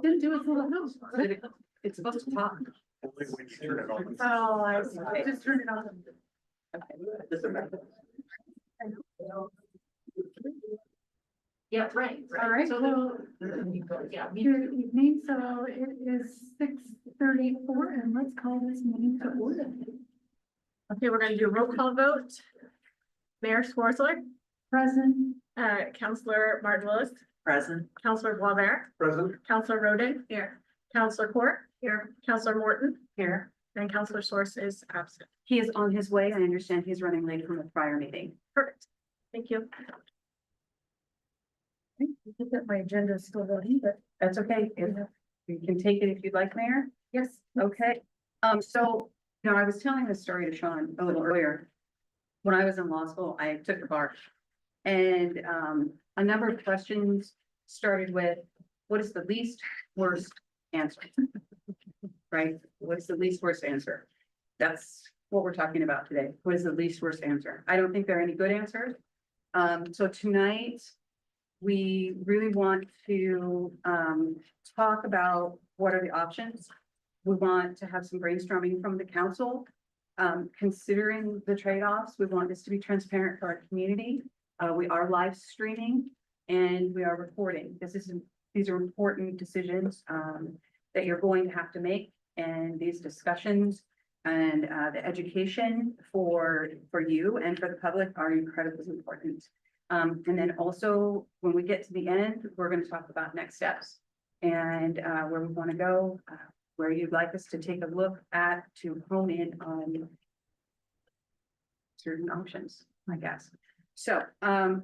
Didn't do it for the house. It's supposed to talk. Only when you turn it on. Oh, I see. I just turned it on. Yeah, right. All right, so Yeah. good evening, so it is 6:34 and let's call this meeting to order. Okay, we're gonna do a roll call vote. Mayor Swartzler, Present, Councilor Martin Lewis, Present. Councilor Boisvert, President. Councilor Roden. Here. Councilor Court. Here. Councilor Morton, Here. and Councilor Source is absent. He is on his way. I understand he's running late from a prior meeting. Perfect. Thank you. I think that my agenda is still running, but That's okay. If you can take it if you'd like, Mayor. yes. Okay. So, I was telling this story to Sean a little earlier. When I was in law school, I took the bar. And, a number of questions started with, what is the least worst answer? Right? What's the least worst answer? That's what we're talking about today. What is the least worst answer? I don't think there are any good answers. So tonight, we really want to, talk about what are the options. We want to have some brainstorming from the council. Considering the trade-offs, we want this to be transparent for our community. We are live streaming and we are recording. These are important decisions, that you're going to have to make, and these discussions and, the education for you and for the public are incredibly important. And then also, when we get to the end, we're going to talk about next steps and, where we want to go, where you'd like us to take a look at to hone in on certain options, I guess. So,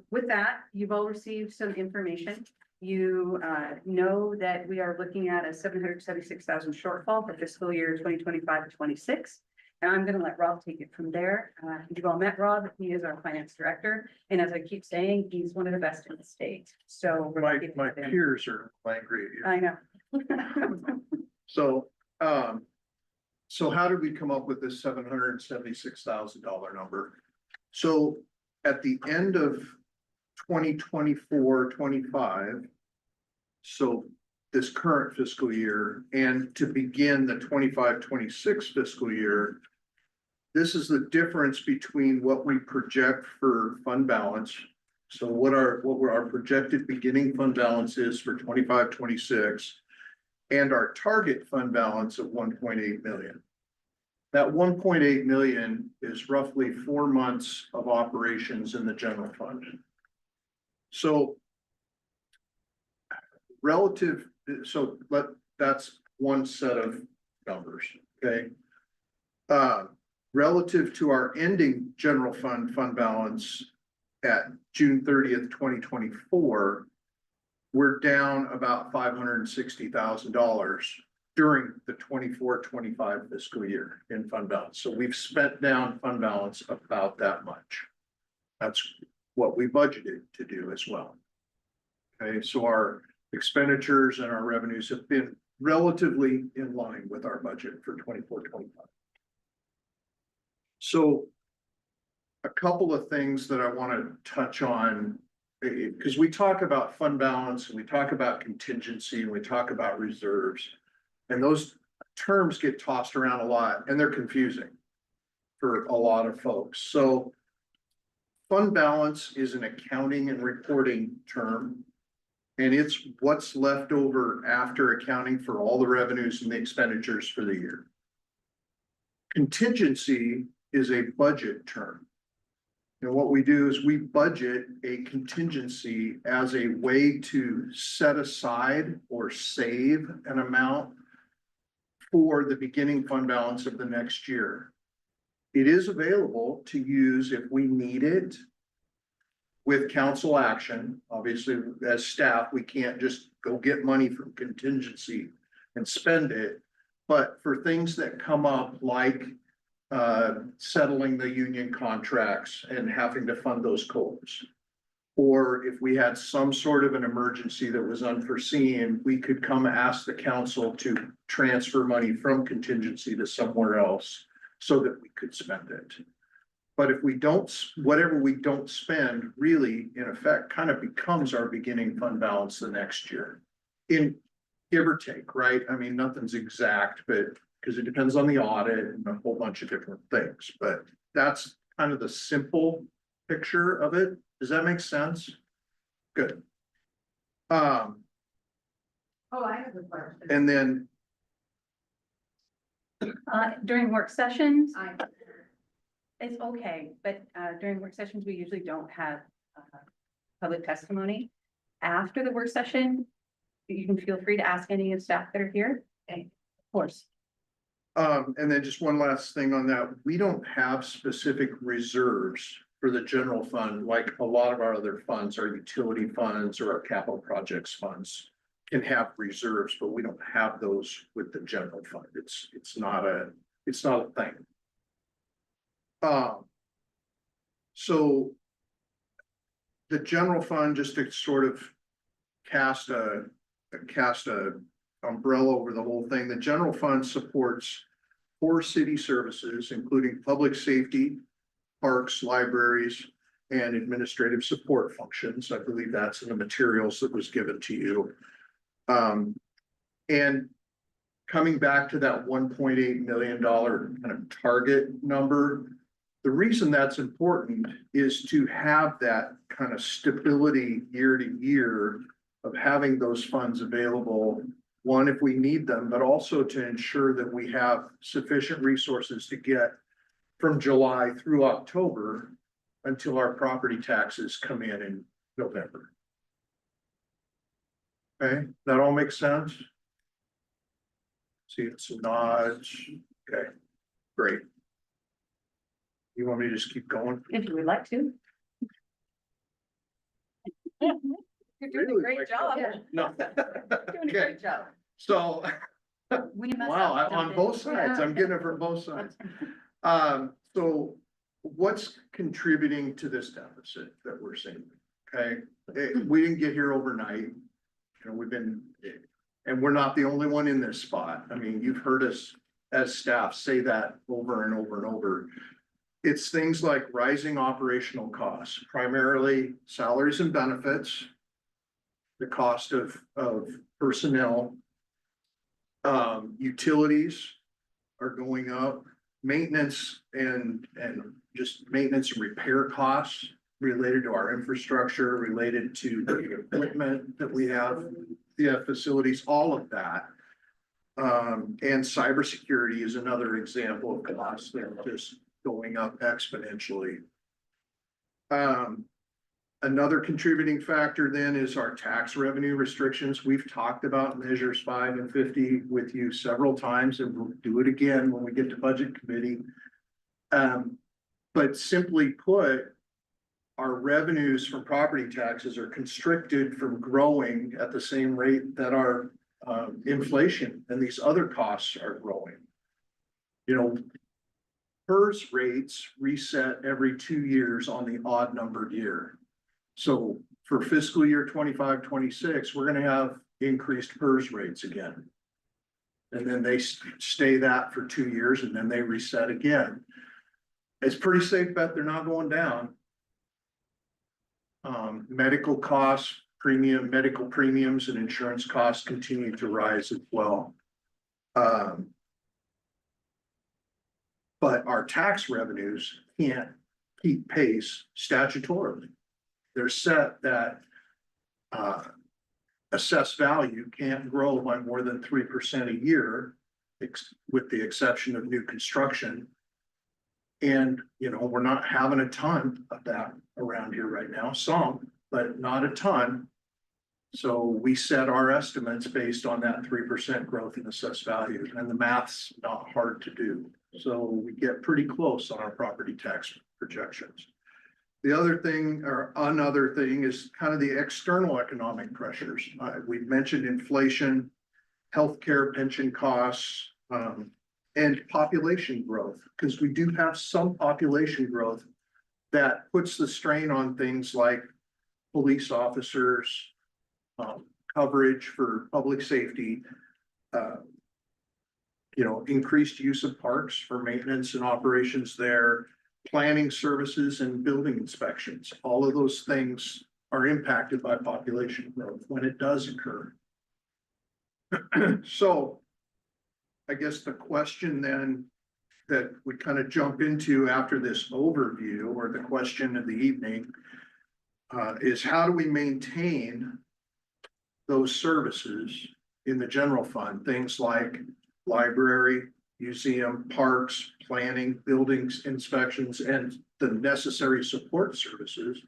with that, you've all received some information. You, know that we are looking at a $776,000 shortfall for fiscal year 2025-26. And I'm gonna let Rob take it from there. You've all met Rob. He is our finance director. And as I keep saying, he's one of the best in the state. So. we're My, gonna give my it to him. peers are angry at you. I know. So, so how did we come up with this $776,000 number? So at the end of 2024-25, so this current fiscal year, and to begin the 25-26 fiscal year, this is the difference between what we project for fund balance. So what our projected beginning fund balance is for 25-26, and our target fund balance of 1.8 million. That 1.8 million is roughly 4 months of operations in the general fund. So relative, that's one set of numbers, okay? Relative to our ending general fund balance at June 30th, 2024, we're down about $560,000 during the 24-25 fiscal year in fund balance. So we've spent down fund balance about that much. That's what we budgeted to do as well. Okay, so our expenditures and our revenues have been relatively in line with our budget for 24-25. So a couple of things that I want to touch on, because we talk about fund balance and we talk about contingency and we talk about reserves, and those terms get tossed around a lot and they're confusing for a lot of folks. So fund balance is an accounting and reporting term, and it's what's left over after accounting for all the revenues and the expenditures for the year. Contingency is a budget term. And what we do is we budget a contingency as a way to set aside or save an amount for the beginning fund balance of the next year. It is available to use if we need it with council action. Obviously, as staff, we can't just go get money from contingency and spend it. But for things that come up like settling the union contracts and having to fund those COLAs, or if we had some sort of an emergency that was unforeseen, we could come ask the council to transfer money from contingency to somewhere else so that we could spend it. But if we don't, whatever we don't spend really in effect kind of becomes our beginning fund balance the next year. In give or take, right? I mean, nothing's exact, but because it depends on the audit and a whole bunch of different things, but that's kind of the simple picture of it. Does that make sense? Good. Oh, I have a question. And then, During work sessions, it's okay, but during work sessions, we usually don't have public testimony. After the work session, you can feel free to ask any of the staff that are here. Okay, of course. and then just one last thing on that, we don't have specific reserves for the general fund, like a lot of our other funds, our utility funds or our capital projects funds can have reserves, but we don't have those with the general fund. It's not a thing. So the general fund, just to sort of cast a umbrella over the whole thing, the general fund supports core city services, including public safety, parks, libraries, and administrative support functions. I believe that's in the materials that was given to you. And coming back to that $1.8 million kind of target number, the reason that's important is to have that kind of stability year to year of having those funds available. One, if we need them, but also to ensure that we have sufficient resources to get from July through October until our property taxes come in November. Okay, that all makes sense? See, it's nods. Okay, great. You want me to just keep going? If you would like to. You're doing a Really? great job. No. Doing a Okay, great job. so, When you mess wow, up, on jump both in. sides, I'm getting it from both sides. So what's contributing to this deficit that we're seeing? Okay, we didn't get here overnight. You know, we've been, and we're not the only one in this spot. I mean, you've heard us as staff say that over and over and over. It's things like rising operational costs, primarily salaries and benefits, the cost of personnel. Utilities are going up, maintenance and just maintenance and repair costs related to our infrastructure, related to the equipment that we have, facilities, all of that. And cybersecurity is another example of costs that are just going up exponentially. Another contributing factor then is our tax revenue restrictions. We've talked about measures 5 and 50 with you several times, and we'll do it again when we get to budget committee. But simply put, our revenues from property taxes are constricted from growing at the same rate that our inflation and these other costs are growing. You know, PERS rates reset every 2 years on the odd numbered year. So for fiscal year 25-26, we're gonna have increased PERS rates again. And then they stay that for 2 years and then they reset again. It's pretty safe bet they're not going down. Medical costs, medical premiums and insurance costs continue to rise as well. But our tax revenues can't keep pace statutorily. They're set that assessed value can't grow by more than 3% a year, with the exception of new construction. And, you know, we're not having a ton of that around here right now, some, but not a ton. So we set our estimates based on that 3% growth in assessed value, and the math's not hard to do. So we get pretty close on our property tax projections. The other thing, or another thing, is kind of the external economic pressures. We've mentioned inflation, healthcare, pension costs, and population growth, because we do have some population growth that puts the strain on things like police officers, coverage for public safety, you know, increased use of parks for maintenance and operations there, planning services and building inspections. All of those things are impacted by population growth when it does occur. So I guess the question then that we kind of jump into after this overview, or the question of the evening, is how do we maintain those services in the general fund? Things like library, museum, parks, planning, buildings, inspections, and the necessary support services,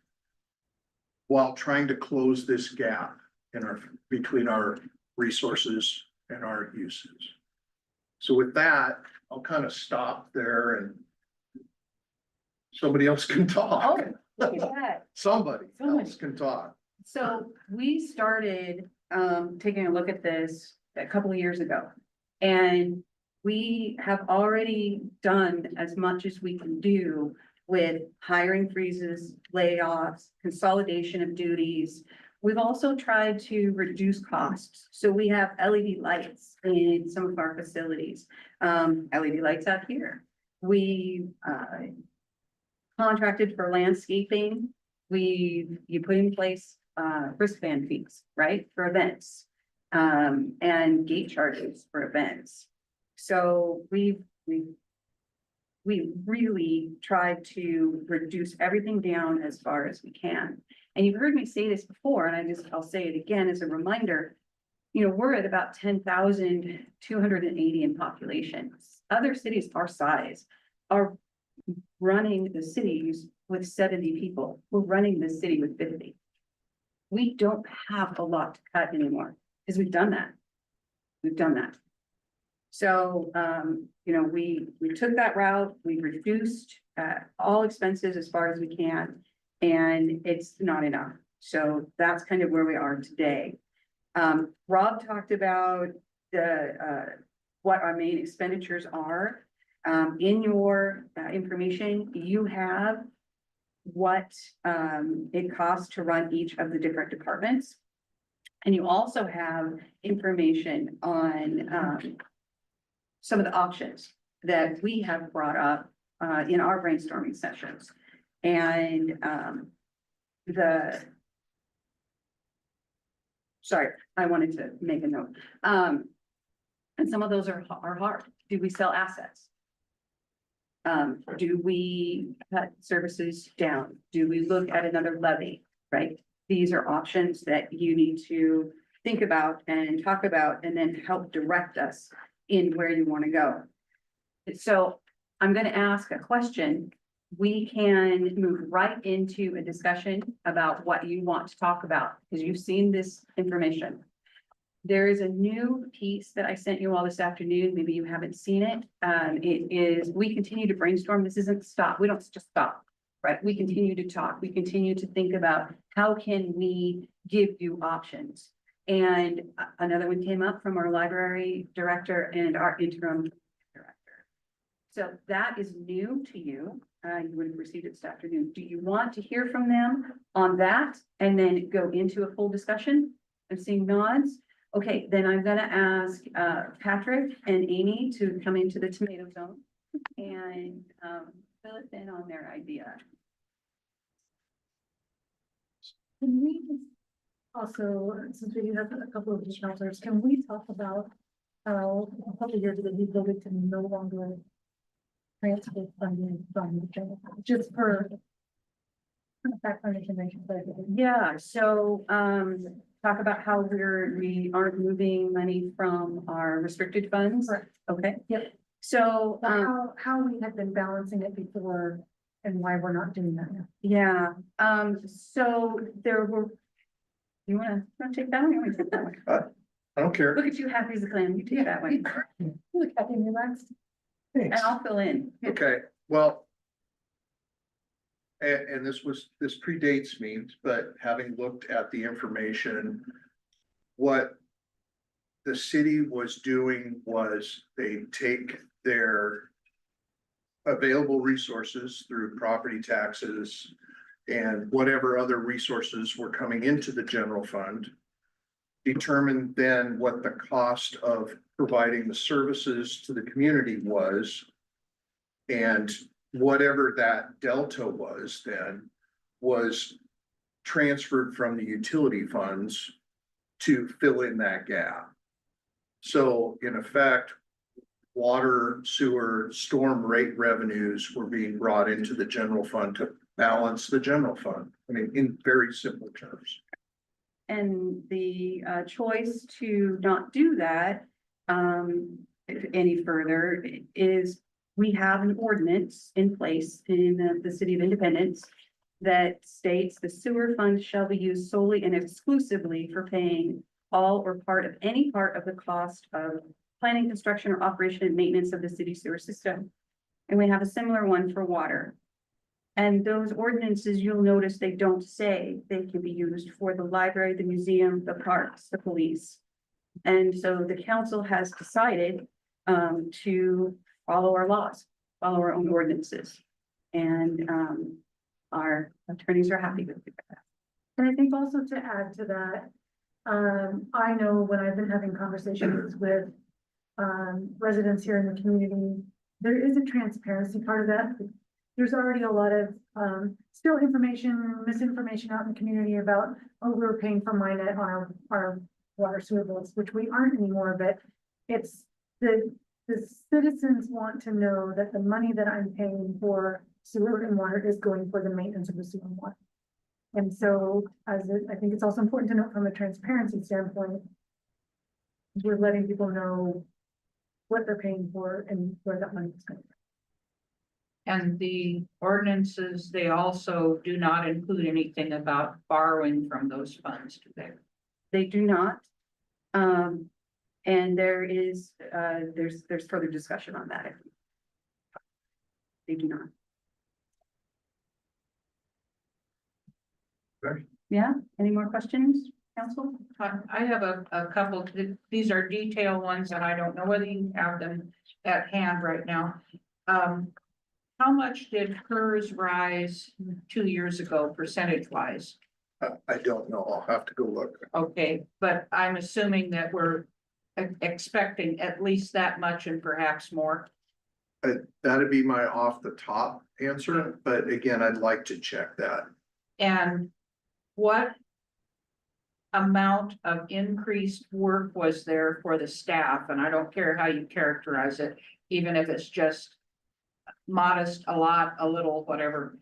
while trying to close this gap between our resources and our uses. So with that, I'll kind of stop there and somebody else can talk. Oh, look at that. Somebody Somebody. else can talk. So we started taking a look at this a couple of years ago. And we have already done as much as we can do with hiring freezes, layoffs, consolidation of duties. We've also tried to reduce costs. So we have LED lights in some of our facilities, LED lights out here. We contracted for landscaping. You put in place wristband fees, right, for events, and gate charges for events. So we really tried to reduce everything down as far as we can. And you've heard me say this before, and I'll say it again as a reminder. You know, we're at about 10,280 in population. Other cities our size are running the cities with 70 people. We're running the city with 50. We don't have a lot to cut anymore because we've done that. We've done that. So, you know, we took that route, we reduced all expenses as far as we can, and it's not enough. So that's kind of where we are today. Rob talked about what our main expenditures are. In your information, you have what it costs to run each of the different departments. And you also have information on some of the options that we have brought up in our brainstorming sessions. And sorry, I wanted to make a note. And some of those are hard. Do we sell assets? Do we cut services down? Do we look at another levy, right? These are options that you need to think about and talk about and then help direct us in where you want to go. So I'm going to ask a question. We can move right into a discussion about what you want to talk about because you've seen this information. There is a new piece that I sent you all this afternoon. Maybe you haven't seen it. It is, we continue to brainstorm. This isn't stop. We don't just stop, right? We continue to talk. We continue to think about how can we give you options. And another one came up from our library director and our interim director. So that is new to you. You would have received it this afternoon. Do you want to hear from them on that and then go into a full discussion? I'm seeing nods. Okay, then I'm gonna ask Patrick and Amy to come into the tomato zone and fill us in on their idea. Can we also, since we have a couple of shelters, can we talk about how a couple of years ago we voted to no longer transfer funding from the general fund, just for background information? Yeah, so talk about how we aren't moving money from our restricted funds. Correct. Okay. Yep. So How we have been balancing it before and why we're not doing that now. yeah, so there were. You wanna take that one? You wanna take that one? I don't care. Look at you, happy as a clam. You take that one, Look, I think relaxed. and I'll fill in. Okay, well. And this predates me, but having looked at the information, what the city was doing was they take their available resources through property taxes and whatever other resources were coming into the general fund, determine then what the cost of providing the services to the community was, and whatever that delta was then was transferred from the utility funds to fill in that gap. So in effect, water, sewer, storm rate revenues were being brought into the general fund to balance the general fund. I mean, in very simple terms. And the choice to not do that, if any further, is we have an ordinance in place in the city of Independence that states the sewer fund shall be used solely and exclusively for paying all or part of any part of the cost of planning, construction, or operation and maintenance of the city sewer system. And we have a similar one for water. And those ordinances, you'll notice they don't say they can be used for the library, the museum, the parks, the police. And so the council has decided to follow our laws, follow our own ordinances. And our attorneys are happy with that. And I think also to add to that, I know when I've been having conversations with residents here in the community, there is a transparency part of that. There's already a lot of still misinformation out in the community about, oh, we're paying for Minnet on our water sewer bills, which we aren't anymore, but it's the citizens want to know that the money that I'm paying for sewer and water is going for the maintenance of the sewer and water. And so I think it's also important to note from a transparency standpoint, we're letting people know what they're paying for and where that money is going. And the ordinances, they also do not include anything about borrowing from those funds, do they? They do not. And there is, there's further discussion on that. They do not. Okay. Yeah, any more questions, council? I have a couple, these are detailed ones and I don't know whether you have them at hand right now. How much did hers rise 2 years ago, percentage wise? I don't know. I'll have to go look. Okay, but I'm assuming that we're expecting at least that much and perhaps more. That'd be my off the top answer, but again, I'd like to check that. And what amount of increased work was there for the staff? And I don't care how you characterize it, even if it's just modest, a lot, a little, whatever.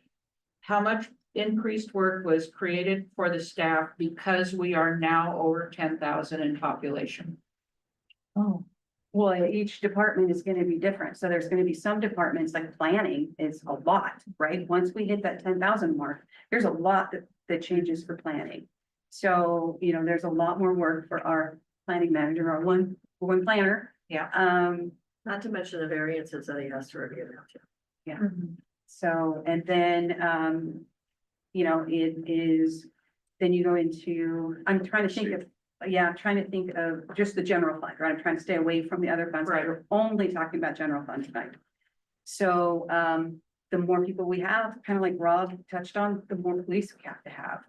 How much increased work was created for the staff because we are now over 10,000 in population? Oh, well, each department is gonna be different. So there's gonna be some departments like planning is a lot, right? Once we hit that 10,000 mark, there's a lot that changes for planning. So, you know, there's a lot more work for our planning manager, our one planner. Yeah. Not to mention the variances that he has to review now too. So, and then, you know, it is, then you go into, I'm trying to think of, I'm trying to think of just the general fund, right? I'm trying to stay away from the other funds. Right. We're only talking about general fund tonight. So, the more people we have, kind of like Rob touched on, the more police we have to have.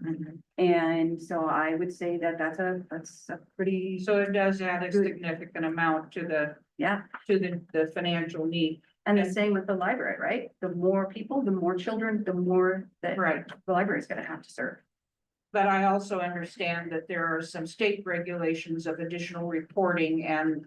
And so I would say that that's a pretty, So it does add a significant amount to the financial need. and the same with the library, right? The more people, the more children, the more that Right. the library is gonna have to serve. But I also understand that there are some state regulations of additional reporting and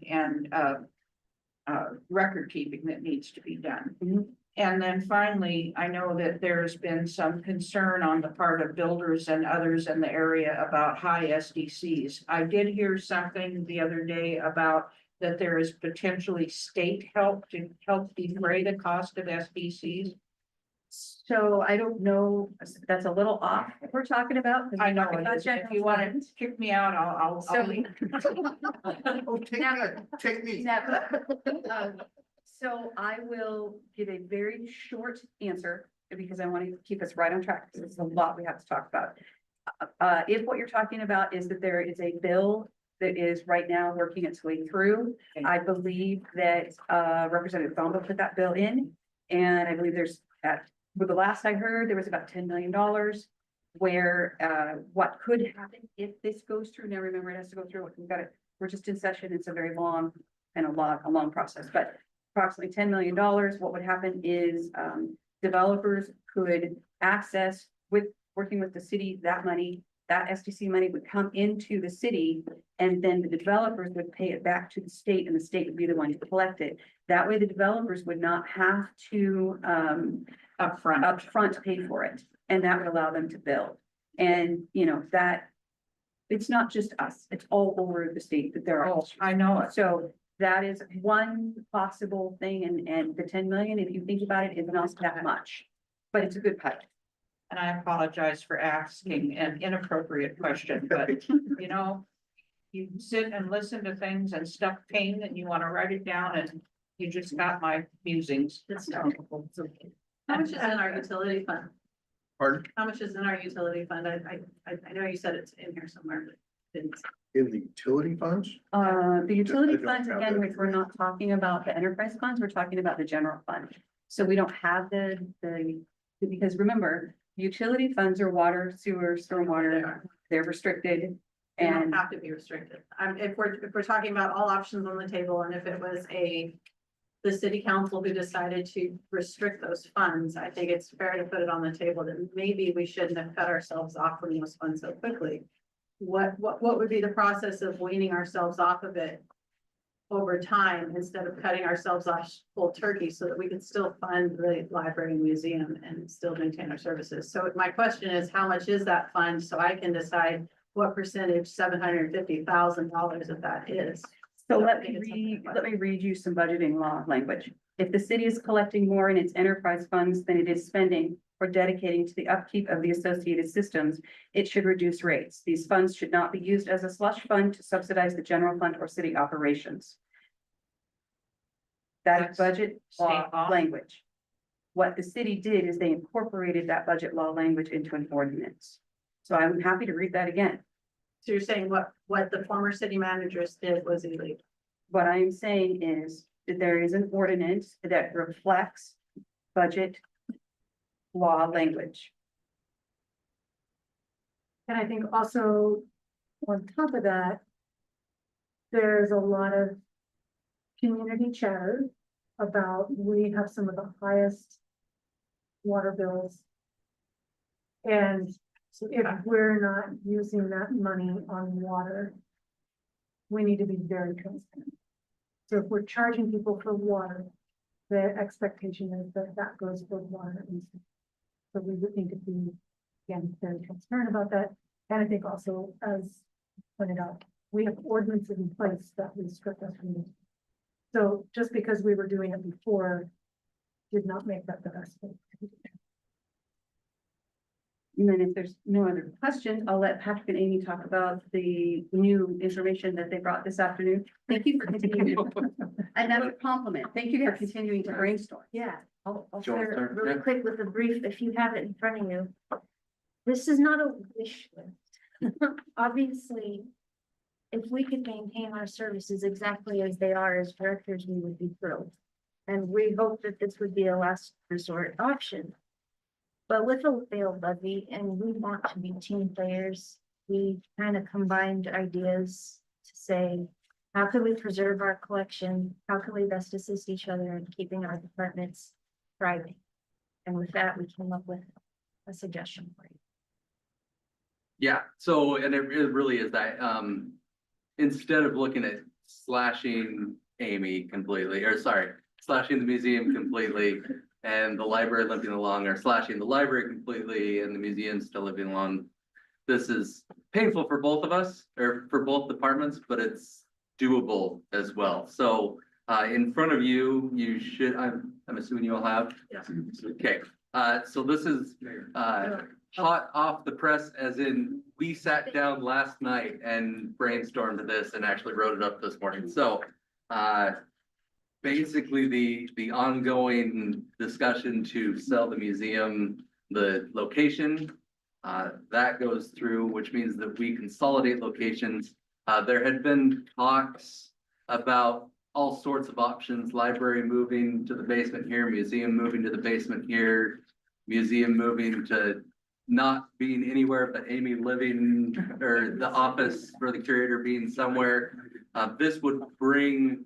record keeping that needs to be done. Mhm. And then finally, I know that there's been some concern on the part of builders and others in the area about high SDCs. I did hear something the other day about that there is potentially state help to help defray the cost of SDCs. So I don't know, that's a little off what we're talking about. 'cause I know, we're talking about if general you want fund. to kick me out, I'll So- leave. Oh, take me. Never. So I will give a very short answer because I want to keep us right on track because it's a lot we have to talk about. If what you're talking about is that there is a bill that is right now working its way through, Okay. I believe that Representative Thomba put that bill in. And I believe there's with the last I heard, there was about $10 million where what could happen if this goes through. Now, remember, it has to go through. We're just in session. It's a very long and a long process, but approximately $10 million. What would happen is developers could access with, working with the city, that money, that SDC money would come into the city. And then the developers would pay it back to the state and the state would be the one to collect it. That way the developers would not have to, upfront pay for it. And that would allow them to build. And, you know, that, it's not just us, it's all over the state that there are. Oh, I know it. So that is one possible thing, and the 10 million, if you think about it, is not that much, but it's a good pilot. And I apologize for asking an inappropriate question, but you know, you sit and listen to things and stuff came and you want to write it down and you just got my musings. How much is in our utility fund? Pardon? How much is in our utility fund? I know you said it's in here somewhere, but didn't. In the utility funds? The utility I don't funds, have again, that. which we're not talking about the enterprise funds, we're talking about the general fund. So we don't have because remember, utility funds are water, sewer, stormwater, they're restricted. They don't And have to be restricted. If we're talking about all options on the table, and if it was the city council who decided to restrict those funds, I think it's fair to put it on the table that maybe we shouldn't have cut ourselves off from those funds so quickly. What would be the process of weaning ourselves off of it over time instead of cutting ourselves off full turkey so that we can still fund the library and museum and still maintain our services? So my question is, how much is that fund? So I can decide what percentage $750,000 of that is. so So I let think it's me something read you some budgeting law language. If the city is collecting more in its enterprise funds than it is spending or dedicating to the upkeep of the associated systems, it should reduce rates. These funds should not be used as a slush fund to subsidize the general fund or city operations. That is That's budget law state law. language. What the city did is they incorporated that budget law language into an ordinance. So I'm happy to read that again. So you're saying what the former city managers did was illegal? What I am saying is that there is an ordinance that reflects budget law language. And I think also on top of that, there's a lot of community chatter about we have some of the highest water bills. And if we're not using that money on water, we need to be very transparent. So if we're charging people for water, the expectation is that that goes for water. So we would need to be, again, very transparent about that. And I think also, as pointed out, we have ordinances in place that restrict us from this. So just because we were doing it before did not make that the best way to do it. And then if there's no other questions, I'll let Patrick and Amy talk about the new information that they brought this afternoon. Thank you for continuing. And that's a compliment. Thank you for Yes. continuing to brainstorm. Yeah, I'll Joel, share start. really Yeah. quick with a brief, if you have it in front of you. This is not a wish list. Obviously, if we could maintain our services exactly as they are as directors, we would be thrilled. And we hope that this would be a last resort option. But with a failed levy, and we want to be team players, we kind of combined ideas to say, how can we preserve our collection? How can we best assist each other in keeping our departments thriving? And with that, we came up with a suggestion for you. Yeah, so, and it really is that, instead of looking at slashing Amy completely, or sorry, slashing the museum completely and the library limping along, or slashing the library completely and the museum still limping along. This is painful for both of us, or for both departments, but it's doable as well. So, in front of you, you should, I'm assuming you all have? Yes. Okay, so this is, hot off the press, as in, we sat down last night and brainstormed this and actually wrote it up this morning, so. Basically, the ongoing discussion to sell the museum, the location. That goes through, which means that we consolidate locations. There had been talks about all sorts of options, library moving to the basement here, museum moving to the basement here. Museum moving to not being anywhere but Amy living, or the office for the curator being somewhere. This would bring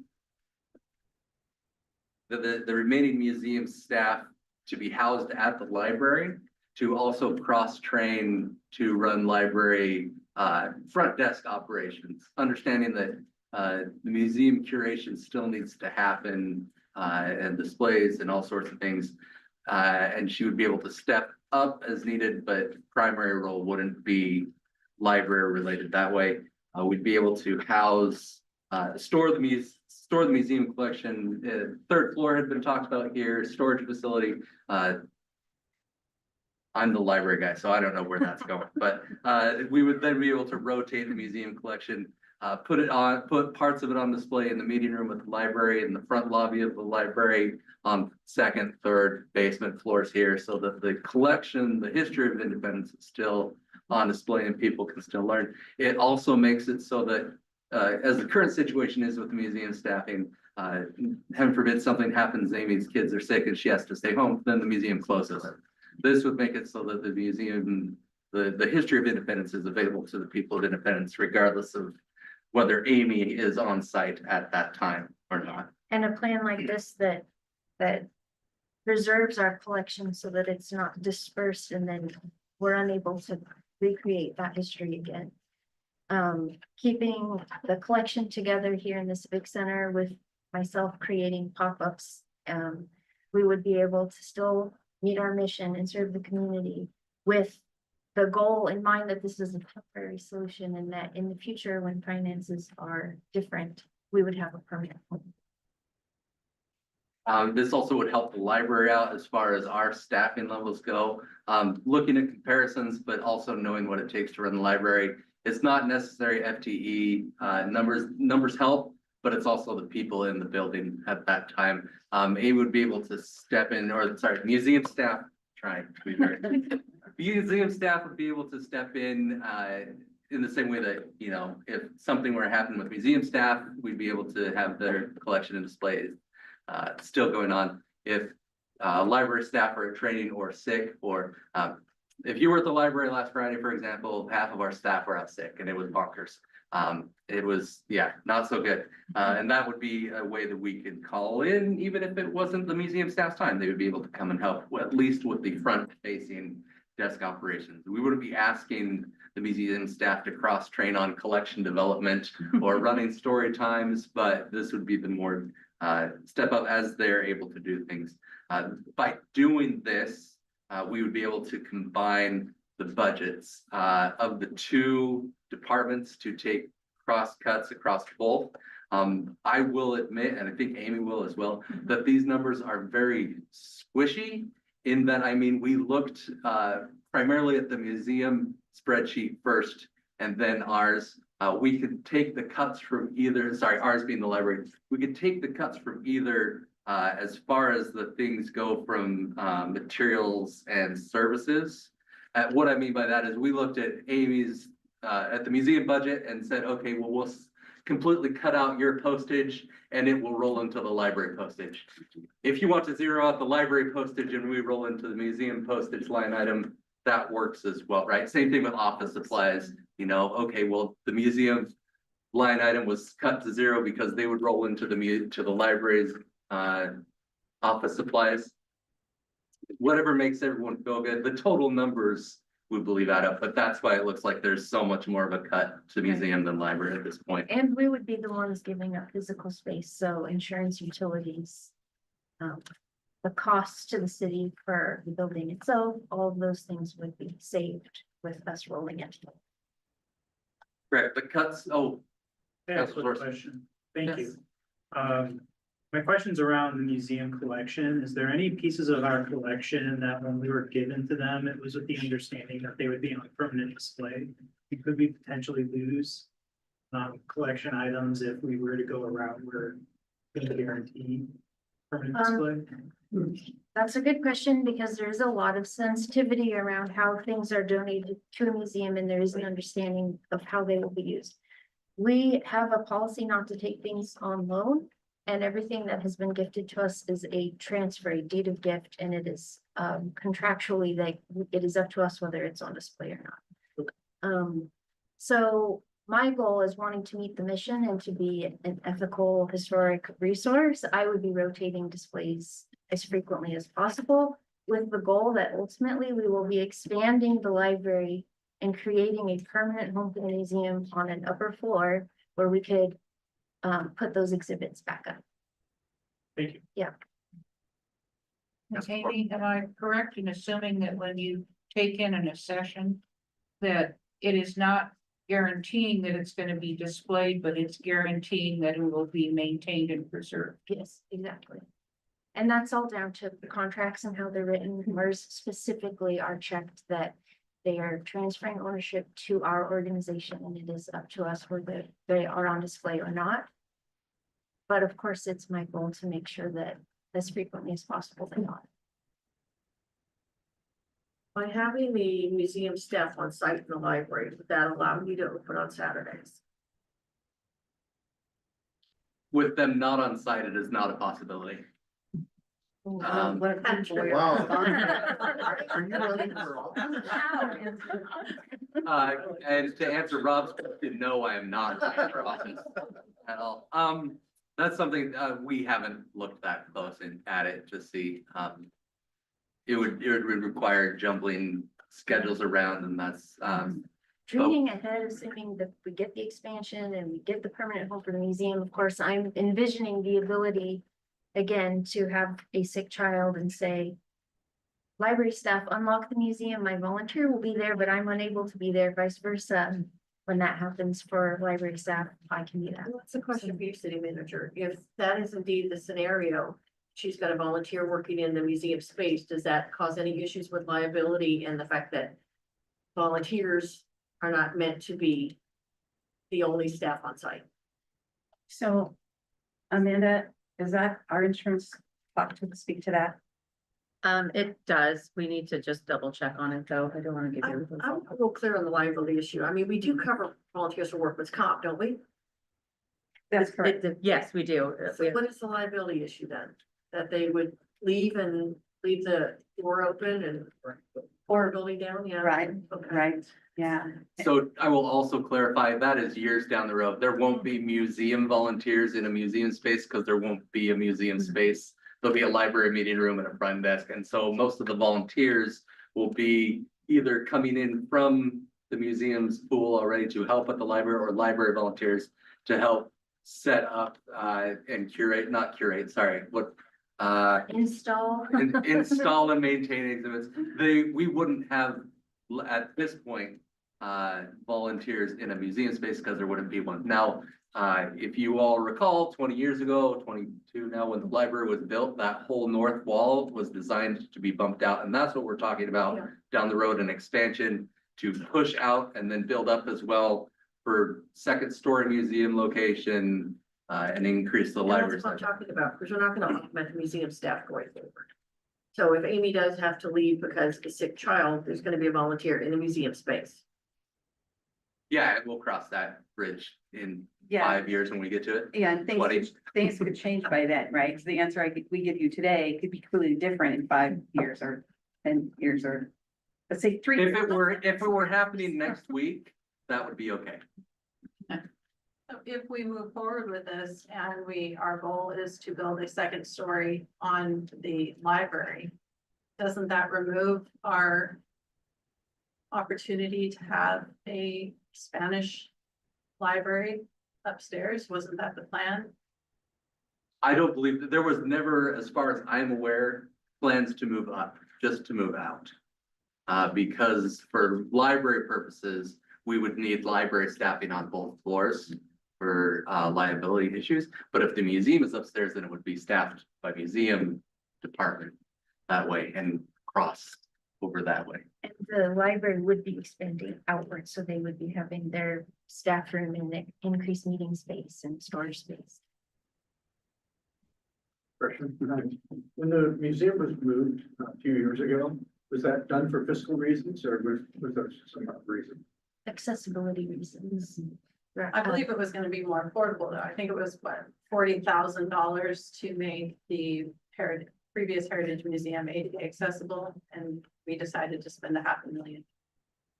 the remaining museum staff to be housed at the library to also cross-train to run library front desk operations, understanding that the museum curation still needs to happen and displays and all sorts of things. And she would be able to step up as needed, but primary role wouldn't be library related that way. We'd be able to house, store the museum collection. Third floor had been talked about here, storage facility. I'm the library guy, so I don't know where that's going, but we would then be able to rotate the museum collection, put parts of it on display in the meeting room at the library, in the front lobby of the library, on second, third, basement floors here, so that the collection, the history of Independence is still on display and people can still learn. It also makes it so that, as the current situation is with the museum staffing, heaven forbid something happens, Amy's kids are sick and she has to stay home, then the museum closes. This would make it so that the museum, the history of Independence is available to the people of Independence, regardless of whether Amy is on site at that time or not. And a plan like this that preserves our collection so that it's not dispersed and then we're unable to recreate that history again. Keeping the collection together here in the Civic Center with myself creating pop-ups, we would be able to still meet our mission and serve the community with the goal in mind that this is a temporary solution and that in the future, when finances are different, we would have a permanent home. This also would help the library out as far as our staffing levels go. Looking at comparisons, but also knowing what it takes to run the library. It's not necessary FTE, numbers help, but it's also the people in the building at that time. It would be able to step in, or sorry, museum staff, trying to be very. Museum staff would be able to step in the same way that, you know, if something were to happen with museum staff, we'd be able to have their collection and displays still going on. If library staff are training or sick, or if you were at the library last Friday, for example, half of our staff were out sick and it was bonkers. It was, yeah, not so good. And that would be a way that we could call in, even if it wasn't the museum staff's time, they would be able to come and help, at least with the front facing desk operations. We wouldn't be asking the museum staff to cross train on collection development or running story times, but this would be the more step up as they're able to do things. By doing this, we would be able to combine the budgets of the two departments to take cross cuts across both. I will admit, and I think Amy will as well, that these numbers are very squishy in that, I mean, we looked primarily at the museum spreadsheet first and then ours. We could take the cuts from either, sorry, ours being the library, we could take the cuts from either as far as the things go from materials and services. What I mean by that is we looked at Amy's, at the museum budget and said, okay, well, we'll completely cut out your postage and it will roll into the library postage. If you want to zero out the library postage and we roll into the museum postage line item, that works as well, right? Same thing with office supplies, you know, okay, well, the museum line item was cut to zero because they would roll into the library's office supplies. Whatever makes everyone feel good, the total numbers we believe add up, but that's why it looks like there's so much more of a cut to museum than library at this point. And we would be the ones giving up physical space, so insurance, utilities, the costs to the city for the building itself, all of those things would be saved with us rolling it. Correct, the cuts, oh, Yeah, Councilor quick Dorsey. question. Thank you. Yes. My question's around the museum collection. Is there any pieces of our collection that when we were given to them, it was with the understanding that they would be on permanent display? Could we potentially lose collection items if we were to go around where it's gonna guarantee permanent display? That's a good question because there is a lot of sensitivity around how things are donated to a museum and there is an understanding of how they will be used. We have a policy not to take things on loan. And everything that has been gifted to us is a transfer, a deed of gift, and it is contractually like it is up to us whether it's on display or not. So my goal is wanting to meet the mission and to be an ethical historic resource. I would be rotating displays as frequently as possible with the goal that ultimately we will be expanding the library and creating a permanent home for the museum on an upper floor where we could put those exhibits back up. Thank you. Yes, Amy, am I correct in assuming that when you take in an accession, that it is not guaranteeing that it's gonna be displayed, but it's guaranteeing that it will be maintained and preserved? Yes, exactly. And that's all down to the contracts and how they're written. Ours specifically are checked that they are transferring ownership to our organization, and it is up to us whether they are on display or not. But of course, it's my goal to make sure that as frequently as possible they are. By having the museum staff on site in the library, would that allow you to open on Saturdays? With them not on site, it is not a possibility. Wow. Are you running for office? And to answer Rob's question, no, I am not running for office at all. That's something, we haven't looked that close at it to see, it would require jumbling schedules around, and that's, Dreaming ahead, assuming that we get the expansion and we get the permanent home for the museum, of course, I'm envisioning the ability. Again, to have a sick child and say. Library staff, unlock the museum, my volunteer will be there, but I'm unable to be there, vice versa. When that happens for library staff, I can do that. Well, that's a question for you, city manager. If that is indeed the scenario, she's got a volunteer working in the museum space, does that cause any issues with liability and the fact that volunteers are not meant to be the only staff on site? So, Amanda, is that our insurance, speak to that? It does. We need to just double check on it, though. I don't want to give you. I'm a little clear on the liability issue. I mean, we do cover volunteers for workman's comp, don't we? That's correct. Yes, we do. So what is the liability issue then? That they would leave and leave the door open and or building down, yeah? Right, Okay. right, yeah. so I will also clarify, that is years down the road. There won't be museum volunteers in a museum space because there won't be a museum space. There'll be a library meeting room and a front desk, and so most of the volunteers will be either coming in from the museum's pool already to help at the library, or library volunteers to help set up and curate, not curate, sorry, what Install. install and maintain exhibits. We wouldn't have, at this point, volunteers in a museum space because there wouldn't be one. Now, if you all recall, 20 years ago, 22 now, when the library was built, that whole north wall was designed to be bumped out. And that's what we're talking about down the road, an expansion to push out and then build up as well for second story museum location, and increase the And library that's what I'm size. talking about, because we're not gonna augment the museum staff going forward. So if Amy does have to leave because of a sick child, there's gonna be a volunteer in the museum space. Yeah, and we'll cross that bridge in Yeah, 5 years when we get to it. yeah, and things could change by then, right? So the answer we give you today could be completely different in 5 years or 10 years, or let's say 3. If it were happening next week, that would be okay. So if we move forward with this and our goal is to build a second story on the library, doesn't that remove our opportunity to have a Spanish library upstairs? Wasn't that the plan? I don't believe that there was never, as far as I'm aware, plans to move up, just to move out. Because for library purposes, we would need library staffing on both floors for liability issues. But if the museum is upstairs, then it would be staffed by museum department that way and cross over that way. And the library would be expanding outward, so they would be having their staff room and the increased meeting space and storage space. When the museum was moved a few years ago, was that done for fiscal reasons or was there some other reason? Accessibility reasons. I believe it was gonna be more affordable though. I think it was what, $40,000 to make the previous Heritage Museum ADA accessible, and we decided to spend $500,000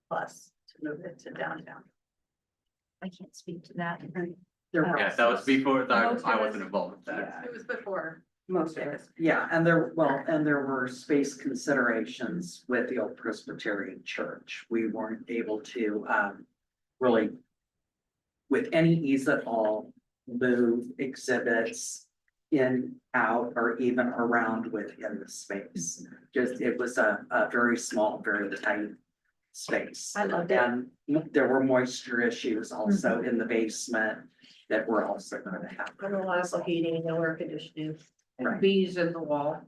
plus to move it to downtown. I can't speak to that. Yeah, that was before, I wasn't involved with that. It was before most of it. Yeah, and there were space considerations with the old Presbyterian church. We weren't able to, really, with any ease at all, move exhibits in, out, or even around within the space. Just, it was a very small, very tight space. I loved it. And there were moisture issues also in the basement that were also going to happen. And a lot of heating and air conditioning. And bees in the wall.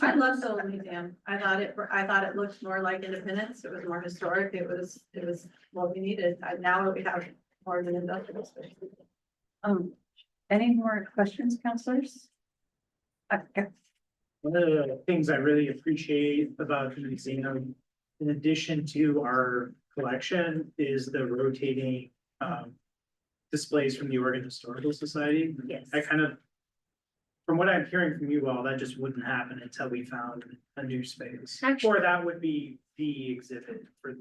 I love the old museum. I thought it looked more like Independence. It was more historic. It was what we needed. Now we have more of an industrial space. Any more questions, counselors? Okay. One of the things I really appreciate about the museum, in addition to our collection, is the rotating displays from the Oregon Historical Society. Yes. I kind of, from what I'm hearing from you all, that just wouldn't happen until we found a new space. Actually- Or that would be the exhibit for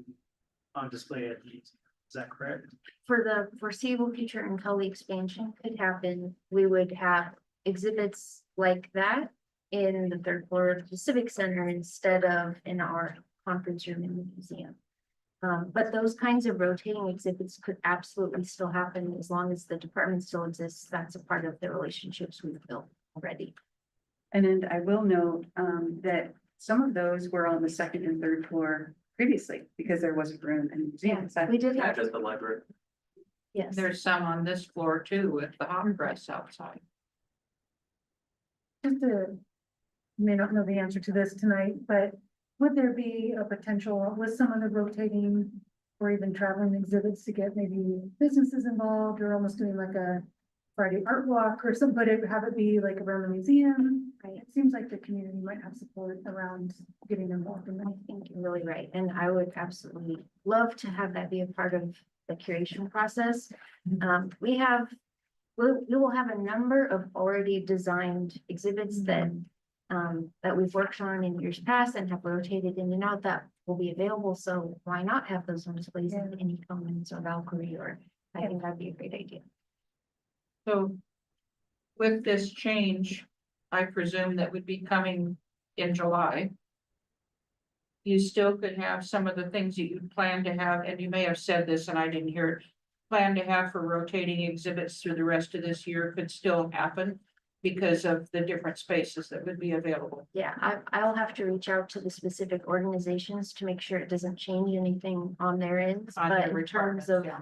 on display at the museum. Is that correct? For the foreseeable future until the expansion could happen, we would have exhibits like that in the third floor of the Civic Center instead of in our conference room in the museum. But those kinds of rotating exhibits could absolutely still happen as long as the department still exists. That's a part of the relationships we've built already. And then I will note, that some of those were on the second and third floor previously, because there wasn't room in the museum. So We did Not have, just the library. yes. There's some on this floor too with the hot press outside. Just to, may not know the answer to this tonight, but would there be a potential with some of the rotating or even traveling exhibits to get maybe businesses involved or almost doing like a Friday art walk or something, but have it be like around the museum? Right. It seems like the community might have support around getting involved in I that. think you're really right, and I would absolutely love to have that be a part of the curation process. We will have a number of already designed exhibits that we've worked on in years past and have rotated in and out that will be available, so why not have those on displays in any Commons or Valkyrie, or I think that'd be a great idea. So with this change, I presume that would be coming in July. You still could have some of the things that you plan to have, and you may have said this and I didn't hear it. Plan to have for rotating exhibits through the rest of this year could still happen because of the different spaces that would be available. Yeah, I'll have to reach out to the specific organizations to make sure it doesn't change anything on their ends, On but their in terms requirements, of yeah.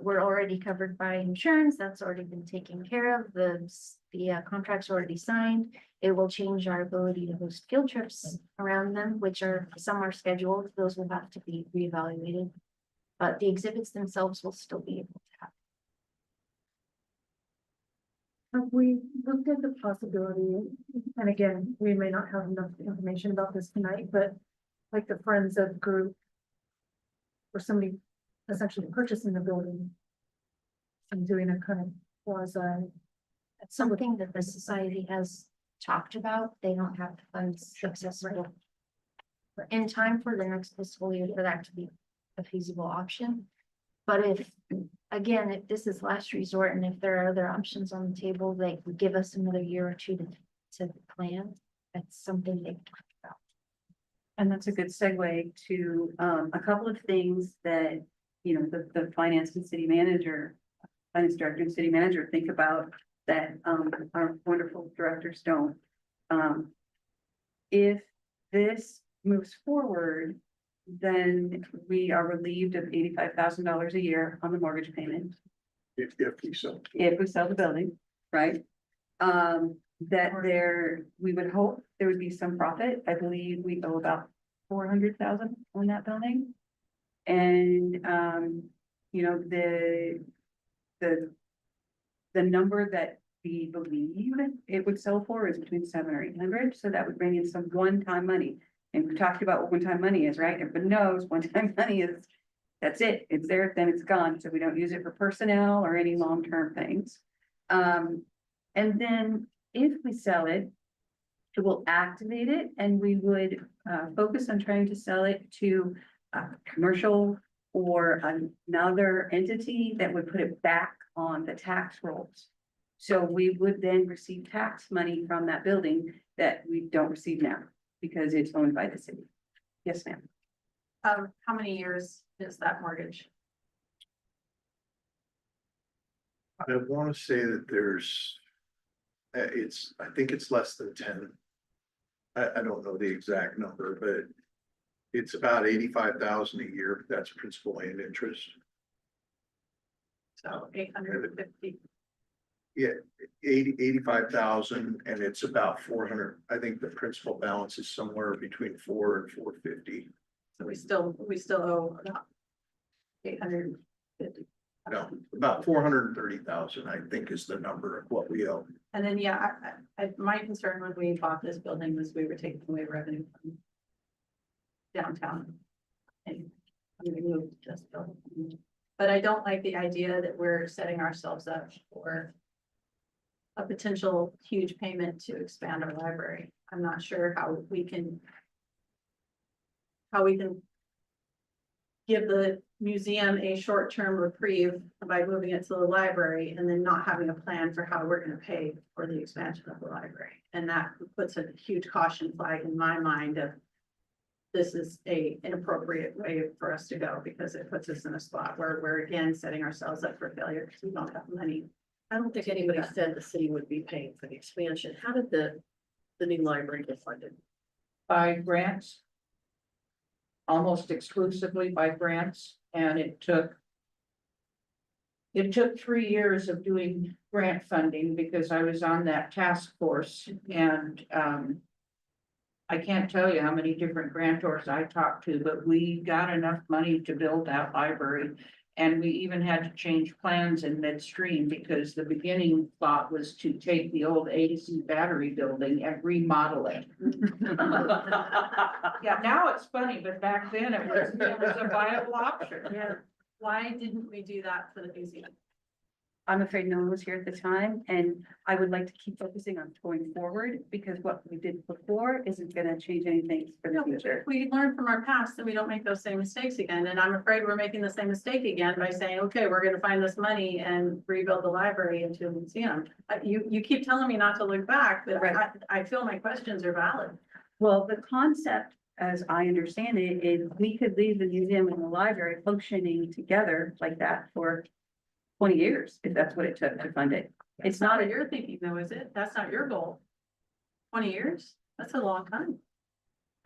we're already covered by insurance, that's already been taken care of, the contract's already signed. It will change our ability to host field trips around them, which some are scheduled, those will have to be reevaluated. But the exhibits themselves will still be able to happen. Have we looked at the possibility, and again, we may not have enough information about this tonight, but like the Friends of Group or somebody essentially purchasing the building and doing a kind of quasi. That's something that the society has talked about, they don't have the funds accessible in time for the next fiscal year for that to be a feasible option. But if this is last resort, and if there are other options on the table, they would give us another year or two to plan. That's something they talked about. And that's a good segue to a couple of things that, you know, the finance and city manager, finance director and city manager think about that our wonderful directors don't. If this moves forward, then we are relieved of $85,000 a year on the mortgage payment If we so. if we sell the building, right? We would hope there would be some profit. I believe we owe about 400,000 on that building. And, you know, the number that we believe it would sell for is between 700 or 800, so that would bring in some one-time money. And we talked about what one-time money is, right? Everybody knows one-time money is, that's it, it's there, then it's gone, so we don't use it for personnel or any long-term things. And then if we sell it, it will activate it, and we would focus on trying to sell it to commercial or another entity that would put it back on the tax rolls. So we would then receive tax money from that building that we don't receive now because it's owned by the city. Yes, ma'am. How many years is that mortgage? I want to say that there's, I think it's less than 10. I don't know the exact number, but it's about 85,000 a year. That's principal and interest. So 850. Yeah, 85,000, and it's about 400. I think the principal balance is somewhere between 4 and 450. So we still owe about 850. No, about 430,000, I think, is the number of what we owe. And then, yeah, my concern when we bought this building was we were taking away revenue from downtown. And we moved this building. But I don't like the idea that we're setting ourselves up for a potential huge payment to expand our library. I'm not sure how we can give the museum a short-term reprieve by moving it to the library and then not having a plan for how we're gonna pay for the expansion of the library. And that puts a huge caution flag in my mind of this is a inappropriate way for us to go because it puts us in a spot where we're again setting ourselves up for failure because we don't have money. I don't think anybody said the city would be paying for the expansion. How did the new library get funded? By grants. Almost exclusively by grants, and it took 3 years of doing grant funding because I was on that task force and, I can't tell you how many different grantors I talked to, but we got enough money to build that library. And we even had to change plans in midstream because the beginning thought was to take the old AC battery building and remodel it. Yeah, now it's funny, but back then it was a viable option. Yeah. Why didn't we do that for the museum? I'm afraid no one was here at the time, and I would like to keep focusing on going forward because what we did before isn't gonna change anything for the No, future. we learn from our past and we don't make those same mistakes again. And I'm afraid we're making the same mistake again by saying, okay, we're gonna find this money and rebuild the library into a museum. You keep telling me not to look back, but I feel my questions are valid. Well, the concept, as I understand it, is we could leave the museum and the library functioning together like that for 20 years, if that's what it took to fund it. It's not what you're thinking though, is it? That's not your goal. 20 years? That's a long time.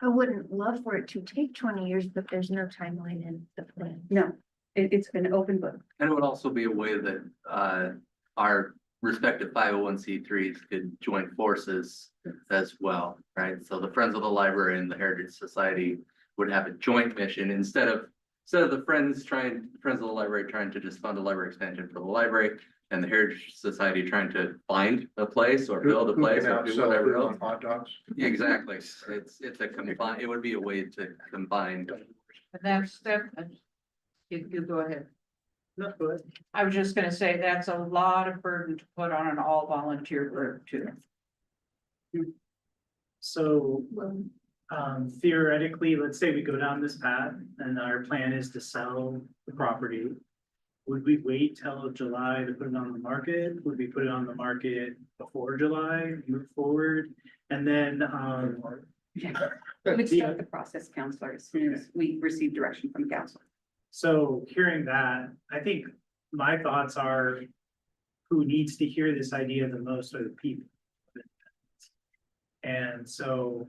I wouldn't love for it to take 20 years, but there's no timeline in the plan. No, it's an open book. And it would also be a way that our respective 501c3s could join forces as well, right? So the Friends of the Library and the Heritage Society would have a joint mission instead of the Friends of the Library trying to just fund a library expansion for the library and the Heritage Society trying to find a place or build a place or do whatever else. Hot dogs. Exactly. It's a combine, it would be a way to combine. And that's, you go ahead. No, go ahead. I was just gonna say, that's a lot of burden to put on an all volunteer group too. So, theoretically, let's say we go down this path and our plan is to sell the property. Would we wait till July to put it on the market? Would we put it on the market before July, move forward? And then, We would start the process, counselor, as soon as we receive direction from council. so hearing that, I think my thoughts are who needs to hear this idea the most are the people. And so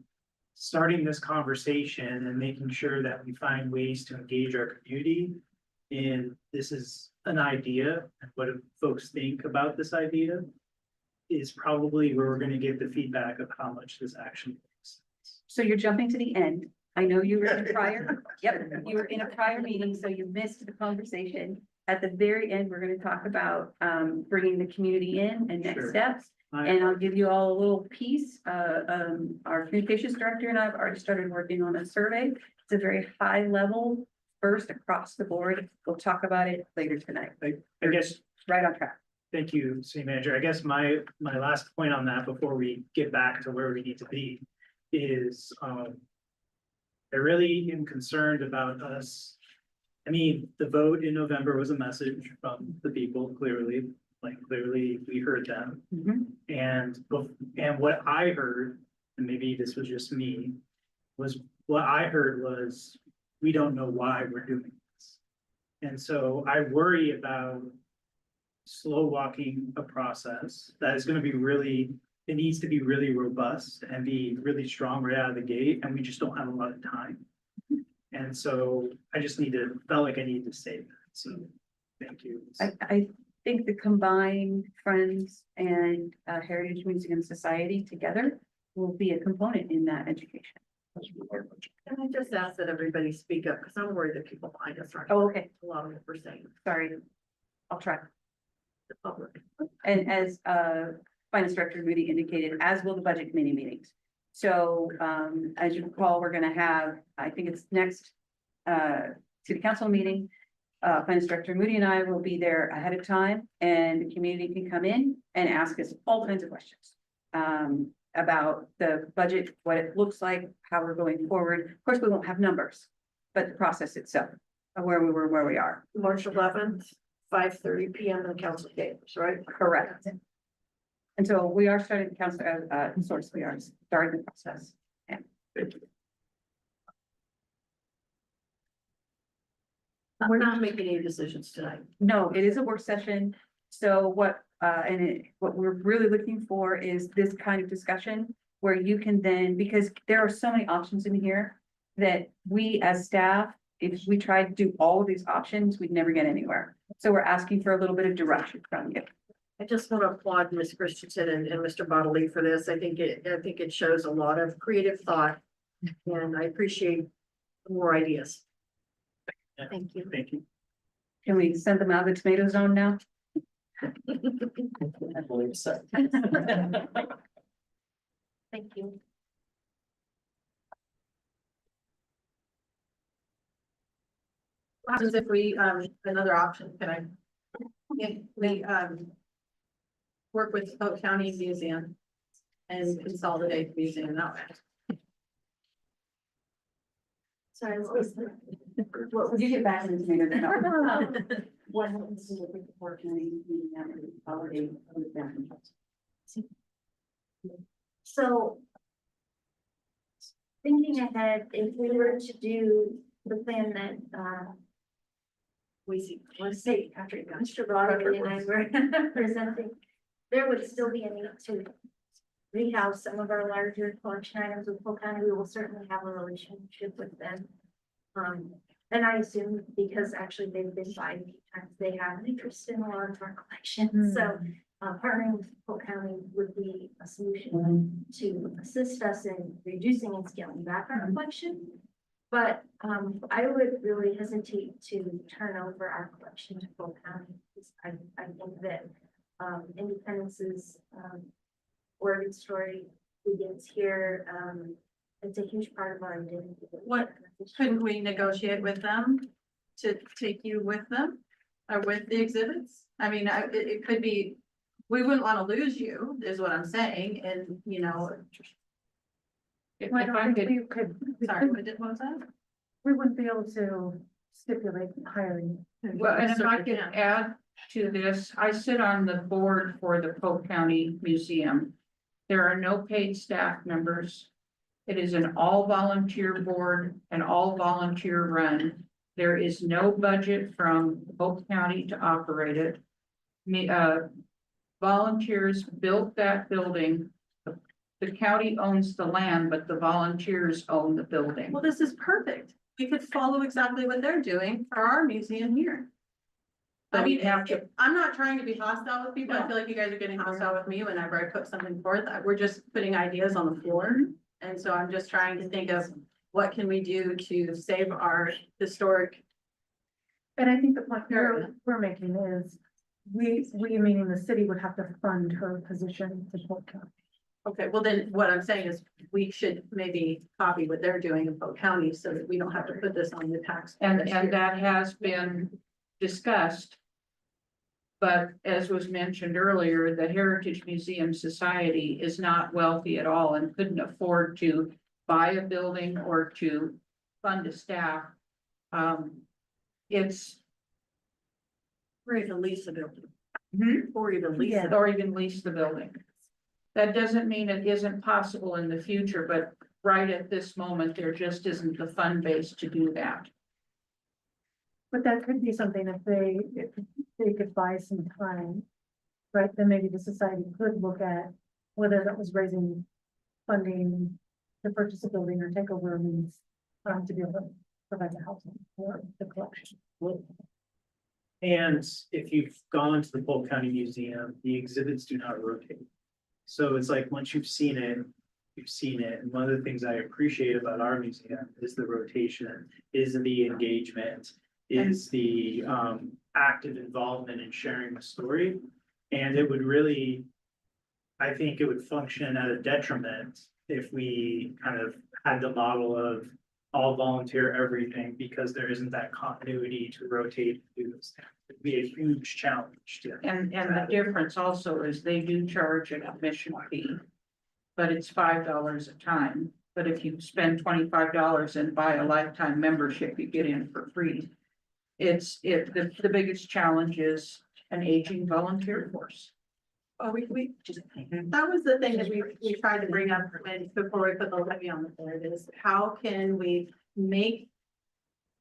starting this conversation and making sure that we find ways to engage our community. And this is an idea, and what do folks think about this idea is probably where we're gonna get the feedback of how much this actually makes sense. So you're jumping to the end. I know you were in prior, you were in a prior meeting, so you missed the conversation. At the very end, we're gonna talk about bringing the community in and next Sure. steps. And I'll give you all a little piece. Our communications director and I have already started working on a survey. It's a very high level, first across the board. We'll talk about it later tonight. I guess, Right on track. thank you, city manager. I guess my last point on that before we get back to where we need to be is, I really am concerned about us. I mean, the vote in November was a message from the people, clearly. Like clearly, we heard them. Mhm. And what I heard, and maybe this was just me, was what I heard was, we don't know why we're doing this. And so I worry about slow walking a process that is gonna be really, it needs to be really robust and be really strong right out of the gate, and we just don't have a lot of time. And so I just felt like I needed to say that, so, thank you. I think the combined Friends and Heritage Museum Society together will be a component in that education. Can I just ask that everybody speak up, because I'm worried that people behind us aren't. Oh, okay, A lot of what we're saying, sorry. I'll try. the public. And as Finance Director Moody indicated, as will the Budget Committee meetings. So as you recall, we're gonna have, I think it's next City Council meeting. Finance Director Moody and I will be there ahead of time, and the community can come in and ask us all kinds of questions about the budget, what it looks like, how we're going forward. Of course, we won't have numbers, but the process itself, of where we were, where we are. March 11th, 5:30 PM in the council chambers, right? Correct. And so we are starting the council, source, we are starting the process. We're not making any decisions tonight. No, it is a work session. So what we're really looking for is this kind of discussion where you can then, because there are so many options in here that we as staff, if we tried to do all of these options, we'd never get anywhere. So we're asking for a little bit of direction from you. I just want to applaud Ms. Christensen and Mr. Bodley for this. I think it shows a lot of creative thought. And I appreciate more ideas. Thank you. Thank you. Can we send them out of the tomato zone now? I believe so. Thank you. What happens if we, another option, can I? If we, work with Polk County Museum and consolidate the museum that way. Sorry, what was the? Well, you get back in the tomato zone. What happens to the Polk County meeting and consolidate with them? So. Thinking ahead, if we were to do the plan that, let's say, after Mr. Broadway and I were presenting, there would still be a need to rehouse some of our larger collection items with Polk County. We will certainly have a relationship with them. And I assume because actually they've been buying many times, they have an interest in a lot of our collections. So partnering with Polk County would be a solution to assist us in reducing and scaling back our collection. But I would really hesitate to turn over our collection to Polk County. Because I think that Independence's origin story begins here. It's a huge part of our identity. What, couldn't we negotiate with them to take you with them or with the exhibits? I mean, it could be, we wouldn't want to lose you, is what I'm saying, and, you know. If I I don't think could, we could, Sorry, what was that? we wouldn't be able to stipulate hiring. well, and if I Certainly could can. add to this, I sit on the board for the Polk County Museum. There are no paid staff members. It is an all volunteer board and all volunteer run. There is no budget from Polk County to operate it. Volunteers built that building. The county owns the land, but the volunteers own the building. Well, this is perfect. We could follow exactly what they're doing for our museum here. I But we mean, have to- I'm not trying to be hostile with people. I feel like you guys are getting hostile with me whenever I put something forth. We're just putting ideas on the floor. And so I'm just trying to think of what can we do to save our historic. And I think the point we're making is, we meaning the city would have to fund her position to Polk County. Okay, well then what I'm saying is we should maybe copy what they're doing in Polk County so that we don't have to put this on the tax. And this year. that has been discussed. But as was mentioned earlier, the Heritage Museum Society is not wealthy at all and couldn't afford to buy a building or to fund a staff. It's, Ready to lease a building. Or even lease it. or even lease the building. That doesn't mean it isn't possible in the future, but right at this moment, there just isn't the fund base to do that. But that could be something if they could buy some time. Right, then maybe the society could look at whether that was raising funding to purchase a building or take over a lease. To be able to provide the housing for the collection. And if you've gone to the Polk County Museum, the exhibits do not rotate. So it's like, once you've seen it, you've seen it. And one of the things I appreciate about our museum is the rotation, is the engagement, is the active involvement in sharing the story. And it would really, I think it would function at a detriment if we kind of had the model of all volunteer everything, because there isn't that continuity to rotate and do this. It'd be a huge challenge to. And the difference also is they do charge an admission fee. But it's $5 a time. But if you spend $25 and buy a lifetime membership, you get in for free. The biggest challenge is an aging volunteer force. Oh, that was the thing that we tried to bring up before we put the levy on the board, is how can we make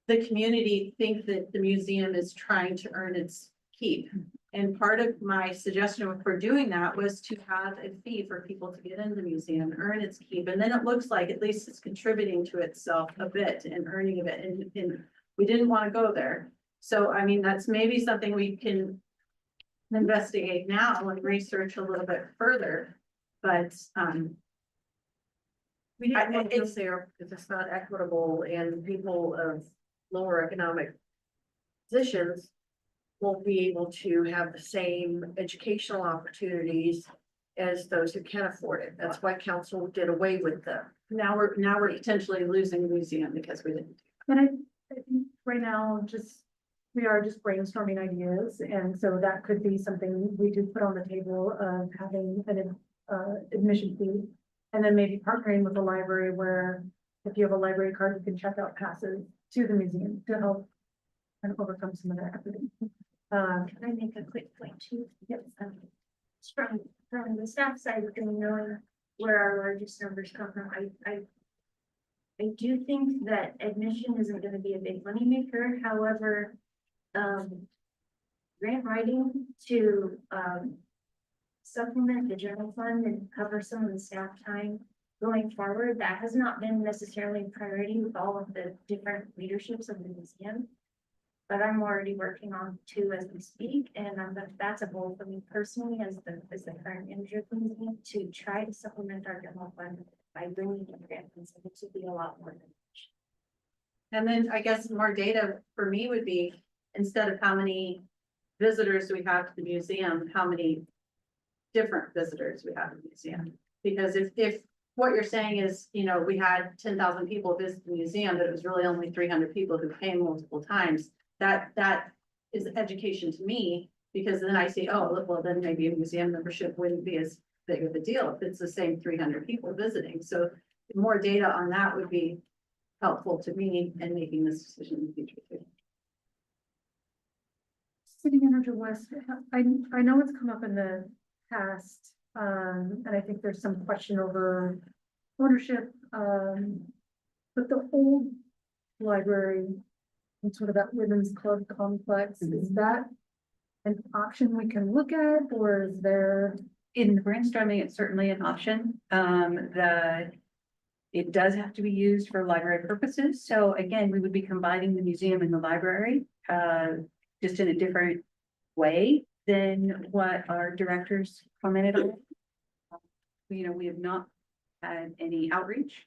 the community think that the museum is trying to earn its keep? And part of my suggestion for doing that was to have a fee for people to get into the museum, earn its keep, and then it looks like at least it's contributing to itself a bit and earning a bit, and we didn't want to go there. So, I mean, that's maybe something we can investigate now and research a little bit further, but, We didn't want to go there because it's not equitable and people of lower economic positions won't be able to have the same educational opportunities as those who can afford it. That's why council did away with them. now we're potentially losing the museum because we didn't. And I think right now, we are just brainstorming ideas, and so that could be something we do put on the table of having an admission fee. And then maybe partnering with the library where if you have a library card, you can check out passes to the museum to help kind of overcome some of that equity. Can I make a quick point too? Yes. From the staff side, and knowing where our largest numbers come from, I do think that admission isn't gonna be a big moneymaker, however, grant writing to, supplement the general fund and cover some of the staff time going forward, that has not been necessarily a priority with all of the different leaderships of the museum. But I'm already working on two as we speak, and that's a goal for me personally as the current manager of the museum, to try to supplement our general fund by bringing in grants, and it should be a lot more than. And then I guess more data for me would be, instead of how many visitors do we have to the museum, how many different visitors we have to the museum? Because if what you're saying is, we had 10,000 people visit the museum, but it was really only 300 people who came multiple times, that is education to me, because then I see, oh, well, then maybe a museum membership wouldn't be as big of a deal if it's the same 300 people visiting. So more data on that would be helpful to me in making this decision in the future too. City Manager West, I know it's come up in the past, and I think there's some question over ownership, but the old library and sort of that women's club complex, is that an option we can look at, or is there? In the brainstorming, it's certainly an option. It does have to be used for library purposes. So again, we would be combining the museum and the library, just in a different way than what our directors commented on. We have not had any outreach,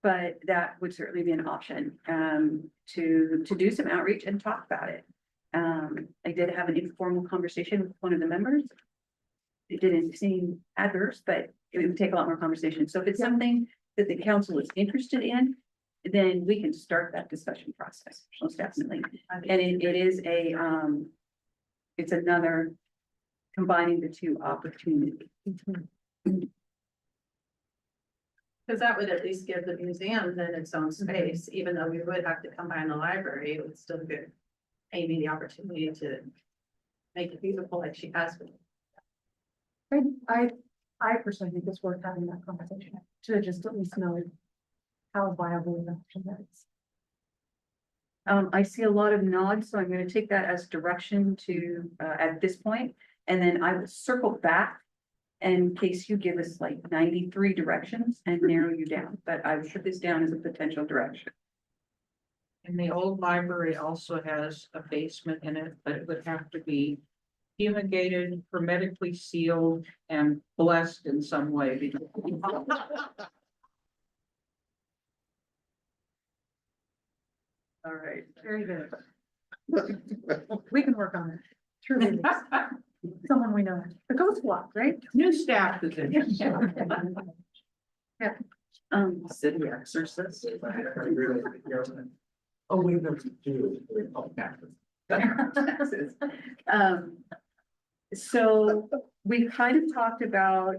but that would certainly be an option, to do some outreach and talk about it. I did have an informal conversation with one of the members. It didn't seem adverse, but it would take a lot more conversation. So if it's something that the council is interested in, then we can start that discussion process, most definitely. And it is it's another combining the two opportunities. Because that would at least give the museum then its own space, even though we would have to combine the library, it would still give Amy the opportunity to make it feasible like she has been. I personally think it's worth having that conversation, to just at least know how viable the option is. I see a lot of nods, so I'm gonna take that as direction to, at this point, and then I will circle back. In case you give us like 93 directions and narrow you down, but I would put this down as a potential direction. And the old library also has a basement in it, but it would have to be fumigated, hermetically sealed, and blessed in some way. because- All right. Very good. We can work on it. Truly. Someone we know, the Ghost Walk, right? New staff position. City exorcist. Oh, we have to do. So we kind of talked about,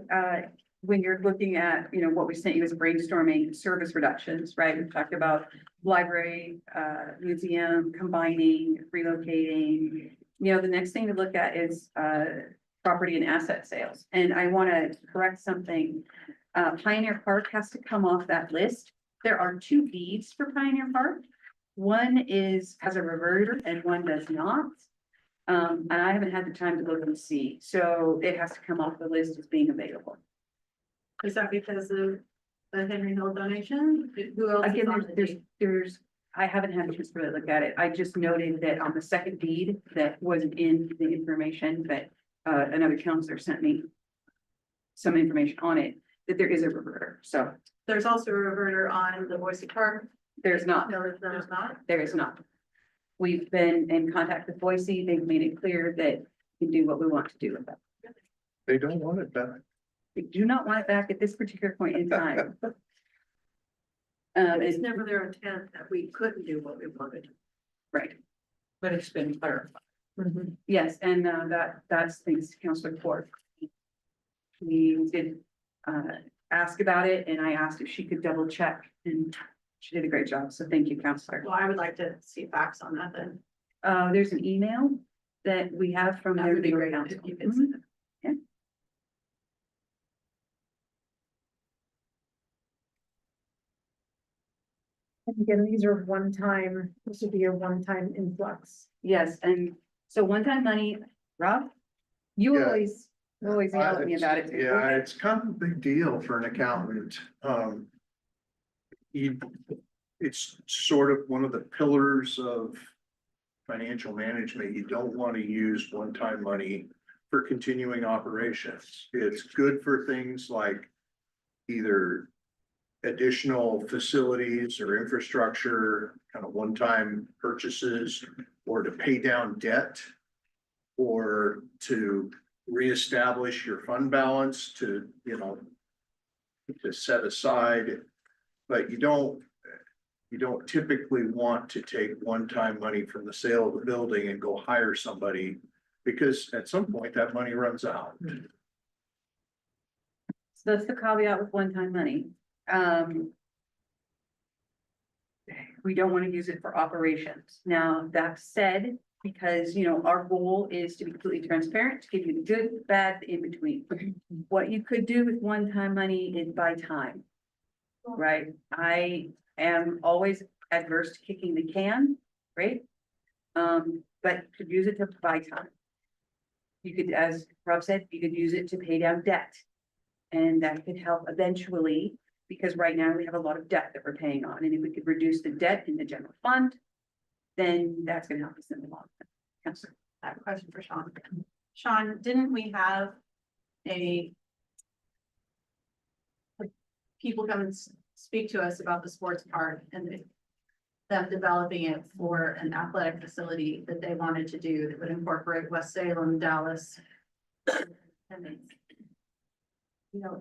when you're looking at, what we sent you as brainstorming service reductions, right? We talked about library, museum, combining, relocating. The next thing to look at is, property and asset sales. And I want to correct something. Pioneer Park has to come off that list. There are 2 deeds for Pioneer Park. One has a reverter and one does not. And I haven't had the time to look and see, so it has to come off the list as being available. Is that because of the Henry Hill donation? Who else? is Again, on the there's, I haven't had a chance to really look at it. I just noted that on the second deed that wasn't in the information, but another counselor sent me some information on it, that there is a reverter. So There's also a reverter on the Boise Park. there's not, No, there's not. there is not. We've been in contact with Boise. They've made it clear that we can do what we want to do with it. They don't want it back. We do not want it back at this particular point in time. It's It's never their intent that we couldn't do what we wanted. right. But it's been clarified. Yes, and that's thanks to Counselor Ford. We did ask about it and I asked if she could double check and she did a great job. So thank you, Counselor. Well, I would like to see facts on that then. There's an email that we have from That their would be legal great counsel. if you could send it. Yeah. And again, these are this would be your one-time influx. Yes, and so one-time money, Rob, you Yeah. always yell at me about it. Yeah, it's kind of a big deal for an accountant. It's sort of one of the pillars of financial management. You don't want to use one-time money for continuing operations. It's good for things like either additional facilities or infrastructure, kind of one-time purchases, or to pay down debt, or to reestablish your fund balance to set aside. But you don't typically want to take one-time money from the sale of the building and go hire somebody, because at some point that money runs out. So that's the caveat with one-time money. We don't want to use it for operations. Now, that said, because, our goal is to be completely transparent, to give you the good, bad, the in between. What you could do with one-time money is buy time. Right? I am always adverse to kicking the can, right? But could use it to buy time. You could, as Rob said, you could use it to pay down debt. And that could help eventually, because right now we have a lot of debt that we're paying on, and if we could reduce the debt in the general fund, then that's gonna help us in the long run. Counselor. I have a question for Sean. Sean, didn't we have people come and speak to us about the sports park and them developing it for an athletic facility that they wanted to do that would incorporate West Salem, Dallas.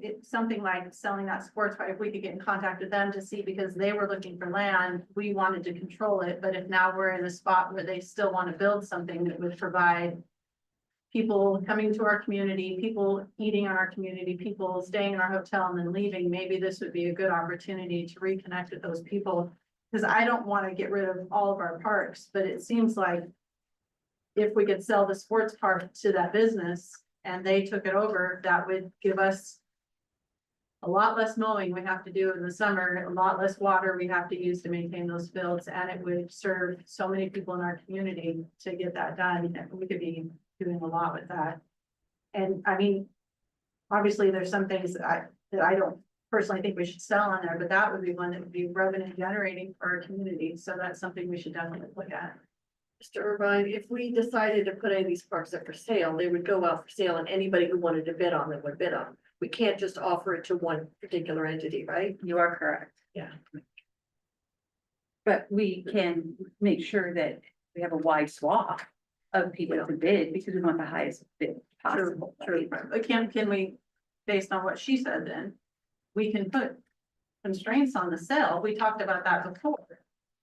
It's something like selling that sports park, if we could get in contact with them to see, because they were looking for land, we wanted to control it, but if now we're in a spot where they still want to build something that would provide people coming to our community, people eating in our community, people staying in our hotel and then leaving, maybe this would be a good opportunity to reconnect with those people. Because I don't want to get rid of all of our parks, but it seems like if we could sell the sports park to that business and they took it over, that would give us a lot less mowing we have to do in the summer, a lot less water we have to use to maintain those fields, and it would serve so many people in our community to get that done. And we could be doing a lot with that. And I mean, obviously, there's some things that I don't personally think we should sell on there, but that would be one that would be revenue generating for our community. So that's something we should definitely look at. Mr. Irvine, if we decided to put any of these parks up for sale, they would go out for sale and anybody who wanted to bid on them would bid on them. We can't just offer it to one particular entity, right? You are correct. Yeah. But we can make sure that we have a wide swath of people to bid because we want the highest bid possible. True. But can we, based on what she said then, we can put constraints on the sale. We talked about that before.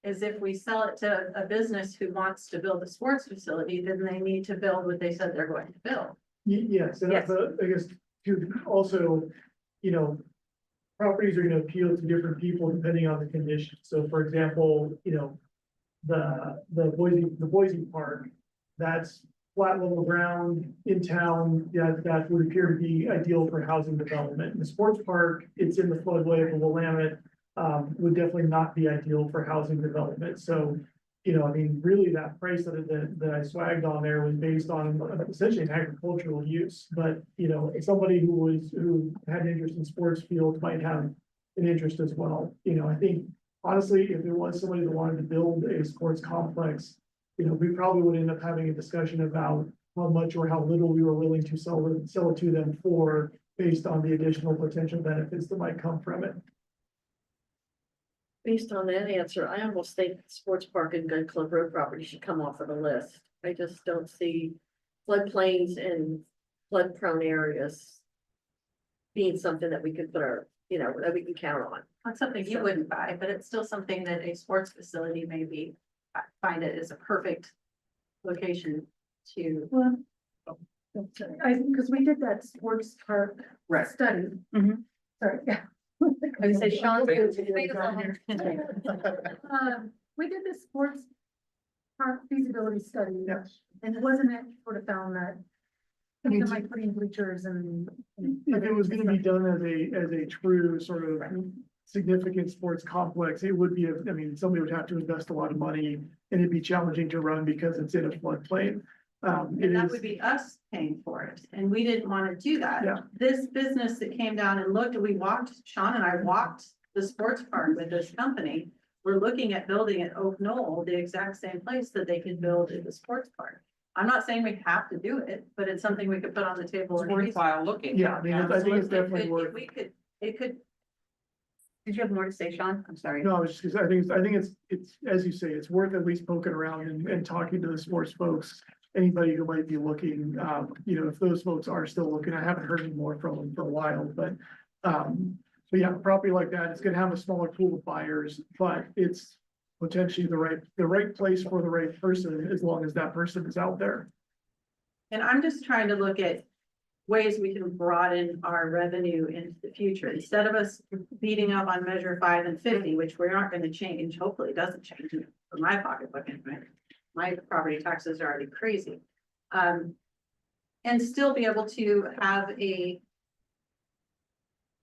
Is if we sell it to a business who wants to build a sports facility, then they need to build what they said they're going to build. Yes, and Yes. I guess to also, you know, properties are gonna appeal to different people depending on the conditions. So for example, you know, the Boise Park, that's flat level ground in town, yeah, that would appear to be ideal for housing development. The sports park, it's in the floodway of the Willamette, would definitely not be ideal for housing development. So, you know, I mean, really that price that I swagged on there was based on essentially an agricultural use. But, you know, somebody who had an interest in sports fields might have an interest as well. You know, I think honestly, if it was somebody that wanted to build a sports complex, you know, we probably would end up having a discussion about how much or how little we were willing to sell it to them for based on the additional potential benefits that might come from it. Based on that answer, I almost think the sports park and Gun Club Road property should come off of the list. I just don't see floodplains and flood prone areas being something that we could put our, you know, that we can count on. That's something you wouldn't buy, but it's still something that a sports facility may be, I find it is a perfect location to. Well, because we did that sports park Right. study. Mhm. Sorry, yeah. I would say Sean. We did the sports park feasibility study. Yes. And it wasn't it sort of found that. I mean, You know, like putting bleachers and. If it was gonna be done as a true sort of significant sports complex, it would be, I mean, somebody would have to invest a lot of money and it'd be challenging to run because it's in a floodplain. It And that is, would be us paying for it, and we didn't want to do that. Yeah. This business that came down and looked, Sean and I walked the sports park with this company. We're looking at building at Oak Knoll, the exact same place that they could build at the sports park. I'm not saying we have to do it, but it's something we could put on the table. It's worthwhile looking. yeah, I mean, I think it's definitely If worth. we could, it could, Did you have more to say, Sean? I'm sorry. No, it's just, I think it's, as you say, it's worth at least poking around and talking to the sports folks. Anybody who might be looking, you know, if those folks are still looking, I haven't heard any more from them for a while, but. Yeah, a property like that, it's gonna have a smaller pool of buyers, but it's potentially the right place for the right person, as long as that person is out there. and I'm just trying to look at ways we can broaden our revenue into the future. Instead of us beating up on Measure 5 and 50, which we aren't going to change, hopefully it doesn't change for my pocketbook anyway. My property taxes are already crazy. And still be able to have a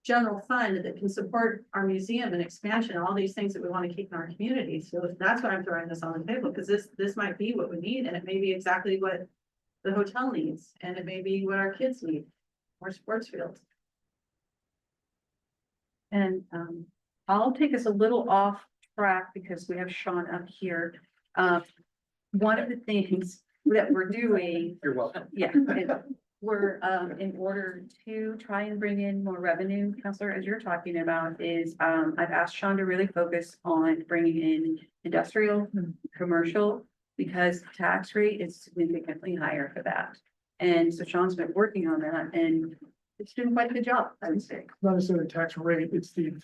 general fund that can support our museum and expansion, all these things that we want to keep in our community. So that's why I'm throwing this on the table, because this might be what we need, and it may be exactly what the hotel needs, and it may be what our kids need, more sports fields. And I'll take us a little off track because we have Sean up here. One of the things that we're doing, You're welcome. yeah, we're in order to try and bring in more revenue, Counselor, as you're talking about, is I've asked Sean to really focus on bringing in industrial, commercial, because tax rate is significantly higher for that. And so Sean's been working on that, and it's doing quite a good job, I would say. Not necessarily the tax rate, it's the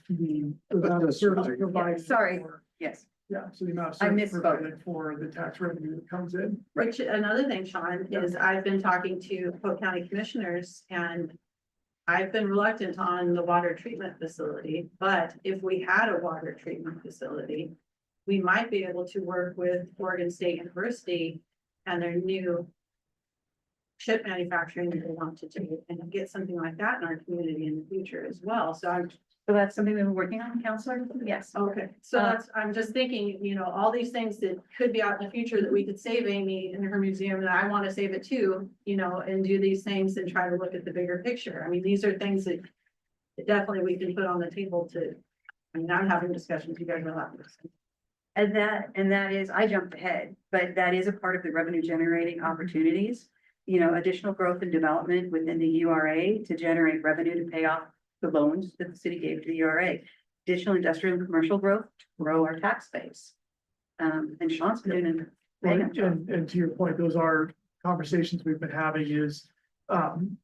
amount of service provided. Sorry. for- Yes. Yeah, so the amount of I service misspoke. provided for the tax revenue that comes in. Which, another thing, Sean, is I've been talking to Polk County commissioners, and I've been reluctant on the water treatment facility, but if we had a water treatment facility, we might be able to work with Oregon State University and their new chip manufacturing that they want to do, and get something like that in our community in the future as well. So I'm, So that's something we've been working on, Counselor? Yes. okay, so that's, I'm just thinking, you know, all these things that could be out in the future that we could save Amy in her museum, and I want to save it too, you know, and do these things and try to look at the bigger picture. I mean, these are things that definitely we can put on the table to, I mean, I'm having discussions, you guys are having discussions. And that is, I jumped ahead, but that is a part of the revenue generating opportunities. You know, additional growth and development within the URA to generate revenue to pay off the loans that the city gave to the URA. Additional industrial and commercial growth to grow our tax base. And Sean's been doing a Right, bang up job. and to your point, those are conversations we've been having is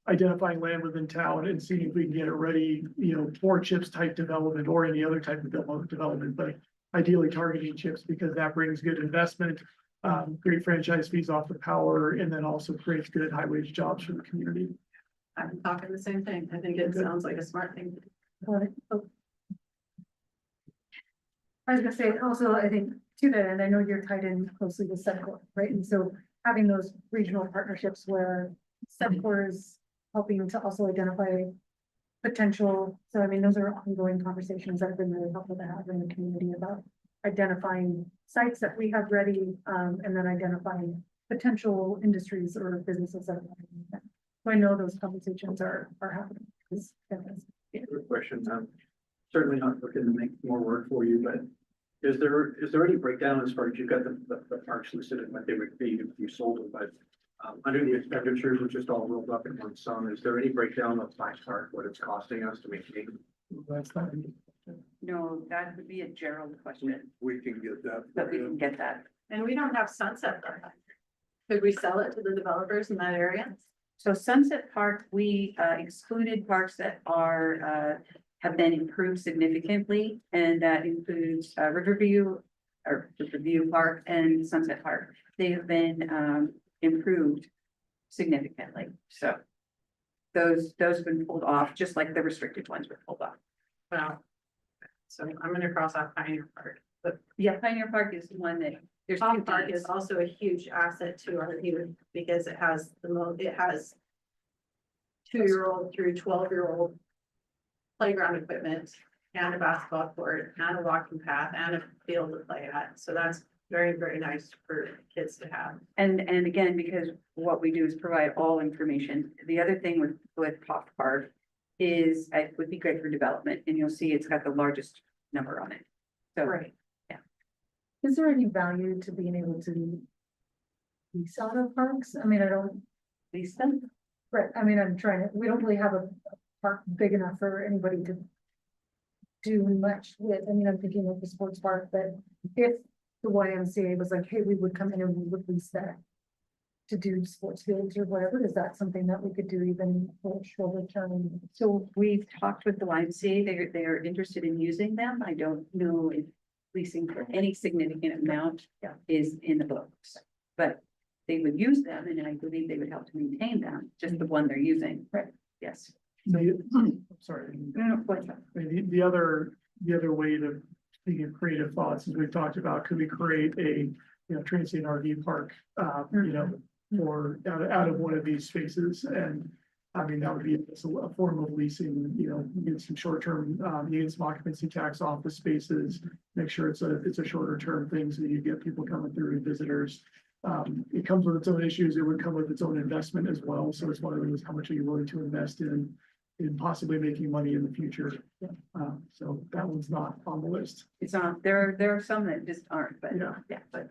identifying land within town and seeing if we can get it ready, you know, for chips type development or any other type of development, but ideally targeting chips because that brings good investment, great franchise fees off the power, and then also creates good high wage jobs for the community. I'm talking the same thing. I think it sounds like a smart thing to do. I was gonna say, also, I think to that, and I know you're tied in closely with Sevcor, right? And so having those regional partnerships where Sevcor is helping to also identify potential, so I mean, those are ongoing conversations that have been really helpful to have in the community about identifying sites that we have ready, and then identifying potential industries or businesses that are. So I know those conversations are happening. Good question. Certainly not looking to make more work for you, but is there any breakdown as far as you've got the parks listed and what they would be if you sold them, but under the expenditures, which is all rolled up in one sum, is there any breakdown of by park, what it's costing us to maintain? That's not. No, that would be a Gerald question, We can get that. but we can get that. And we don't have Sunset Park. Could we sell it to the developers in that area? So Sunset Park, we excluded parks that are have been improved significantly, and that includes Riverview Park and Sunset Park. They have been improved significantly, so those have been pulled off, just like the restricted ones were pulled off. Well, so I'm gonna cross out Pioneer Park, but Yeah, Pioneer Park is the one that there's two Off Park deeds. is also a huge asset to our youth because it has it has 2-year-old through 12-year-old playground equipment and a basketball court and a walking path and a field to play at. So that's very, very nice for kids to have. And again, because what we do is provide all information. The other thing with Pop Park is it would be great for development, and you'll see it's got the largest number on it. So, Right. Is there any value to being able to lease out of parks? I mean, I don't, lease them. right, I mean, I'm trying to, we don't really have a park big enough for anybody to do much with. I mean, I'm thinking of the sports park, but if the YMCA was like, hey, we would come in and we would lease that to do sports fields or whatever, is that something that we could do even for shorter term? So we've talked with the YMCA, they are interested in using them. I don't know if leasing for any significant amount is in the books. But they would use them, and I believe they would help to maintain them, just the one they're using. Right. Yes. Sorry. No, what's that? I mean, the other way to, speaking of creative thoughts, as we've talked about, could we create a, you know, transient RV park, you know, for out of one of these spaces? And I mean, that would be a form of leasing, you know, get some short-term, you get some occupancy tax off the spaces, make sure it's a shorter term thing so you get people coming through and visitors. It comes with its own issues. It would come with its own investment as well. So it's one of those, how much are you willing to invest in possibly making money in the future? So that one's not on the list. It's on, there are some that just aren't, but Yeah. but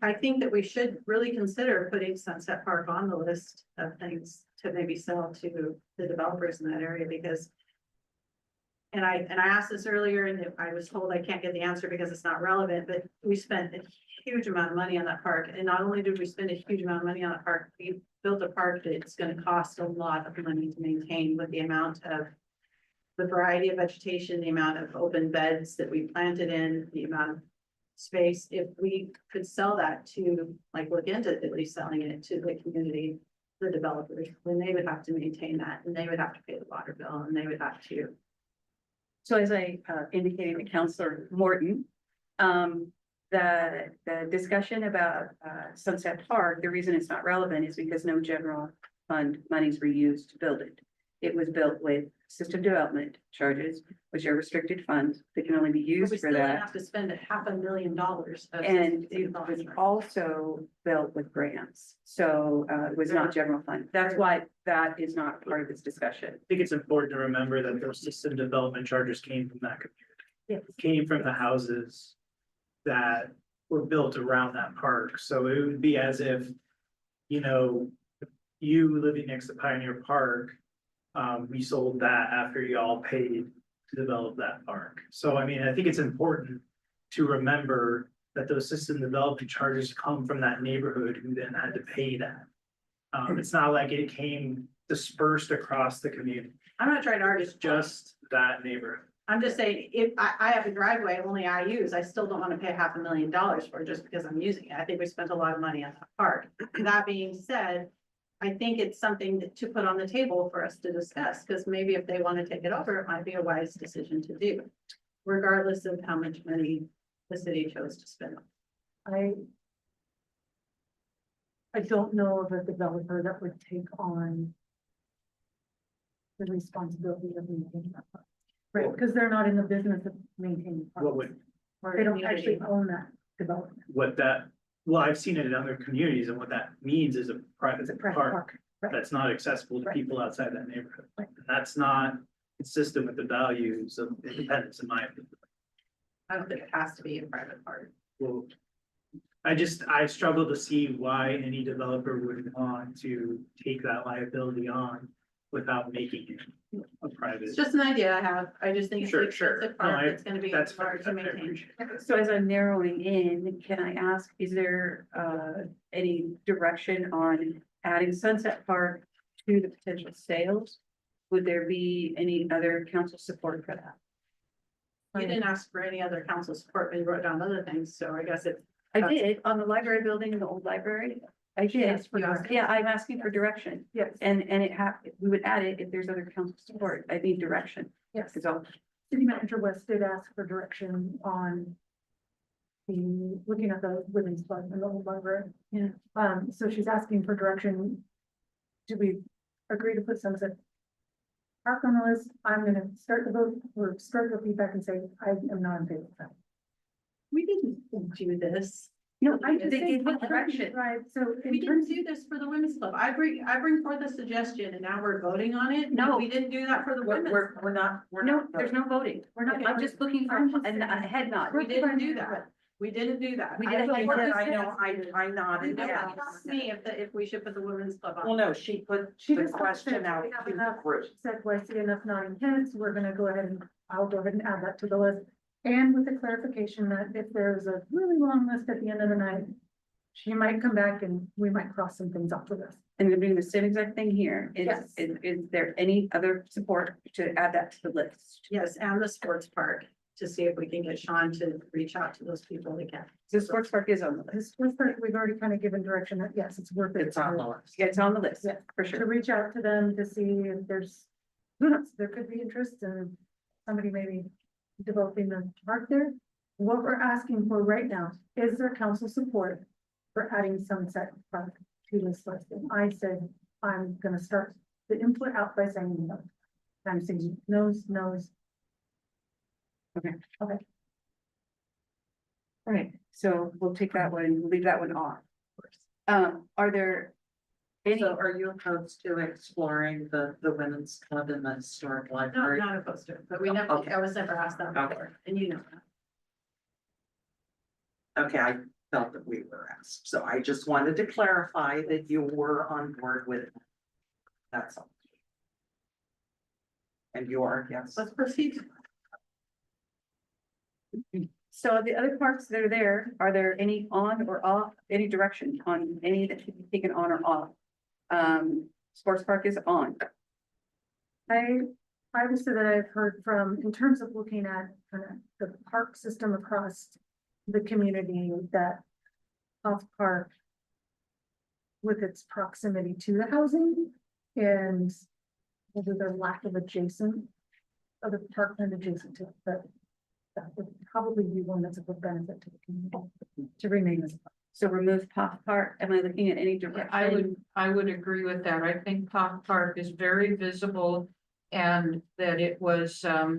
I think that we should really consider putting Sunset Park on the list of things to maybe sell to the developers in that area because. And I asked this earlier and I was told I can't get the answer because it's not relevant, but we spent a huge amount of money on that park. And not only did we spend a huge amount of money on that park, we built a park that's gonna cost a lot of money to maintain with the amount of. The variety of vegetation, the amount of open beds that we planted in, the amount of space, if we could sell that to, like, look into at least selling it to the community, the developers, then they would have to maintain that, and they would have to pay the water bill, and they would have to. so as I indicated to Counselor Morton, the discussion about Sunset Park, the reason it's not relevant is because no general fund monies were used to build it. It was built with system development charges, which are restricted funds that can only be We used still for didn't that. have to spend $500,000. of And city it was funds. also built with grants, so it was not general fund. That's why that is not part of this discussion. I think it's important to remember that those system development charges came from that community. Yes. Came from the houses that were built around that park, so it would be as if, you know, you living next to Pioneer Park, we sold that after y'all paid to develop that park. So I mean, I think it's important to remember that those system development charges come from that neighborhood who then had to pay that. It's not like it came dispersed across the community, I'm not trying to argue, it's just that neighborhood. I'm just saying, if I have a driveway only I use, I still don't wanna pay $500,000 for it just because I'm using it. I think we spent a lot of money on that park. That being said, I think it's something to put on the table for us to discuss, because maybe if they wanna take it over, it might be a wise decision to do. Regardless of how much money the city chose to spend. I don't know of a developer that would take on the responsibility of maintaining that park. Right, because they're not in the business of maintaining What parks. would, or They don't community. actually own that development. what that, well, I've seen it in other communities, and what that means is a private It's a private park. park. Right. That's not accessible to Right. people outside that neighborhood. Right. And that's not consistent with the values of independence, in my opinion. I don't think it has to be a private park. Well, I struggle to see why any developer would want to take that liability on without making it a private. It's just an idea I have. I just think it's Sure, an sure. expensive No, park. I- It's gonna be that's hard to fair. I maintain. appreciate it. So as I'm narrowing in, can I ask, is there any direction on adding Sunset Park to the potential sales? Would there be any other council support for that? You didn't ask for any other council support, but you wrote down other things, so I guess it's. I did, on the library building, the old library. I did. Yes, for You asked- direction. Yeah, I'm asking for direction, Yes, and we would add it if there's other council support. I need direction, yes. is all. City Manager West did ask for direction on looking at the women's club and the old library. Yeah. So she's asking for direction. Do we agree to put Sunset Park on the list? I'm gonna start the vote, or start the feedback and say, I am not in favor of that. We didn't do this. No, I just they think gave me put direction. Right, so We in didn't terms, do this for the women's club. I bring forth a suggestion and now we're voting on it. No. We didn't do that for the women's. We're not, we're No, not. there's no voting. we're not. I'm just looking for I'm just a saying. head nod. We didn't do that. We didn't do that. We I didn't put do forth that. a I know, suggestion. I nodded, You yeah. asked me if we should put the women's club on. Well, no, she put She the just question said out we have to the enough. group. Said, well, I see enough nodding heads, we're gonna go ahead and, I'll go ahead and add that to the list. And with the clarification that if there's a really long list at the end of the night, she might come back and we might cross some things off the list. And we're doing the same exact thing here. Yes. Is there any other support to add that to the list? Yes, and the sports park, to see if we can get Sean to reach out to those people again. The sports park is on the list. This was, we've already kind of given direction that, yes, it's worth it. It's on the list. Yeah, it's on the list, Yeah. for To sure. reach out to them to see if there's, who knows, there could be interest in somebody maybe developing the park there. What we're asking for right now is there council support for adding Sunset Park to this list? And I said, I'm gonna start the input out by saying no. I'm saying no's. All right, so we'll take that one, we'll leave that one off. Are there any, So are you opposed to exploring the women's club in the historic No, library? not opposed to it, but we never, Okay. I was never asked that before, and you know that. Okay, I felt that we were asked, so I just wanted to clarify that you were on board with it. That's all. And you are, yes? Let's proceed. so the other parks that are there, are there any on or off, any direction on any that should be taken on or off? Sports park is on. I would say that I've heard from, in terms of looking at kind of the park system across the community, that South Park with its proximity to the housing and maybe their lack of adjacent, other parkland adjacent to it, but that would probably be one that's a good benefit to the community, to remain as. So remove Pop Park. Am I looking at any direction? I would agree with that. I think Pop Park is very visible and that it was a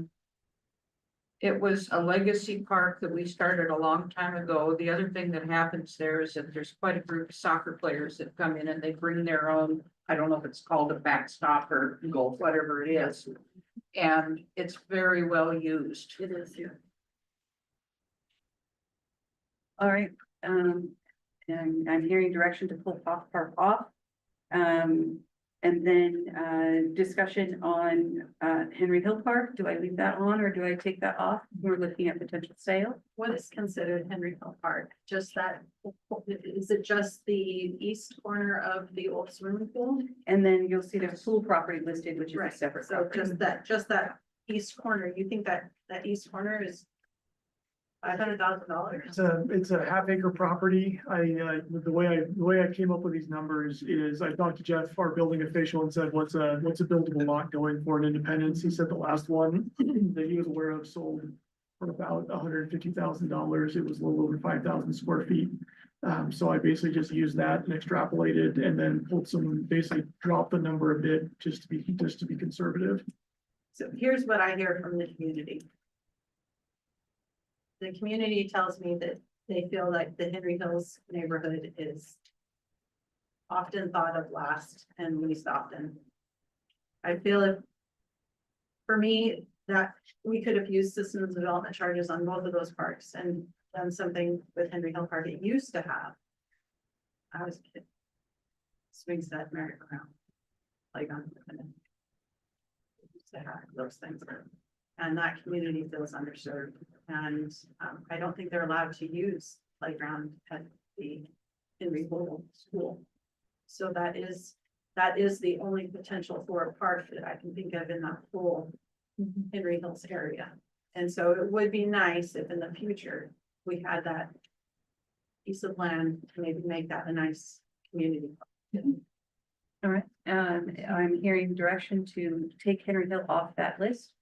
legacy park that we started a long time ago. The other thing that happens there is that there's quite a group of soccer players that come in and they bring their own, I don't know if it's called a backstop or goal, whatever it is. And it's very well used. It is, yeah. All right, and I'm hearing direction to pull Pop Park off. And then, discussion on, Henry Hill Park. Do I leave that on or do I take that off? We're looking at potential sale. What is considered Henry Hill Park? Just that, is it just the east corner of the old swimming pool? And then you'll see there's pool property listed, which is a Right, separate. so property. just that east corner, you think that east corner is $500,000? It's a half acre property. With the way I came up with these numbers is I talked to Jeff, our building official, and said, what's a buildable lot going for an Independence? He said the last one that he was aware of sold for about $150,000. It was a little over 5,000 square feet. So I basically just used that and extrapolated and then basically dropped the number a bit just to be conservative. So here's what I hear from the community. The community tells me that they feel like the Henry Hills neighborhood is often thought of last and least often. I feel if, for me, that we could have used systems development charges on both of those parks and done something with Henry Hill Park it used to have. I was a kid. Swings that merry-go-round. Like on. To have those things. And that community feels underserved. And I don't think they're allowed to use playground at the Henry Hill School. So that is the only potential for a park that I can think of in that whole Henry Hills area. And so it would be nice if in the future we had that piece of land to maybe make that a nice community. All right, I'm hearing direction to take Henry Hill off that list.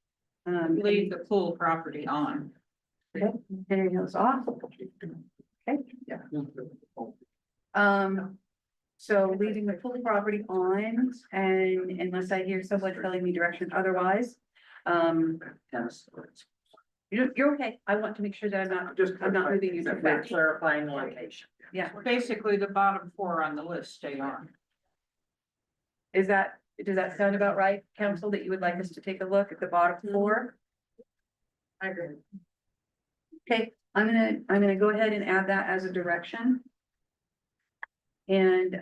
Leave the pool property on. Okay, Henry Hill's off. Okay. So leaving the pool property on, and unless I hear someone telling me direction otherwise, Tennis courts. you're okay. I want to make sure that I'm not moving you too We're fast. clarifying the location. Yeah, Basically, the bottom four on the list stay on. does that sound about right, council, that you would like us to take a look at the bottom four? I agree. Okay, I'm gonna go ahead and add that as a direction. And,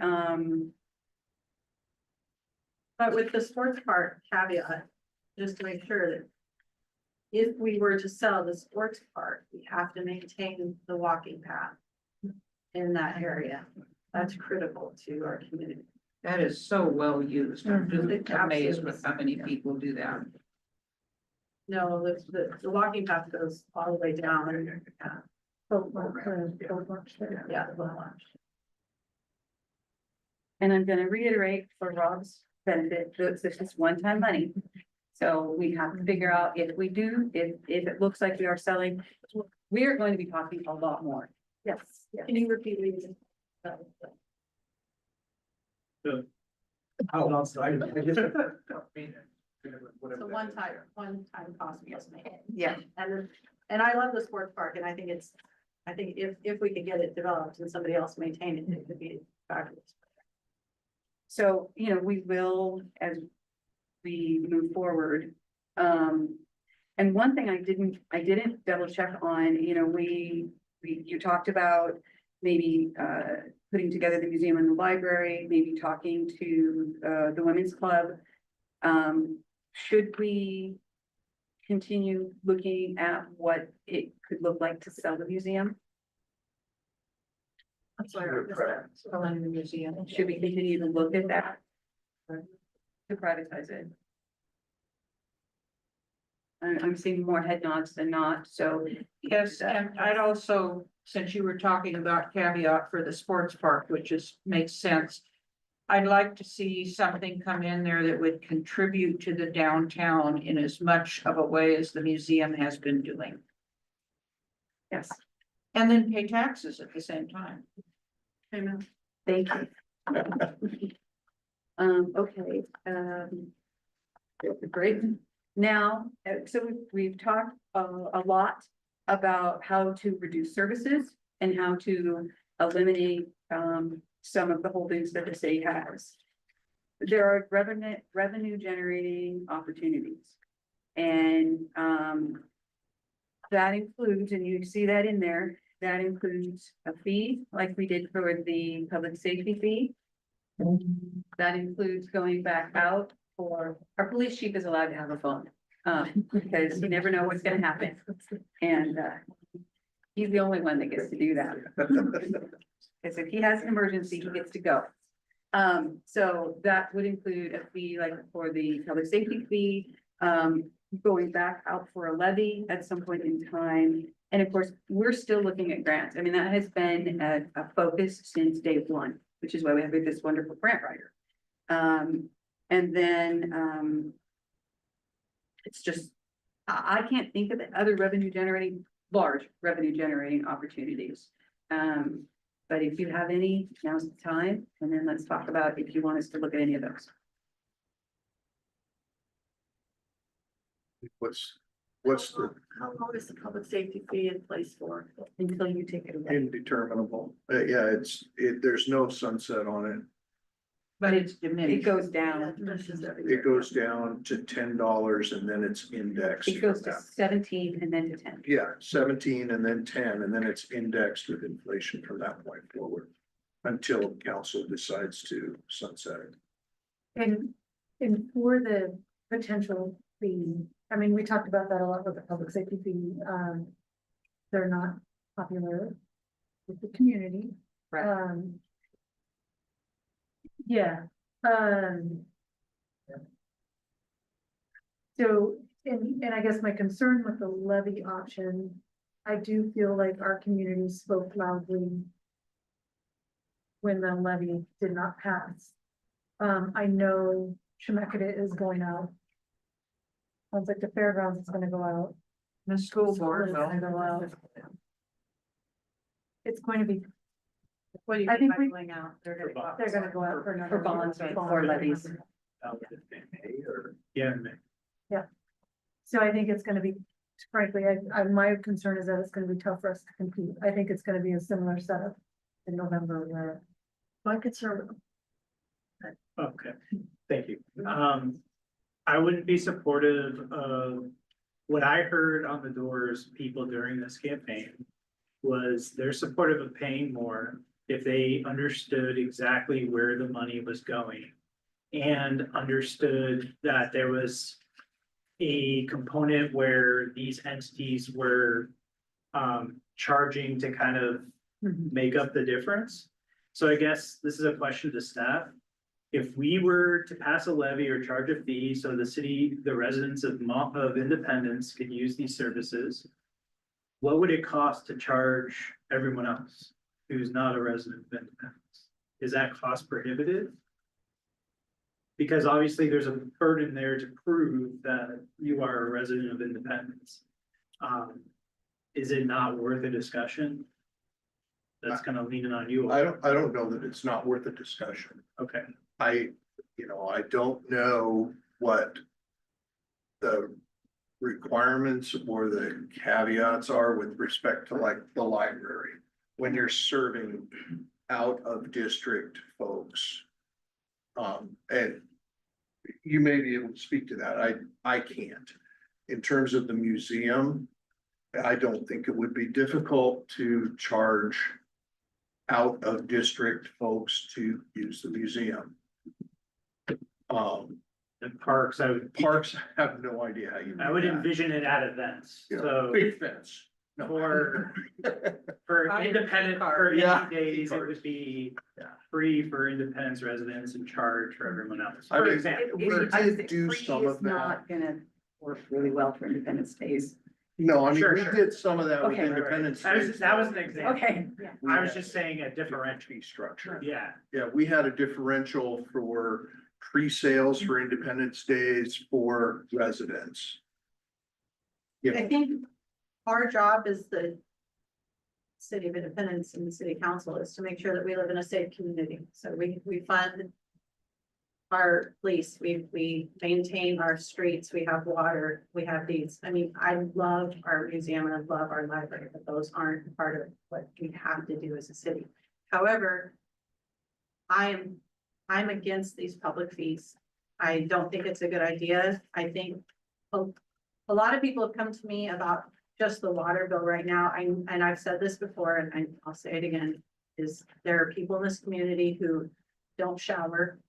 But with the sports park caveat, just to make sure that if we were to sell the sports park, we have to maintain the walking path in that area. That's critical to our community. That is so well used. I'm just Mhm. amazed with how many people do that. No, the walking path goes all the way down and, Both marks there. yeah, the boat launch. and I'm gonna reiterate for Rob's benefit, that this is one-time money. So we have to figure out if it looks like we are selling, we are going to be talking a lot more. Yes, yes. Can you repeat what you said? I just. It's a one-time cost we just made. Yeah. And I love the sports park and I think if we could get it developed and somebody else maintain it, it could be fabulous. So, we will, as we move forward. And one thing I didn't double check on, you talked about maybe, putting together the museum and the library, maybe talking to, the women's club. Should we continue looking at what it could look like to sell the museum? I'm sorry. Selling the museum. Should we continue to look at that? To privatize it? I'm seeing more head nods than not, so. Yes, and I'd also, since you were talking about caveat for the sports park, which makes sense. I'd like to see something come in there that would contribute to the downtown in as much of a way as the museum has been doing. Yes, And then pay taxes at the same time. thank you. Okay, great. Now, so we've talked a lot about how to reduce services and how to eliminate some of the holdings that the city has. There are revenue generating opportunities. And that includes, and you see that in there, that includes a fee like we did for the public safety fee. That includes going back out for, our police chief is allowed to have a phone, because you never know what's gonna happen. And, he's the only one that gets to do that. Because if he has an emergency, he gets to go. So that would include a fee like for the public safety fee, going back out for a levy at some point in time. And of course, we're still looking at grants. I mean, that has been a focus since day one, which is why we have this wonderful grant writer. And then, it's just, I can't think of other large revenue generating opportunities. But if you have any, now's the time, and then let's talk about if you want us to look at any of those. What's the How long is the public safety fee in place for? Until you take it away. indeterminable? Yeah, there's no sunset on it. But it's It diminished. goes down. It goes down to $10 and then it's indexed. It goes from to that. 17 and then to 10. Yeah, 17 and then 10, and then it's indexed with inflation from that point forward. Until council decides to sunset it. And for the potential fee, I mean, we talked about that a lot with the public safety fee, they're not popular with the community. Right. Yeah, so, and I guess my concern with the levy option, I do feel like our community spoke loudly when the levy did not pass. I know Chemeketa is going out. Sounds like the fairgrounds is gonna go out. The school board It's will. gonna go out. It's going to be, What do you I mean think by we- going out? they're gonna go out for another. For bonds or for levies. Yeah. So I think it's gonna be, frankly, my concern is that it's gonna be tough for us to compete. I think it's gonna be a similar setup in November where. My concern, Okay, thank you. I wouldn't be supportive of, what I heard on the doors, people during this campaign was they're supportive of paying more if they understood exactly where the money was going and understood that there was a component where these entities were charging to kind of make up the difference. So I guess this is a question to staff. If we were to pass a levy or charge a fee, so the city, the residents of Independence could use these services, what would it cost to charge everyone else who's not a resident of Independence? Is that cost prohibitive? Because obviously there's a burden there to prove that you are a resident of Independence. Is it not worth a discussion? That's kind of leaning on you. I don't know that it's not worth a discussion. Okay, I don't know what the requirements or the caveats are with respect to like the library. When you're serving out of district folks. And you may be able to speak to that. I can't. In terms of the museum, I don't think it would be difficult to charge out of district folks to use the museum. and parks, Parks have no idea how you. do I would that. envision it at events, Yeah, so big fence. No. for I- independent, for Yeah. any days, it would be Yeah. free for Independence residents and charge for everyone else. I For mean, example, we did do some of that. Not gonna work really well for Independence Days. No, I mean, Sure, we sure. did some of that with Okay. Independence. that was, Day. that was an example. Okay, I was just saying a differential, Fee structure. yeah. Yeah, we had a differential for pre-sales for Independence Days for residents. I think our job as the City of Independence and the city council is to make sure that we live in a safe community. So we fund our police, we maintain our streets, we have water, we have these. I mean, I love our museum and I love our library, but those aren't part of what we have to do as a city. However, I'm against these public fees. I don't think it's a good idea. I think a lot of people have come to me about just the water bill right now. And I've said this before, and I'll say it again, is there are people in this community who don't shower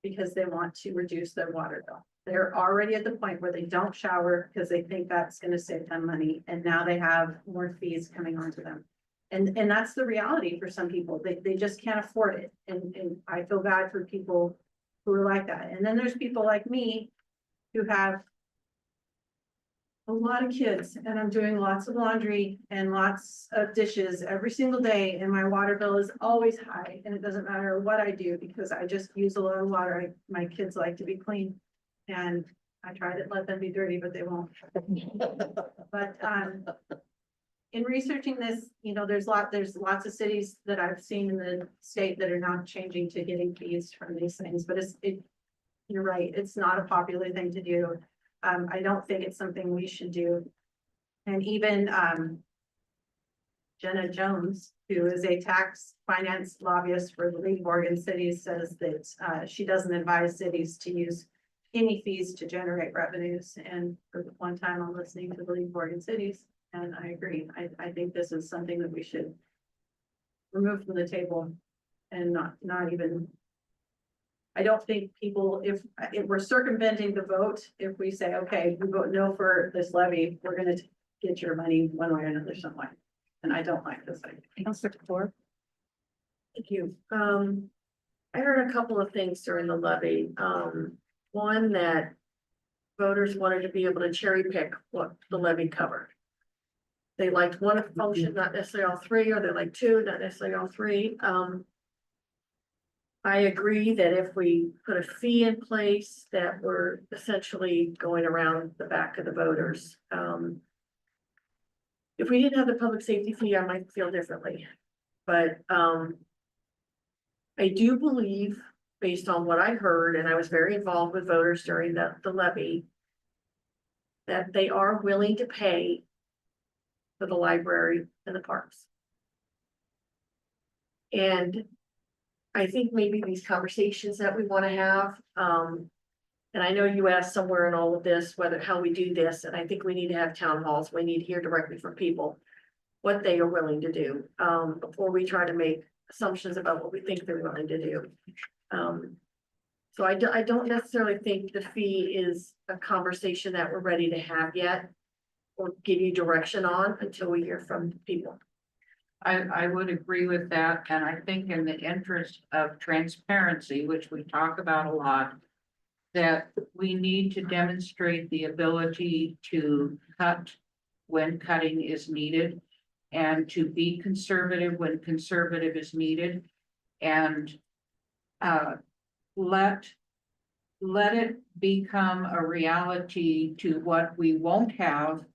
because they want to reduce their water bill. They're already at the point where they don't shower because they think that's gonna save them money, and now they have more fees coming onto them. And that's the reality for some people. They just can't afford it. And I feel bad for people who are like that. And then there's people like me who have a lot of kids, and I'm doing lots of laundry and lots of dishes every single day, and my water bill is always high, and it doesn't matter what I do, because I just use a lot of water. My kids like to be clean, and I try to let them be dirty, but they won't. But, in researching this, you know, there's lots of cities that I've seen in the state that are not changing to getting fees from these things, but you're right, it's not a popular thing to do. I don't think it's something we should do. And even, Jenna Jones, who is a tax finance lobbyist for the League of Oregon Cities, says that, she doesn't advise cities to use any fees to generate revenues. And for the one time I'm listening to the League of Oregon Cities, and I agree. I think this is something that we should remove from the table and not even. I don't think people, if we're circumventing the vote, if we say, okay, we vote no for this levy, we're gonna get your money one way or another some way. And I don't like this idea. Councilor Kapoor? Thank you. I heard a couple of things during the levy. One, that voters wanted to be able to cherry pick what the levy covered. They liked one function, not necessarily all three, or they like two, not necessarily all three. I agree that if we put a fee in place, that we're essentially going around the back of the voters. If we didn't have the public safety fee, I might feel differently. But I do believe, based on what I heard, and I was very involved with voters during the levy, that they are willing to pay for the library and the parks. And I think maybe these conversations that we want to have, and I know you asked somewhere in all of this, how we do this, and I think we need to have town halls. We need to hear directly from people what they are willing to do, before we try to make assumptions about what we think they're willing to do. So I don't necessarily think the fee is a conversation that we're ready to have yet, or give you direction on until we hear from people. I would agree with that, and I think in the interest of transparency, which we talk about a lot, that we need to demonstrate the ability to cut when cutting is needed, and to be conservative when conservative is needed, and let it become a reality to what we won't have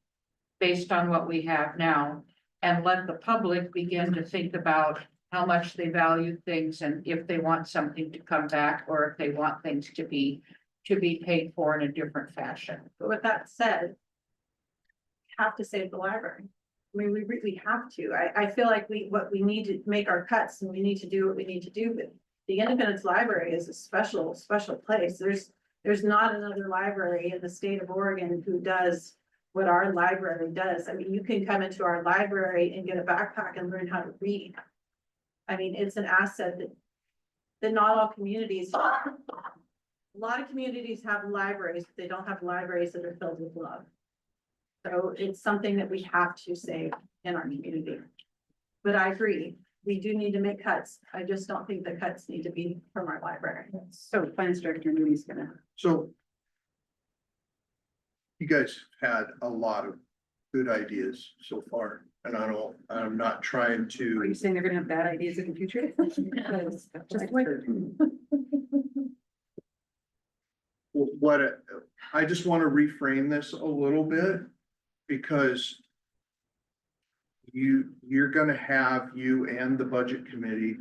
based on what we have now. And let the public begin to think about how much they value things, and if they want something to come back, or if they want things to be paid for in a different fashion. But with that said, we have to save the library. I mean, we really have to. I feel like what we need to make our cuts, and we need to do what we need to do. But the Independence Library is a special place. There's not another library in the state of Oregon who does what our library does. I mean, you can come into our library and get a backpack and learn how to read. I mean, it's an asset that not all communities, a lot of communities have libraries, but they don't have libraries that are filled with love. So it's something that we have to save in our community. But I agree, we do need to make cuts. I just don't think the cuts need to be from our library. So Finance Director Mooney's gonna. So you guys had a lot of good ideas so far, and I'm not trying Are to, you saying they're gonna have bad ideas in the future? Just wait. I just want to reframe this a little bit, because you're gonna have you and the budget committee,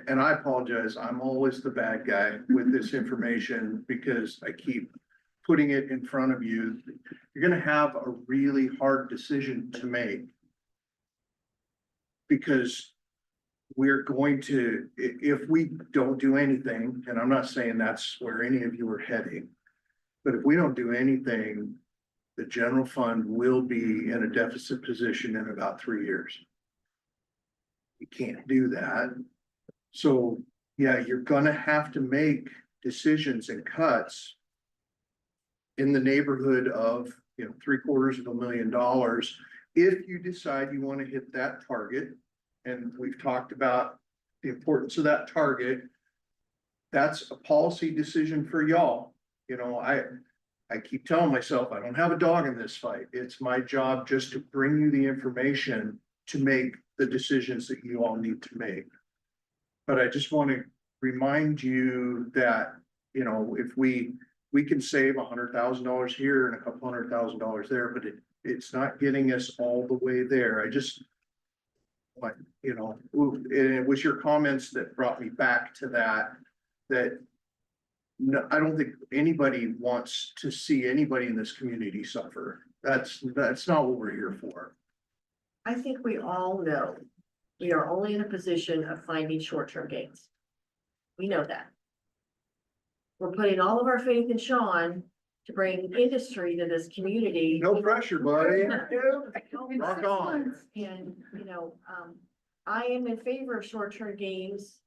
and I apologize, I'm always the bad guy with this information because I keep putting it in front of you. You're gonna have a really hard decision to make. Because we're going to, if we don't do anything, and I'm not saying that's where any of you are heading. But if we don't do anything, the general fund will be in a deficit position in about 3 years. You can't do that. So, yeah, you're gonna have to make decisions and cuts. In the neighborhood of, $750,000, if you decide you wanna hit that target. And we've talked about the importance of that target. That's a policy decision for y'all. I keep telling myself, I don't have a dog in this fight. It's my job just to bring you the information to make the decisions that you all need to make. But I just want to remind you that, if we can save $100,000 here and a couple $100,000 there, but it's not getting us all the way there. It was your comments that brought me back to that no, I don't think anybody wants to see anybody in this community suffer. That's not what we're here for. I think we all know we are only in a position of finding short-term gains. We know that. We're putting all of our faith in Sean to bring industry to this community. No pressure, buddy. Rock on. And, I am in favor of short-term gains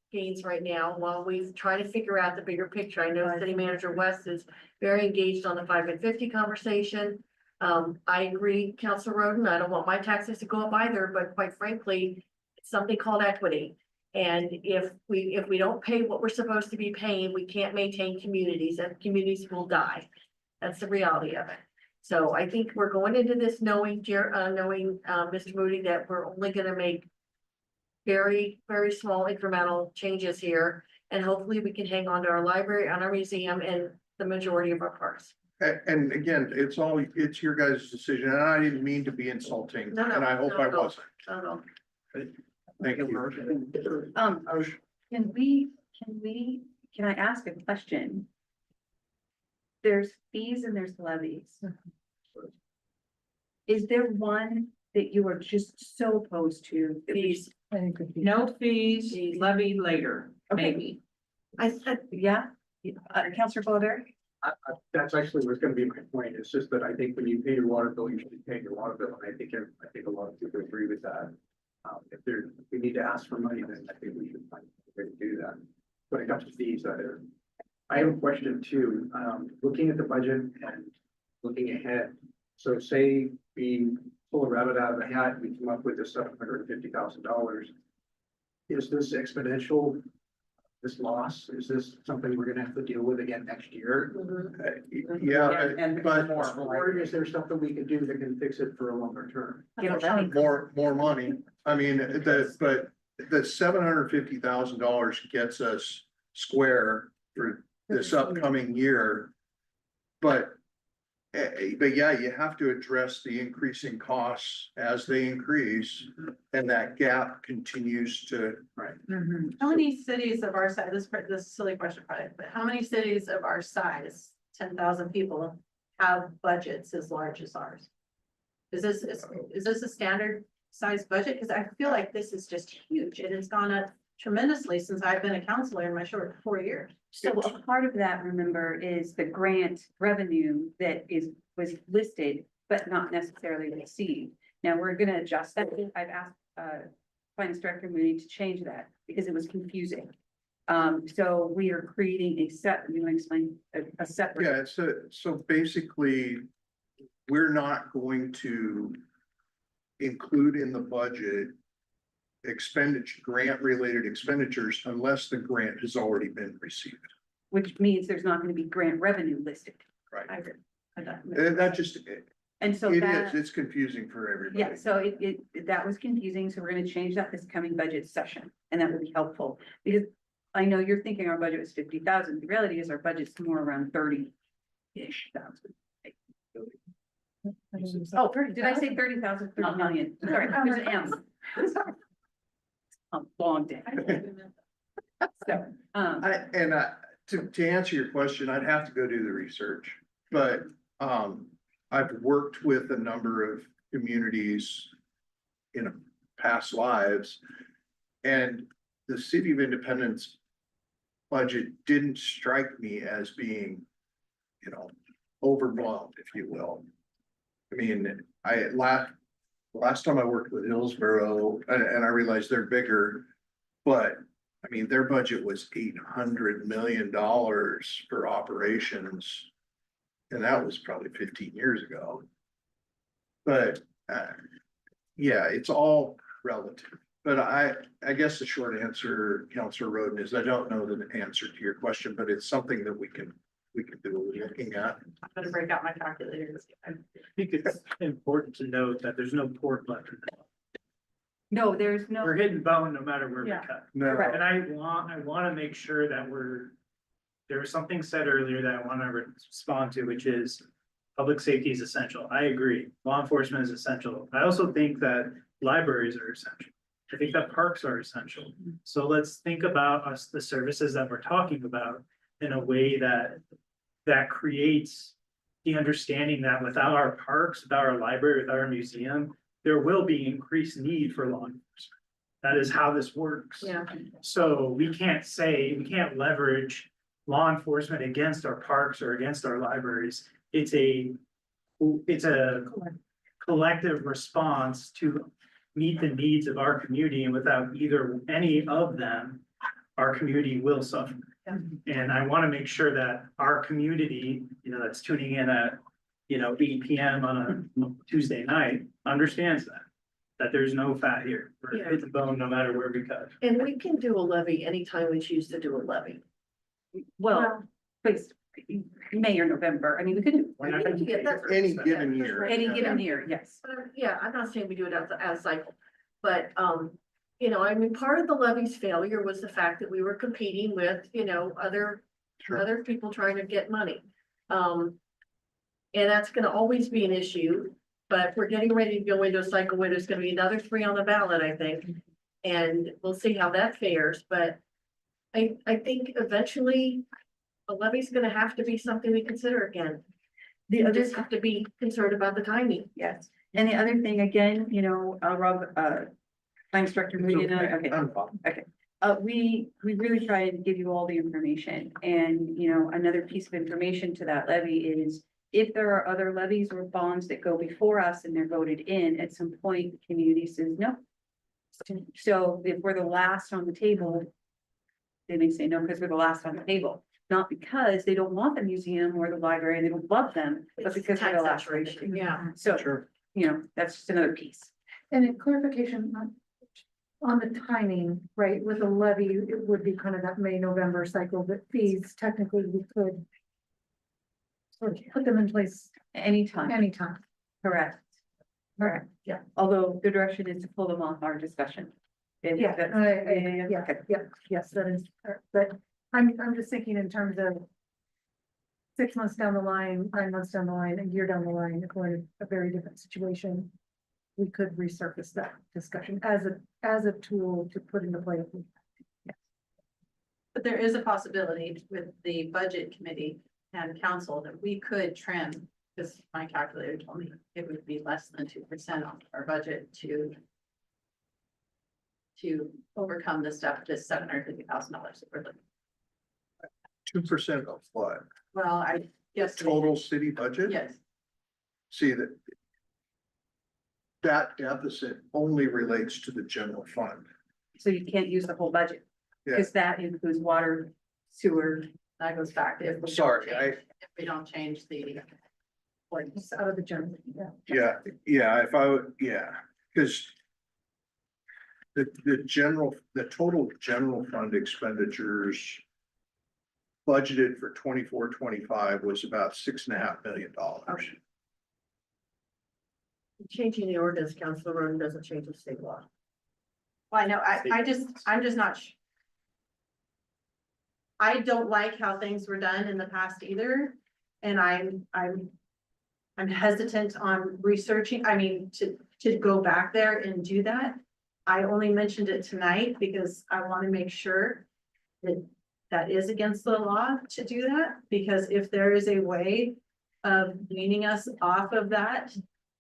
right now while we try to figure out the bigger picture. I know City Manager West is very engaged on the 5 and 50 conversation. I agree, Councilor Roden, I don't want my taxes to go up either, but quite frankly, it's something called equity. And if we don't pay what we're supposed to be paying, we can't maintain communities, and communities will die. That's the reality of it. So I think we're going into this knowing Mr. Moody, that we're only gonna make very, very small incremental changes here. And hopefully we can hang on to our library, on our museum, and the majority of our parks. And again, it's your guys' decision, and I didn't mean to be insulting, No, and I hope I no. wasn't. Thank you. Can I ask a question? There's fees and there's levies. Is there one that you are just so opposed to? Fees. No fees levied later, Okay. maybe. Yeah, Counselor Boulder? That's actually what's gonna be my point. It's just that I think when you pay your water bill, you should be paying your water bill. And I think a lot of people agree with that. If we need to ask for money, then I think we should find a way to do that. When it comes to fees, I have a question too. Looking at the budget and looking ahead. So say we pull a rabbit out of the hat, we come up with this $750,000. Is this exponential? This loss, is this something we're gonna have to deal with again next year? Yeah, And but Or is there something we can do that can fix it for a longer term? more money. I mean, but the $750,000 gets us square for this upcoming year. But yeah, you have to address the increasing costs as they increase, and that gap continues to. How many cities of our size, this is a silly question, probably, but how many cities of our size, 10,000 people, have budgets as large as ours? Is this a standard size budget? Because I feel like this is just huge. It has gone up tremendously since I've been a counselor in my short 4 years. So a part of that, remember, is the grant revenue that was listed, but not necessarily received. Now, we're gonna adjust that. I've asked, Finance Director Moody to change that because it was confusing. So we are creating you want to explain a separate? Yeah, so basically, we're not going to include in the budget grant-related expenditures unless the grant has already been received. Which means there's not gonna be grant revenue listed. Right. I agree. And so it that. is, it's confusing for everybody. Yeah, so that was confusing, so we're gonna change that this coming budget session, and that will be helpful, because I know you're thinking our budget was 50,000, the reality is our budget's more around 30-ish thousand. Oh, 30, did I say 30,000? 30 million, sorry, there's an M. A long day. So, To answer your question, I'd have to go do the research, but, I've worked with a number of communities in past lives. And the City of Independence budget didn't strike me as being, overblown, if you will. I mean, last time I worked with Hillsborough, and I realized they're bigger, but I mean, their budget was $800 million for operations. And that was probably 15 years ago. But, yeah, it's all relative. But I guess the short answer, Counselor Roden, is I don't know the answer to your question, but it's something that we can do looking at. I'm gonna break out my calculator. I think it's important to note that there's no pork left in the no, there's no, We're hitting bone no matter where we Yeah. cut. No, Correct. And I wanna make sure that there was something said earlier that I wanna respond to, which is public safety is essential. I agree. Law enforcement is essential. I also think that libraries are essential. I think that parks are essential. So let's think about the services that we're talking about in a way that creates the understanding that without our parks, without our library, without our museum, there will be increased need for law enforcement. That is how this works. Yeah. So we can't leverage law enforcement against our parks or against our libraries. It's a collective response to meet the needs of our community, and without any of them, our community will suffer. And I want to make sure that our community, that's tuning in at, 8 PM on a Tuesday night, understands that there's no fat here. We're hit the bone no matter where we cut. And we can do a levy anytime we choose to do a levy. well, please, May or November, I mean, we could do We're not We gonna can get take that- it. any given year. any given year, yes. Yeah, I'm not saying we do it as cycle, but, I mean, part of the levy's failure was the fact that we were competing with, Sure. other people trying to get money. And that's gonna always be an issue, but we're getting ready to go into a cycle where there's gonna be another 3 on the ballot, I think. And we'll see how that fares, but I think eventually a levy's gonna have to be something we consider again. The We just have to be concerned about the timing. Yes, and the other thing, again, Rob, Finance Director Moody and I, okay. I'm fine. We really try to give you all the information, and, another piece of information to that levy is if there are other levies or bonds that go before us and they're voted in, at some point, the community says no. So if we're the last on the table, they may say no because we're the last on the table, not because they don't want the museum or the library, and they don't love them, but It's because we're the tax last on the saturation, table. yeah. So, Sure. that's just another piece. And in clarification on the timing, right, with a levy, it would be kind of that May, November cycle, but fees, technically, we could sort of put them in place Anytime, anytime. correct. Correct. Yeah. Although the direction is to pull them off our discussion. And Yeah, that's- yeah, okay. yeah, yes, that is, but I'm just thinking in terms of 6 months down the line, 9 months down the line, a year down the line, if we're in a very different situation, we could resurface that discussion as a tool to put into play. But there is a possibility with the budget committee and council that we could trim, because my calculator told me it would be less than 2% on our budget to overcome this stuff, this $750,000 that we're looking. 2% of what? Well, I guess. Total city budget? Yes, See that deficit only relates to the general fund. So you can't use the whole budget, because that includes water, sewer. that goes back to if we don't Sorry, change- if we don't change the. It's out of the general, yeah. Because the total general fund expenditures budgeted for 24-25 was about $6.5 million. Changing the ordinance, Councilor Roden, doesn't change the state law. Well, I know, I'm just not. I don't like how things were done in the past either, and I'm hesitant on researching, to go back there and do that. I only mentioned it tonight because I want to make sure that that is against the law to do that, because if there is a way of weaning us off of that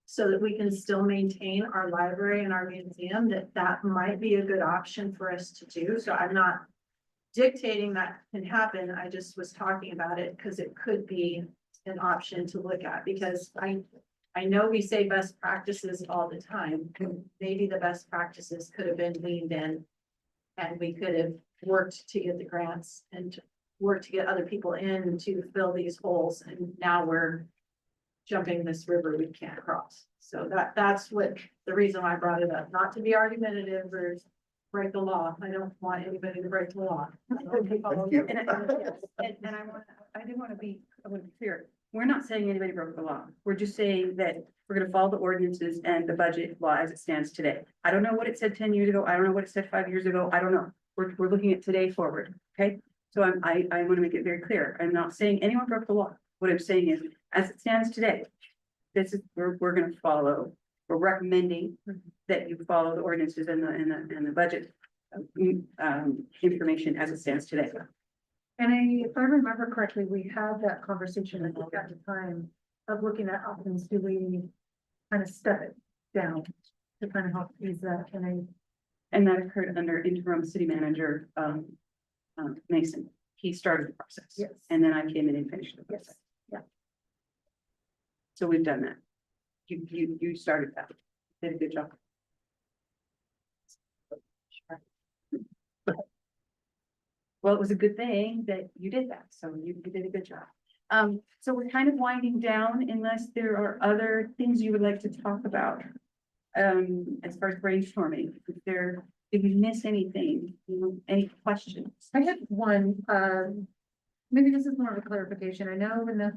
so that we can still maintain our library and our museum, that might be a good option for us to do. So I'm not dictating that can happen. I just was talking about it because it could be an option to look at, because I know we say best practices all the time. Maybe the best practices could have been leaned in. And we could have worked to get the grants and worked to get other people in to fill these holes. And now we're jumping this river we can't cross. So that's what the reason why I brought it up, not to be argumentative or break the law. I don't want anybody to break the law. And I want to be clear. We're not saying anybody broke the law. We're just saying that we're gonna follow the ordinances and the budget law as it stands today. I don't know what it said 10 years ago. I don't know what it said 5 years ago. I don't know. We're looking at today forward, okay? So I want to make it very clear. I'm not saying anyone broke the law. What I'm saying is, as it stands today, this is, we're gonna follow, we're recommending that you follow the ordinances and the budget information as it stands today. And if I remember correctly, we had that conversation at the time of looking at options. Do we kind of step it down to kind of help ease that? And that occurred under interim city manager, Mason. He started the process. Yes. And then I came in and finished the process. Yeah. So we've done that. You started that. Did a good job. Well, it was a good thing that you did that. So you did a good job. So we're kind of winding down unless there are other things you would like to talk about. As far as brainstorming, did we miss anything, any questions? I had one, maybe this is more of a clarification. I know when the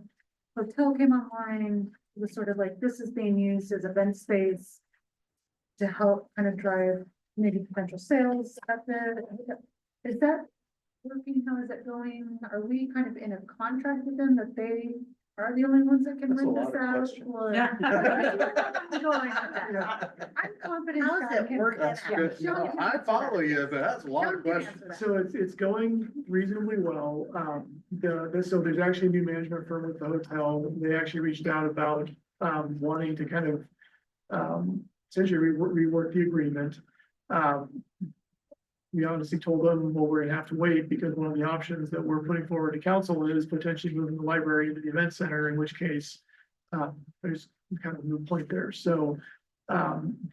hotel came online, it was sort of like, this is being used as event space to help kind of drive maybe potential sales at the, is that working? How is that going? Are we kind of in a contract with them that they are the only ones that can That's a rent lot this of out? questions. Or- Yeah. I'm going with that. I'm confident. How's Sean it can- working That's good. Sean can I answer follow that. you, but that's a lot Sean of can questions. answer that. So it's going reasonably well. So there's actually a new management firm with the hotel. They actually reached out about, wanting to kind of, essentially rework the agreement. We honestly told them, well, we're gonna have to wait because one of the options that we're putting forward to council is potentially moving the library into the event center, in which case, there's kind of a moot point there. So,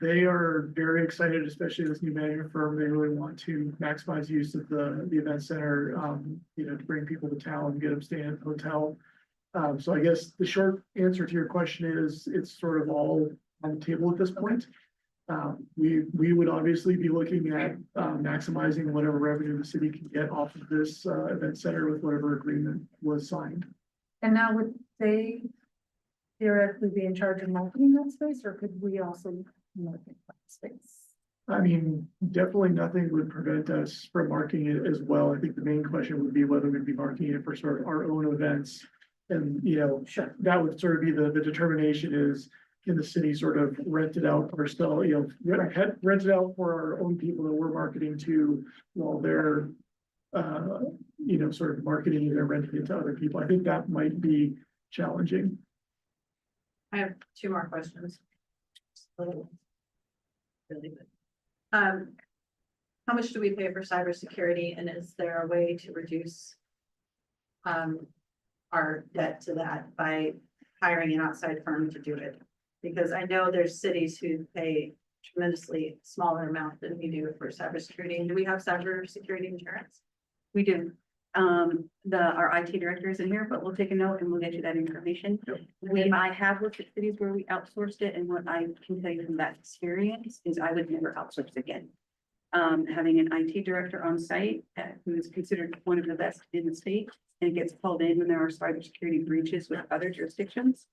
they are very excited, especially this new management firm. They really want to maximize use of the event center, to bring people to town and get them staying at the hotel. So I guess the short answer to your question is it's sort of all on the table at this point. We would obviously be looking at, maximizing whatever revenue the city can get off of this, event center with whatever agreement was signed. And now would they theoretically be in charge of marketing that space, or could we also market that space? I mean, definitely nothing would prevent us from marketing it as well. I think the main question would be whether we'd be marketing it for sort of our own events. And, Sure. that would sort of be the determination is, can the city sort of rent it out or still, rent it out for our own people that we're marketing to while they're, sort of marketing and renting it to other people. I think that might be challenging. I have two more questions. Really good. How much do we pay for cybersecurity, and is there a way to reduce our debt to that by hiring an outside firm to do it? Because I know there's cities who pay tremendously smaller amount than we do for cybersecurity. And do we have cybersecurity insurance? We do. Our IT director isn't here, but we'll take a note and we'll get you that information. I have looked at cities where we outsourced it, and what I can tell you from that experience is I would never outsource again. Having an IT director on site who is considered one of the best in the state and gets called in when there are cybersecurity breaches with other jurisdictions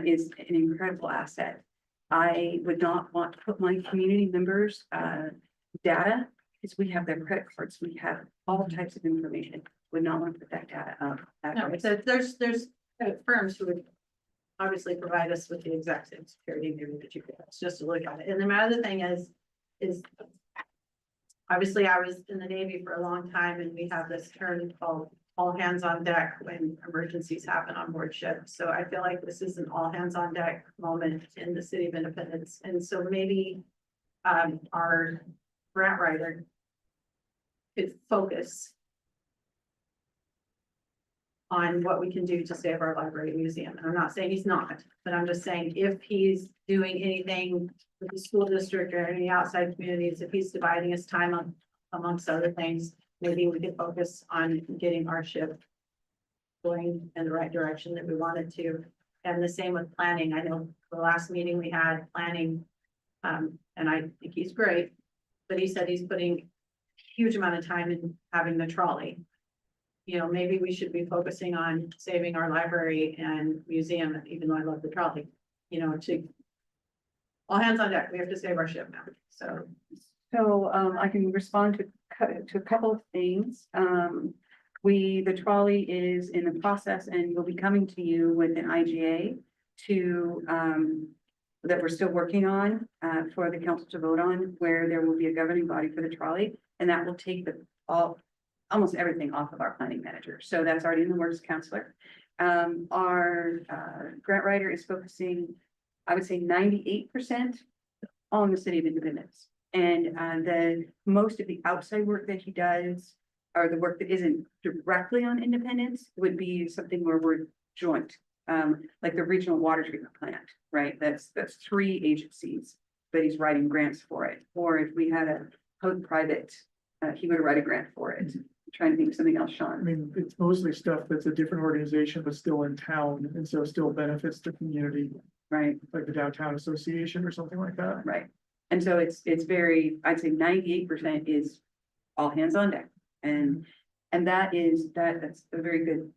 is an incredible asset. I would not want to put my community members' data, because we have their credit cards, we have all types of information. Would not want to put that data up. No, so there's firms who would obviously provide us with the exact same security maybe that you could, just to look at it. And the other thing is is. Obviously, I was in the Navy for a long time and we have this term called all hands on deck when emergencies happen on board ship. So I feel like this is an all hands on deck moment in the city of Independence. And so maybe our grant writer could focus on what we can do to save our library and museum. And I'm not saying he's not, but I'm just saying if he's doing anything with the school district or any outside communities, if he's dividing his time on amongst other things, maybe we could focus on getting our ship going in the right direction that we wanted to. And the same with planning. I know the last meeting we had planning, and I think he's great, but he said he's putting a huge amount of time in having the trolley. You know, maybe we should be focusing on saving our library and museum, even though I love the trolley, you know, to all hands on deck. We have to save our ship now. So I can respond to a couple of things. The trolley is in the process and will be coming to you with an IGA that we're still working on, for the council to vote on, where there will be a governing body for the trolley, and that will take almost everything off of our planning manager. So that's already in the works, counselor. Our grant writer is focusing, I would say 98% on the city of Independence. And most of the outside work that he does, or the work that isn't directly on Independence, would be something where we're joint. Like the regional water treatment plant, right? That's 3 agencies, but he's writing grants for it. Or if we had a code private, he would write a grant for it. I'm trying to think of something else, I Sean. mean, it's mostly stuff that's a different organization, but still in town, and so still benefits the community, Right, like the downtown association or something like that. right. And so it's very, I'd say 98% is all hands on deck. And that's a very good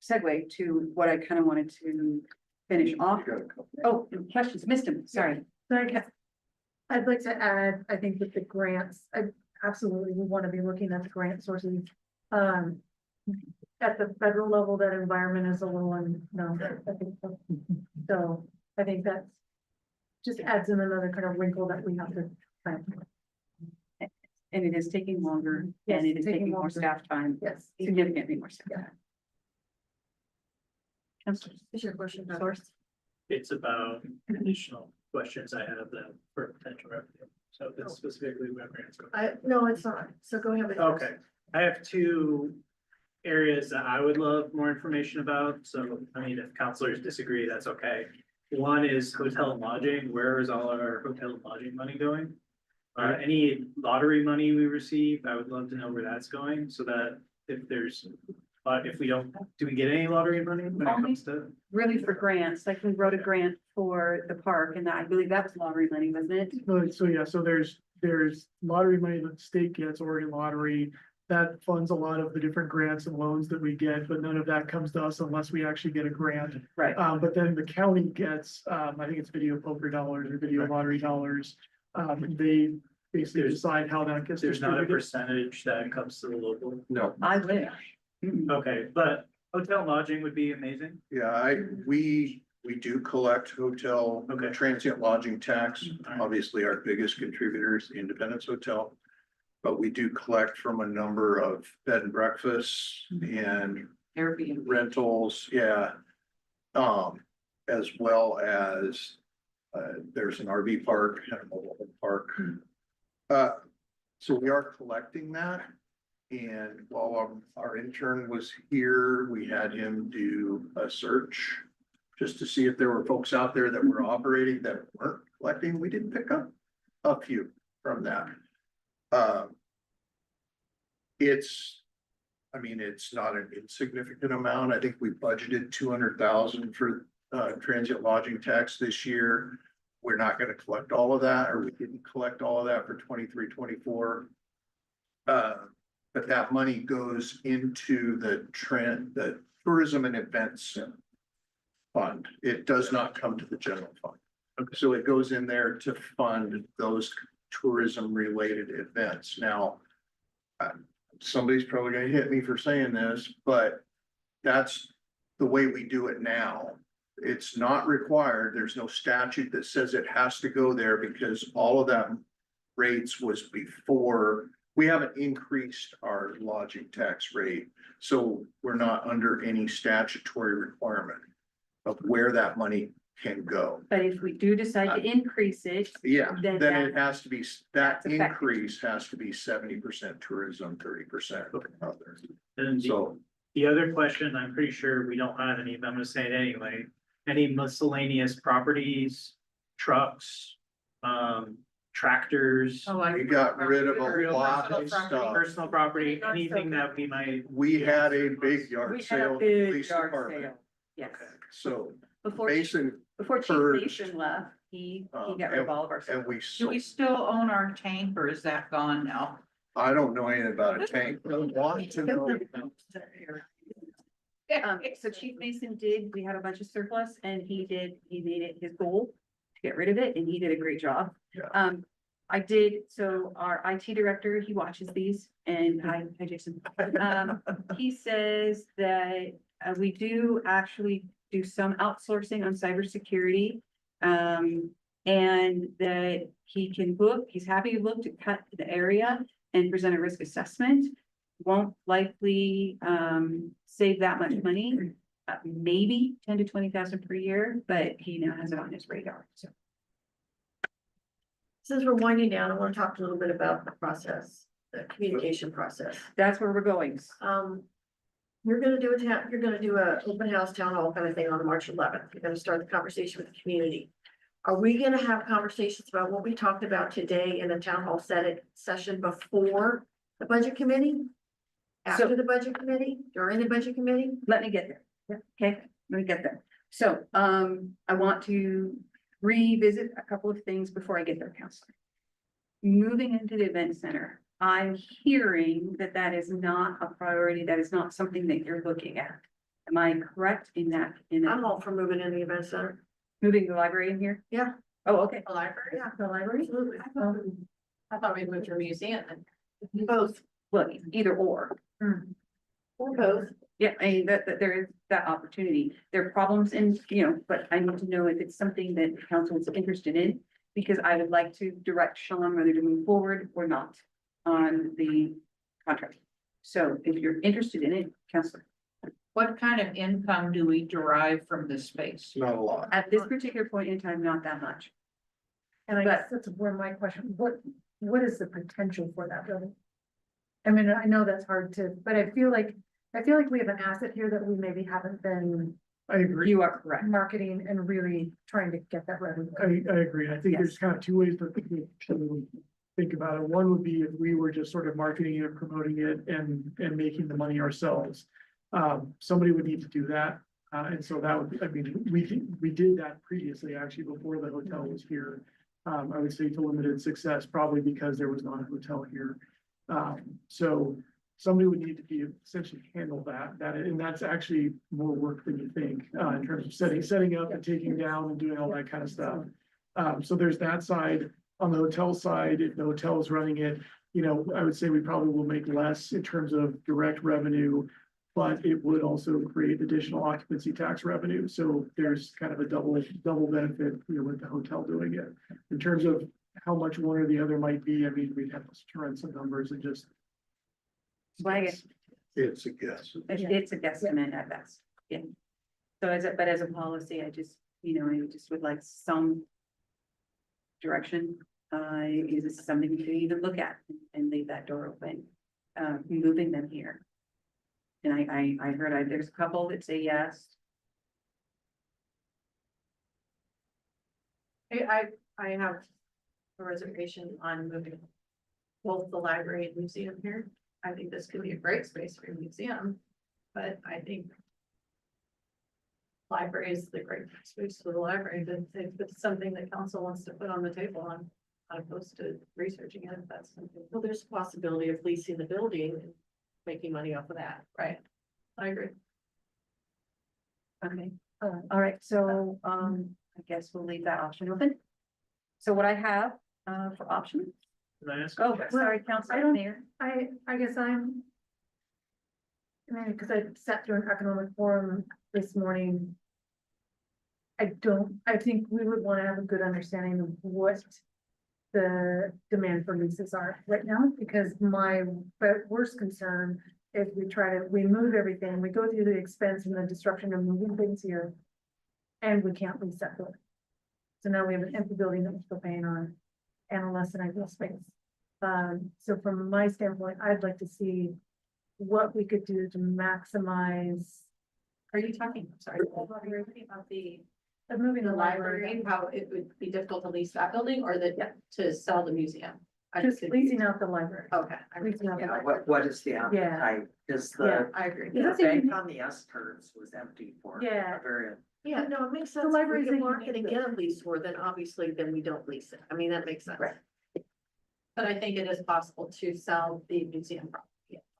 segue to what I kind of wanted to finish off. Oh, questions, missed them, sorry. Sorry, I'd like to add, I think with the grants, I absolutely, we want to be looking at the grant sources. At the federal level, that environment is a little unknown, I think so. So I think that just adds in another kind of wrinkle that we have to plan. And it is taking longer, Yes, and it is taking taking more longer. staff time, Yes. significantly more staff Yeah. time. Counselor. Is your question about? Source? It's about additional questions I have that for potential revenue. So if it's specifically about grants. No, it's not. So go ahead with yours. Okay, I have 2 areas that I would love more information about. So, I mean, if counselors disagree, that's okay. One is hotel and lodging. Where is all our hotel and lodging money going? Any lottery money we receive, I would love to know where that's going, so that if we don't, do we get any lottery money when it comes to? Really for grants, like we wrote a grant for the park, and I believe that was lottery money, wasn't it? So there's lottery money that the state gets, Oregon Lottery. That funds a lot of the different grants and loans that we get, but none of that comes to us unless we actually get a grant. Right. But then the county gets, I think it's video poker dollars or video lottery dollars. They basically decide how that gets There's not a distributed. percentage that comes to the local. No, I wish. Okay, but hotel and lodging would be amazing. yeah, we do collect hotel, Okay. transient lodging tax. Alright. Obviously, our biggest contributor is the Independence Hotel. But we do collect from a number of bed and breakfasts and Airbnb. rentals, yeah. As well as, there's an RV park and a mobile home park. So we are collecting that. And while our intern was here, we had him do a search just to see if there were folks out there that were operating that weren't collecting. We did pick up a few from that. It's not an insignificant amount. I think we budgeted 200,000 for transient lodging tax this year. We're not gonna collect all of that, or we didn't collect all of that for 23-24. But that money goes into the tourism and events fund. It does not come to the general fund. Okay. So it goes in there to fund those tourism related events. Now, somebody's probably gonna hit me for saying this, but that's the way we do it now. It's not required. There's no statute that says it has to go there because all of that rates was before, we haven't increased our lodging tax rate. So we're not under any statutory requirement of where that money can go. But if we do decide to increase it, Yeah, Then then it that- has to be, that that's effective. increase has to be 70% tourism, 30% other. And So the other question, I'm pretty sure we don't have any, but I'm gonna say it anyway. Any miscellaneous properties, trucks, tractors, we got rid of a lot of stuff. personal property, anything that we might. We had a big we yard had sale. a at the big police yard department. sale. Yes, So before, Mason, before Chief purged, Mason left, he got rid and- of all of our. and stuff. we Do sold, we still own our tank or is that gone now? I don't know anything about a tank. I want to know. So Chief Mason did, we had a bunch of surplus and he made it his goal to get rid of it and he did a great job. Yeah. I did, so our IT director, he watches these and hi Jason. He says that we do actually do some outsourcing on cybersecurity. And that he can book, he's happy to look to cut the area and present a risk assessment. Won't likely save that much money, maybe 10 to 20,000 per year, but he now has it on his radar, so. Since we're winding down, I want to talk a little bit about the process, the communication process. That's where we're going. You're gonna do you're gonna do a open house town hall kind of thing on March 11th. You're gonna start the conversation with the community. Are we gonna have conversations about what we talked about today in the town hall session before the budget committee? After the budget committee, during the budget committee? Let me get there. Okay, let me get there. So, I want to revisit a couple of things before I get there, Counselor. Moving into the event center, I'm hearing that that is not a priority. That is not something that you're looking at. Am I correct in that? I'm all for moving in the event center. Moving the library in here? Yeah. Oh, okay. The library, Yeah, the library. Absolutely. I thought we'd moved to a museum and Both, Well, either or. or both. Yeah, I mean, that there is that opportunity. There are problems in, but I need to know if it's something that the council is interested in. Because I would like to direct Sean whether to move forward or not on the contract. So if you're interested in it, Counselor, What kind of income do we derive from this space? Not a lot. at this particular point in time, not that much. And I guess that's where my question, what is the potential for that building? I mean, I know that's hard to, but I feel like we have an asset here that we maybe haven't been I agree. You are correct. marketing and really trying to get that revenue. I agree. I think Yes. there's kind of two ways to think about it. One would be if we were just sort of marketing it, promoting it and making the money ourselves. Somebody would need to do that. And so that would, I mean, we did that previously, actually, before the hotel was here. I would say to limited success, probably because there was not a hotel here. So somebody would need to be essentially handle that, and that's actually more work than you think, in terms of setting up and taking down and doing all that kind of stuff. So there's that side. On the hotel side, if the hotel is running it, I would say we probably will make less in terms of direct revenue, but it would also create additional occupancy tax revenue. So there's kind of a double benefit, with the hotel doing it. In terms of how much one or the other might be, I mean, we'd have to run some numbers and just. Swag it. It's a guess. It's a guesstimate at best. Yeah. So but as a policy, I just would like some direction. Is this something we could even look at and leave that door open? Moving them here. And I heard there's a couple that say yes. I have a reservation on moving both the library and museum here. I think this could be a great space for a museum, but I think library is the great space for the library, but if it's something that council wants to put on the table, I'm opposed to researching it, if that's something. Well, there's a possibility of leasing the building and making money off of that. Right, I agree. Okay, all right, so, I guess we'll leave that option open. So what I have, for options, Can I ask? oh, sorry, Councilor Mayor. I guess I mean, because I sat through an economic forum this morning. I think we would want to have a good understanding of what the demand for leases are right now, because my worst concern is we move everything, we go through the expense and the disruption of moving things here. And we can't lease that building. So now we have an empty building that we're still paying on and a less than ideal space. So from my standpoint, I'd like to see what we could do to maximize. Are you talking, sorry, you're talking about the Moving the library, library, how it would be difficult to lease that building or to sell the museum? I just didn't- leasing out the library. Okay, Leasing out the Yeah, library. what is the appetite? Is Yeah. the I agree. Yeah. the bank on the S curves was empty for Yeah. a very. Yeah, no, it makes The sense. If library's we a can market unique and get a lease for, then obviously then we don't lease it. I mean, that makes sense. Right. But I think it is possible to sell the museum property.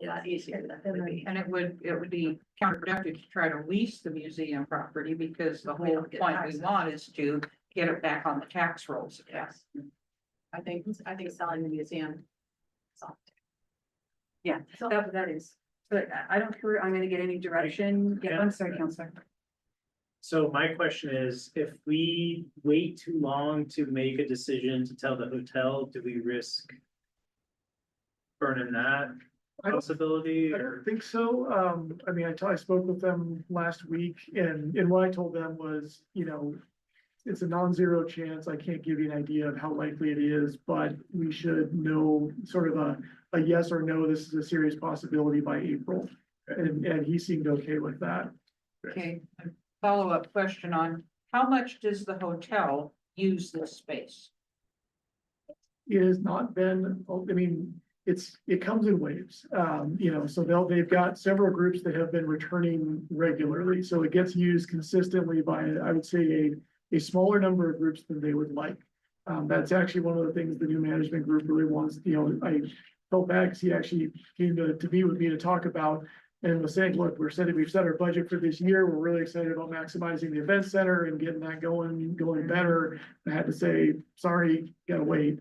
Yeah, easier than it would be. And it would be counterproductive to try to lease the museum property because the We whole don't get point we taxes. want is to get it back on the tax rolls again. Yes. I think selling the museum. Yeah, that is, but I don't care, I'm gonna get any direction. Yeah, I'm sorry, Counselor. So my question is, if we wait too long to make a decision to tell the hotel, do we risk burning that I don't- possibility I or? don't think so. I mean, I spoke with them last week and what I told them was, you know, it's a non-zero chance. I can't give you an idea of how likely it is, but we should know sort of a yes or no, this is a serious possibility by April. And he seemed okay with that. Okay, a follow-up question on how much does the hotel use this space? It has not been, I mean, it comes in waves, you know, so they've got several groups that have been returning regularly, so it gets used consistently by, I would say, a smaller number of groups than they would like. That's actually one of the things the new management group really wants, you know, I felt bad because he actually came to meet with me to talk about and was saying, look, we've set our budget for this year. We're really excited about maximizing the event center and getting that going better. I had to say, sorry, gotta wait.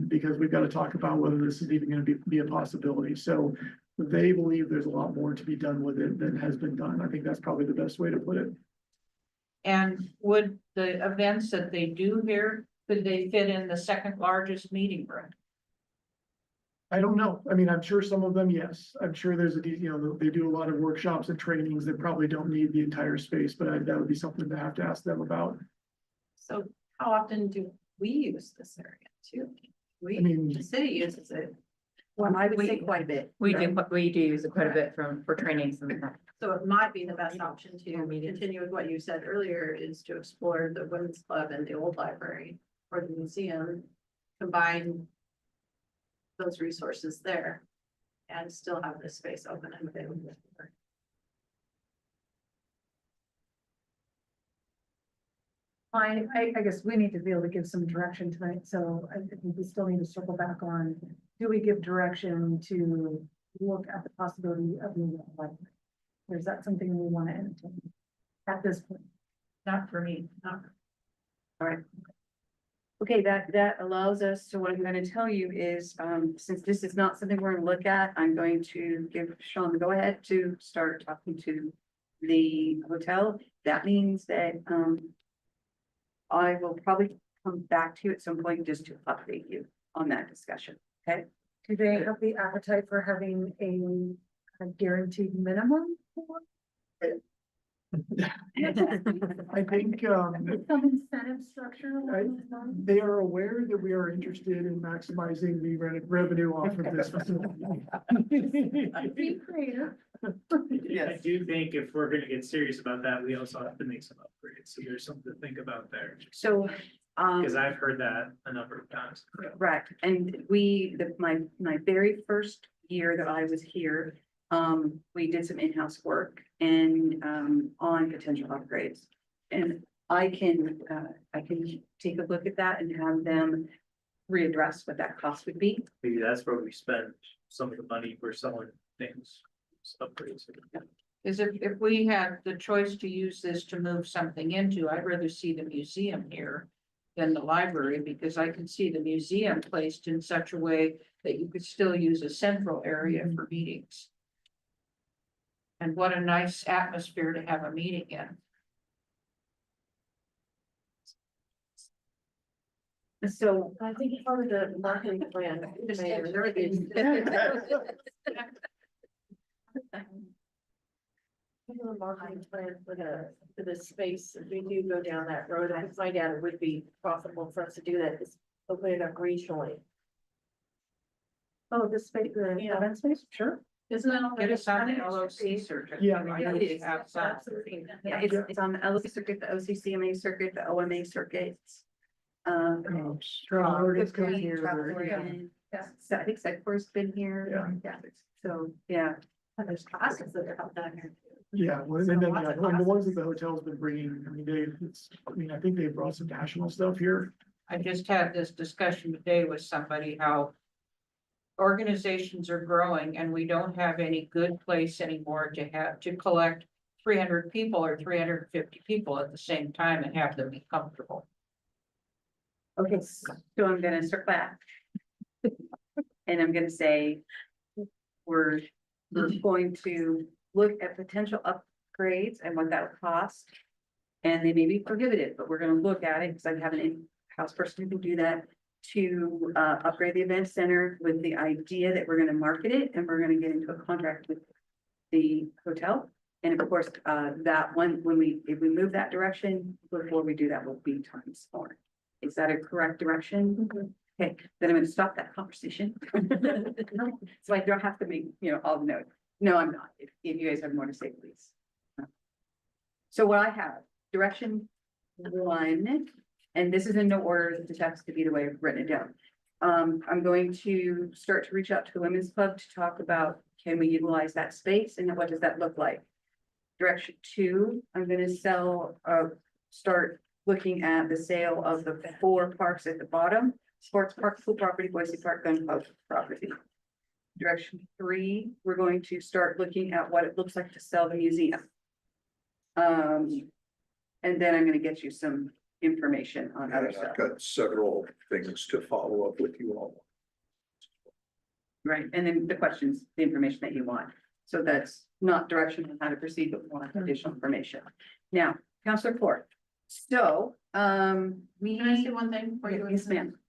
Because we've got to talk about whether this is even going to be a possibility. So they believe there's a lot more to be done with it than has been done. I think that's probably the best way to put it. And would the events that they do here, could they fit in the second largest meeting room? I don't know. I mean, I'm sure some of them, yes. I'm sure there's you know, they do a lot of workshops and trainings that probably don't need the entire space, but that would be something to have to ask them about. So how often do we use this area too? I mean- The city uses it. Well, I would say quite a bit. We do use it quite a bit for trainings and that. So it might be the best option to continue with what you said earlier, is to explore the women's club and the old library or the museum. Combine those resources there and still have this space open and available. I guess we need to be able to give some direction tonight, so I think we still need to circle back on, do we give direction to look at the possibility of moving the library? Or is that something we want to entertain at this point? Not for me, not. Okay, that allows us to, what I'm gonna tell you is, since this is not something we're gonna look at, I'm going to give Sean the go-ahead to start talking to the hotel. That means that, I will probably come back to you at some point just to update you on that discussion, okay? Do they have the appetite for having a guaranteed minimum? I think, Some incentive structure? they are aware that we are interested in maximizing the revenue off of this facility. Be creative. I do think if we're gonna get serious about that, we also have to make some upgrades. So there's something to think about there. So, Cause I've heard that a number of times. correct, and my very first year that I was here, we did some in-house work and, on potential upgrades. And I can take a look at that and have them readdress what that cost would be. Maybe that's where we spend some of the money we're selling things, upgrades. Is if we had the choice to use this to move something into, I'd rather see the museum here than the library, because I can see the museum placed in such a way that you could still use a central area for meetings. And what a nice atmosphere to have a meeting in. So I think part of the marketing plan, the mayor, there it is. The marketing plan for the space, if we do go down that road, I find out it would be profitable for us to do that, is open it up regionally. Oh, this space, the Yeah. event space, sure. Isn't that? Get us on the LOC circuit. Yeah. I know we have some. yeah, it's on the LOC circuit, the OCCMA circuit, the OMA circuit. Oregon's coming Good here, Travel yeah. Oregon. So I think Secfor's been here. Yeah. So, yeah. There's classes that are held down here. Yeah, well, and then, yeah, and the ones that the hotel's been bringing, I mean, I think they brought some national stuff here. I just had this discussion today with somebody, how organizations are growing and we don't have any good place anymore to have to collect 300 people or 350 people at the same time and have them be comfortable. Okay, so I'm gonna circle back. And I'm gonna say, we're going to look at potential upgrades and what that would cost. And they may be prohibitive, but we're gonna look at it, because I have an in-house person who can do that. To upgrade the event center with the idea that we're gonna market it and we're gonna get into a contract with the hotel. And of course, that one, if we move that direction, before we do that, will be times more. Is that a correct direction? Okay, then I'm gonna stop that conversation. So I don't have to make, all the notes. No, I'm not. If you guys have more to say, please. So what I have, direction one, and this is in no order, the text to be the way I've written it down. I'm going to start to reach out to the Women's Club to talk about, can we utilize that space and what does that look like? Direction two, I'm gonna start looking at the sale of the 4 parks at the bottom, sports park, pool property, Boise Park, gun club property. Direction 3, we're going to start looking at what it looks like to sell the museum. And then I'm gonna get you some information on other And stuff. I've got several things to follow up with you all. Right, and then the questions, the information that you want. So that's not direction on how to proceed, but we want additional information. Now, Counselor Court. So, we. Can I say one thing before you? Yes, ma'am.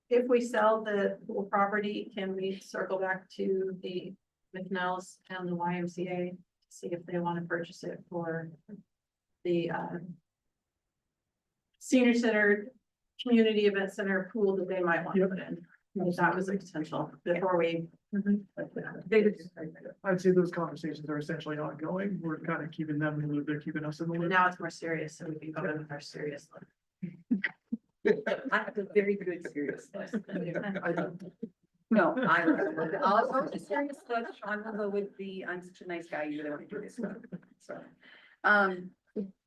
If we sell the pool property, can we circle back to the McNell's and the YMCA? To see if they want to purchase it for the senior center, community event center pool that they might want to put in. If that was a potential before we. I'd say those conversations are essentially ongoing. We're kind of keeping them in the loop, they're keeping us in the loop. Now it's more serious, so we can go in more seriously. I have a very good seriousness. I don't- No, I'll go with the serious stuff. Sean will go with the, I'm such a nice guy, you really want to do this stuff.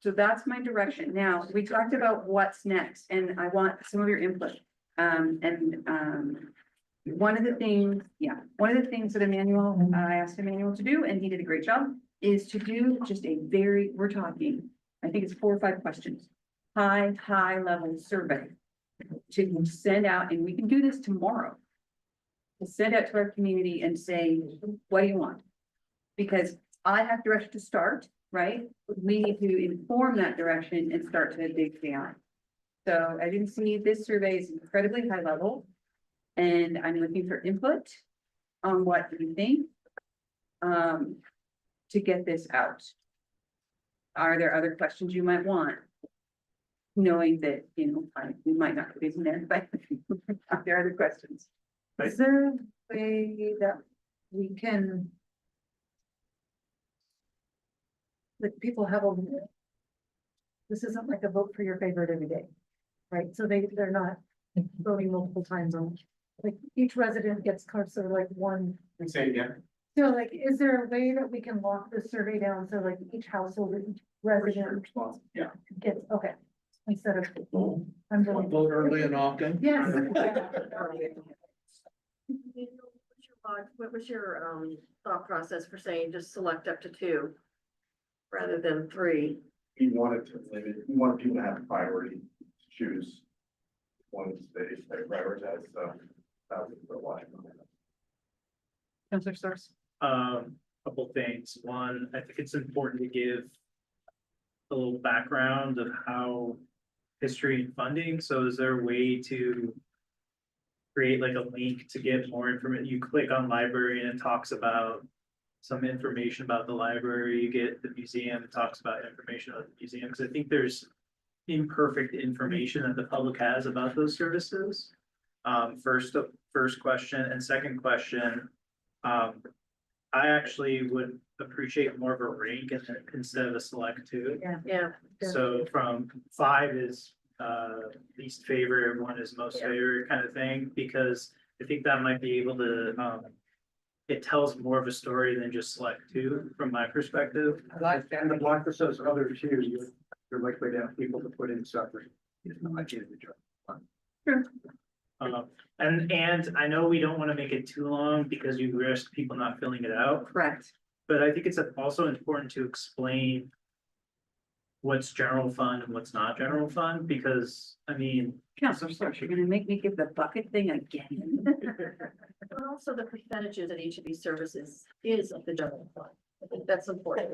So that's my direction. Now, we talked about what's next, and I want some of your input. One of the things that Emmanuel, I asked Emmanuel to do, and he did a great job, is to do just we're talking, I think it's 4 or 5 questions. High level survey to send out, and we can do this tomorrow. To send out to our community and say, what do you want? Because I have direction to start, right? We need to inform that direction and start to dig down. So I didn't see this survey is incredibly high level. And I'm looking for input on what you think. To get this out. Are there other questions you might want? Knowing that, we might not be in there, but are there other questions? Is there a way that we can? That people have a. This isn't like a vote for your favorite every day, right? So they're not voting multiple times on, like, each resident gets sort of like one. Say it again. So like, is there a way that we can lock this survey down so like each household, each resident Yeah. gets, okay, instead of. I'm really. Vote early and often. Yes. What was your thought process for saying just select up to 2? Rather than 3? We wanted to limit, we wanted people to have priority to choose one space they prioritize, so that was the why. Counselor Source? Couple things. One, I think it's important to give a little background of how history and funding, so is there a way to create like a link to get more information? You click on library and it talks about some information about the library, you get the museum, it talks about information about the museum, because I think there's imperfect information that the public has about those services. First question, and second question, I actually would appreciate more of a rank instead of a select two. Yeah. So from 5 is least favorite, 1 is most favorite kind of thing, because I think that might be able to it tells more of a story than just select 2 from my perspective. I like that. And the block that says other two, you're likely to have people to put in separate. It's not like you job. And I know we don't want to make it too long because you risk people not filling it out, Correct. but I think it's also important to explain what's general fund and what's not general fund, because, I mean, Counselor Slush, you're gonna make me give the bucket thing again. But also the percentages in each of these services is of the general fund. I think that's important.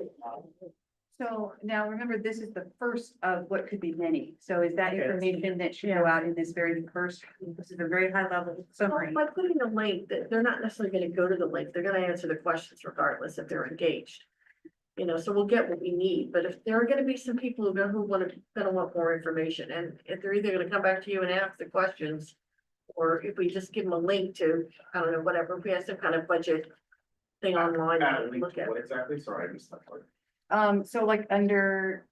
So now remember, this is the first of what could be many. So is that Okay. information that should go out in this very first, this is a very high level summary. By putting a link, that they're not necessarily gonna go to the link, they're gonna answer the questions regardless if they're engaged. You know, so we'll get what we need, but if there are gonna be some people who gonna want more information, and if they're either gonna come back to you and ask the questions. Or if we just give them a link to, I don't know, whatever, if we have some kind of budget thing online, Add a to link look to at. what exactly? Sorry, I missed that part. So like under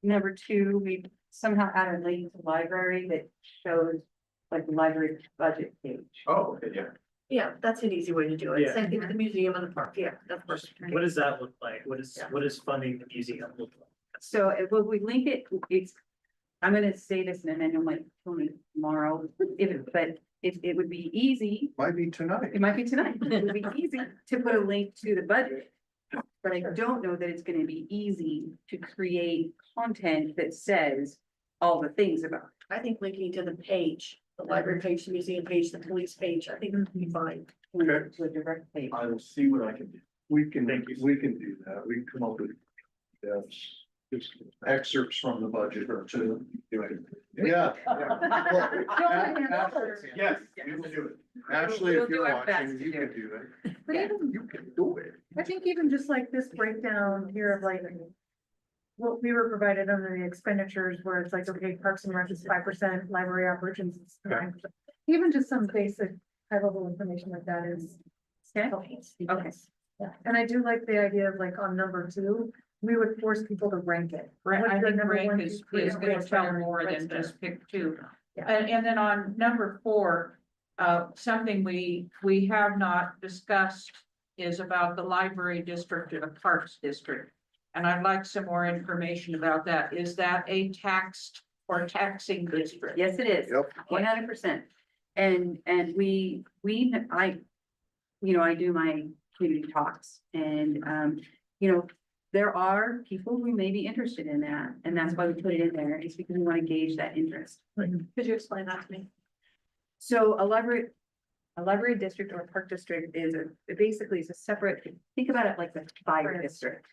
number 2, we somehow add a link to library that shows like the library budget page. Oh, okay, yeah. Yeah, that's an easy way to do it, Yeah. same thing with the museum and the park, yeah, that's perfect. what does that look like? What Yeah. is funding the museum look like? So when we link it, it's, I'm gonna say this and then you might tell me tomorrow, but it would be easy. Might be tonight. It might be tonight. It would be easy to put a link to the budget. But I don't know that it's gonna be easy to create content that says all the things about it. I think linking to the page, the library page, the museum page, the police page, I think it would be fine. Okay. To a direct page. I will see what I can do. We can do that. We can come up with, yes, just excerpts from the budget or to. Yeah. Yes, we will do it. Ashley, We'll if do you're our best watching, to you do can it. do it. But even, You can do it. I think even just like this breakdown here of like. What we were provided under the expenditures where it's like, okay, Parks and Rec is 5%, library operations is 9%. Even just some basic high level information like that is. Okay. helpful. Okay. Yeah, and I do like the idea of like on number 2, we would force people to rank it. Right, What's I your think number rank 1, is 2, 3, gonna what's tell better, more what's than better? just pick 2. Yeah. And then on number 4, something we have not discussed is about the library district and the parks district. And I'd like some more information about that. Is that a taxed or taxing district? Yes, it is. Yep. 100%. And I do my community talks and, there are people who may be interested in that. And that's why we put it in there. It's because we want to gauge that interest. Could you explain that to me? So a library district or a park district basically is a separate, think about it like the fire district.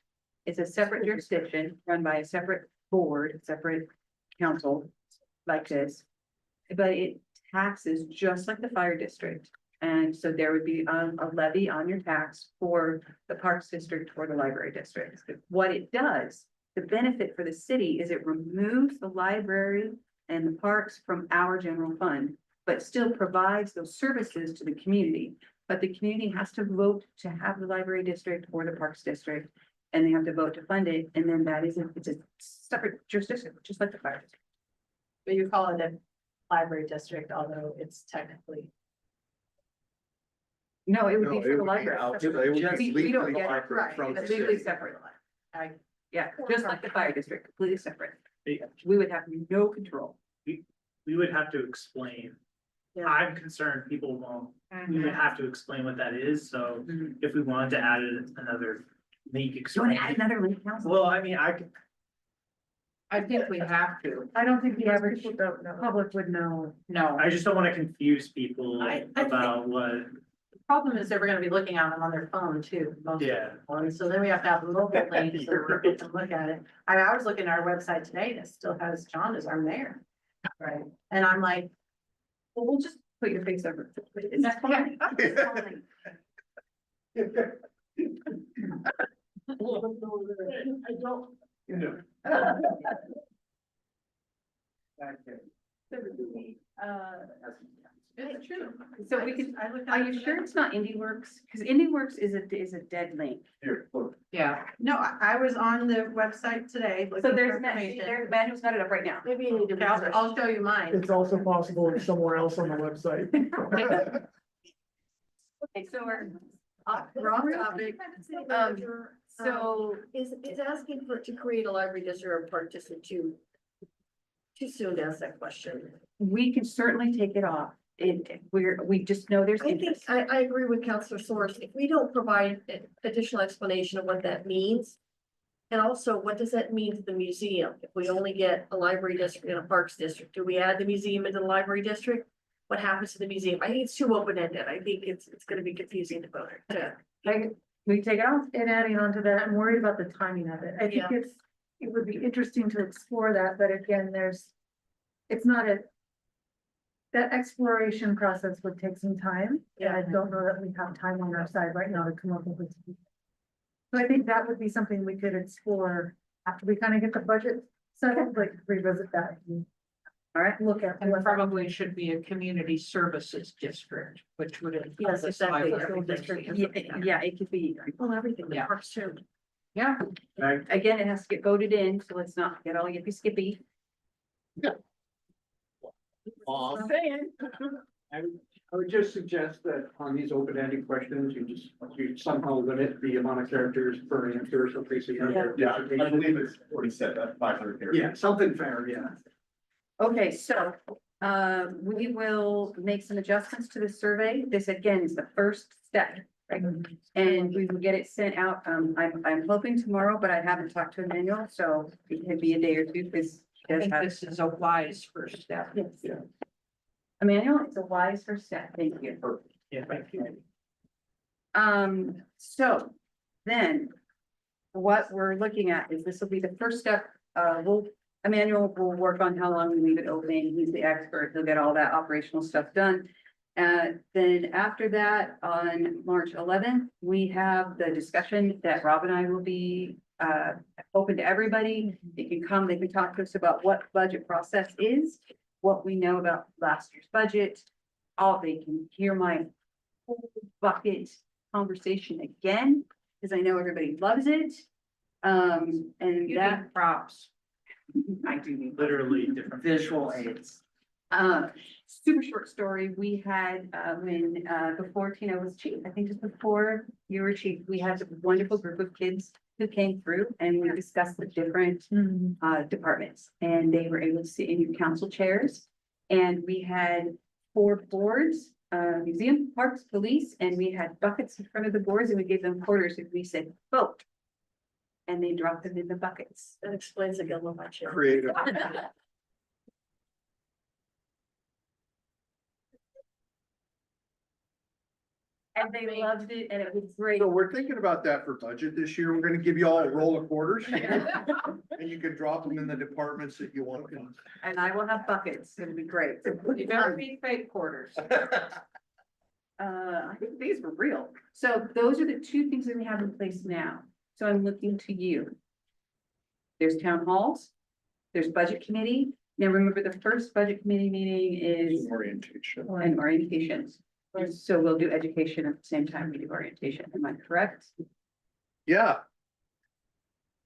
It's a separate jurisdiction run by a separate board, separate council like this. But it taxes just like the fire district. And so there would be a levy on your tax for the parks district or the library district. What it does, the benefit for the city is it removes the library and the parks from our general fund, but still provides those services to the community. But the community has to vote to have the library district or the parks district. And they have to vote to fund it, and then it's a separate jurisdiction, just like the fire district. But you call it a library district, although it's technically. No, it would No, be it for the would be library. out, it would Just- be we don't legally get it. separate Right, from the It's legally city. separate. I, Yeah, just like the fire district, completely separate. Yeah. We would have no control. We would have to explain. Yeah. I'm concerned people won't, we would have to explain what that is, so if we wanted to add another link. Do you want to add explain- another link, council? Well, I mean, I think we have to. I don't think the average public would know. No, I just don't wanna confuse people I think- about what, the problem is that we're gonna be looking at them on their phone too, most of Yeah. them. And so then we have to have local links so You're we can look at it. I was looking at our website today and it still has John as our mayor. Right, and I'm like, Well, we'll just put your face over. it. That's fine. That's fine. it's true. So we can, I looked are at you it sure it's not IndieWorks? Because IndieWorks is a dead link. Here, look. Yeah, No, I was on the website today. So looking for there's, information. there's, Manuel's got it up right now. Maybe you need to. Okay, I'll, refresh. I'll show you mine. It's also possible it's somewhere else on the website. Okay, so we're, Wrong topic. so Is asking for, to create a library district or park district too soon to ask that question? we can certainly take it off. We just know there's I think, interest. I agree with Counselor Source. If we don't provide additional explanation of what that means. And also, what does that mean to the museum? If we only get a library district and a parks district, do we add the museum into the library district? What happens to the museum? I think it's too open-ended. I think it's gonna be confusing to vote. We take it off and adding on to that, I'm worried about the timing of it. I think Yeah. it would be interesting to explore that, but again, it's not that exploration process would take some time. And I don't know that we have time on our side right now to come up with it. So I think that would be something we could explore after we kind of get the budget settled, like revisit that. All right, look at. and probably should be a community services district, which would. Yes, encompass exactly. library District. district. Yeah, it could be, Well, everything, the Yeah. parks too. Yeah, again, it has to get voted in, so let's not get all yippee skippy. I would just suggest that on these open-ended questions, you somehow limit the amount of characters per answer, so basically. Yeah, I believe it's already said that, 500 characters. Yeah, something fair, yeah. Okay, so, we will make some adjustments to the survey. This again is the first step. Right? And we will get it sent out. I'm hoping tomorrow, but I haven't talked to Emmanuel, so it could be a day or two because. I think this is a wise first step. Yes. Emmanuel, it's a wise first step. Thank you. Yeah, thank you. So then what we're looking at is this will be the first step. Emmanuel will work on how long we leave it open. He's the expert. He'll get all that operational stuff done. Then after that, on March 11th, we have the discussion that Rob and I will be open to everybody. They can come, they can talk to us about what budget process is, what we know about last year's budget. They can hear my whole bucket conversation again, because I know everybody loves it. And You that, need props. I do need Literally different. Visual aids. super short story. We had, before Tina was chief, I think just before you were chief, we had a wonderful group of kids who came through and we discussed the different departments, and they were able to sit in your council chairs. And we had 4 boards, museum, parks, police, and we had buckets in front of the boards and we gave them quarters and we said, vote. And they dropped them in the buckets. That explains the yellow much. Creative. And they loved it and it was great. So we're thinking about that for budget this year. We're gonna give you all a roll of quarters. And you can drop them in the departments that you want. And I will have buckets. It'll be great. You better be fake quarters. I think these were real. So those are the 2 things that we have in place now. So I'm looking to you. There's town halls, there's budget committee. Now remember, the first budget committee meeting is Orientation. an orientation. So we'll do education at the same time we do orientation. Am I correct? Yeah,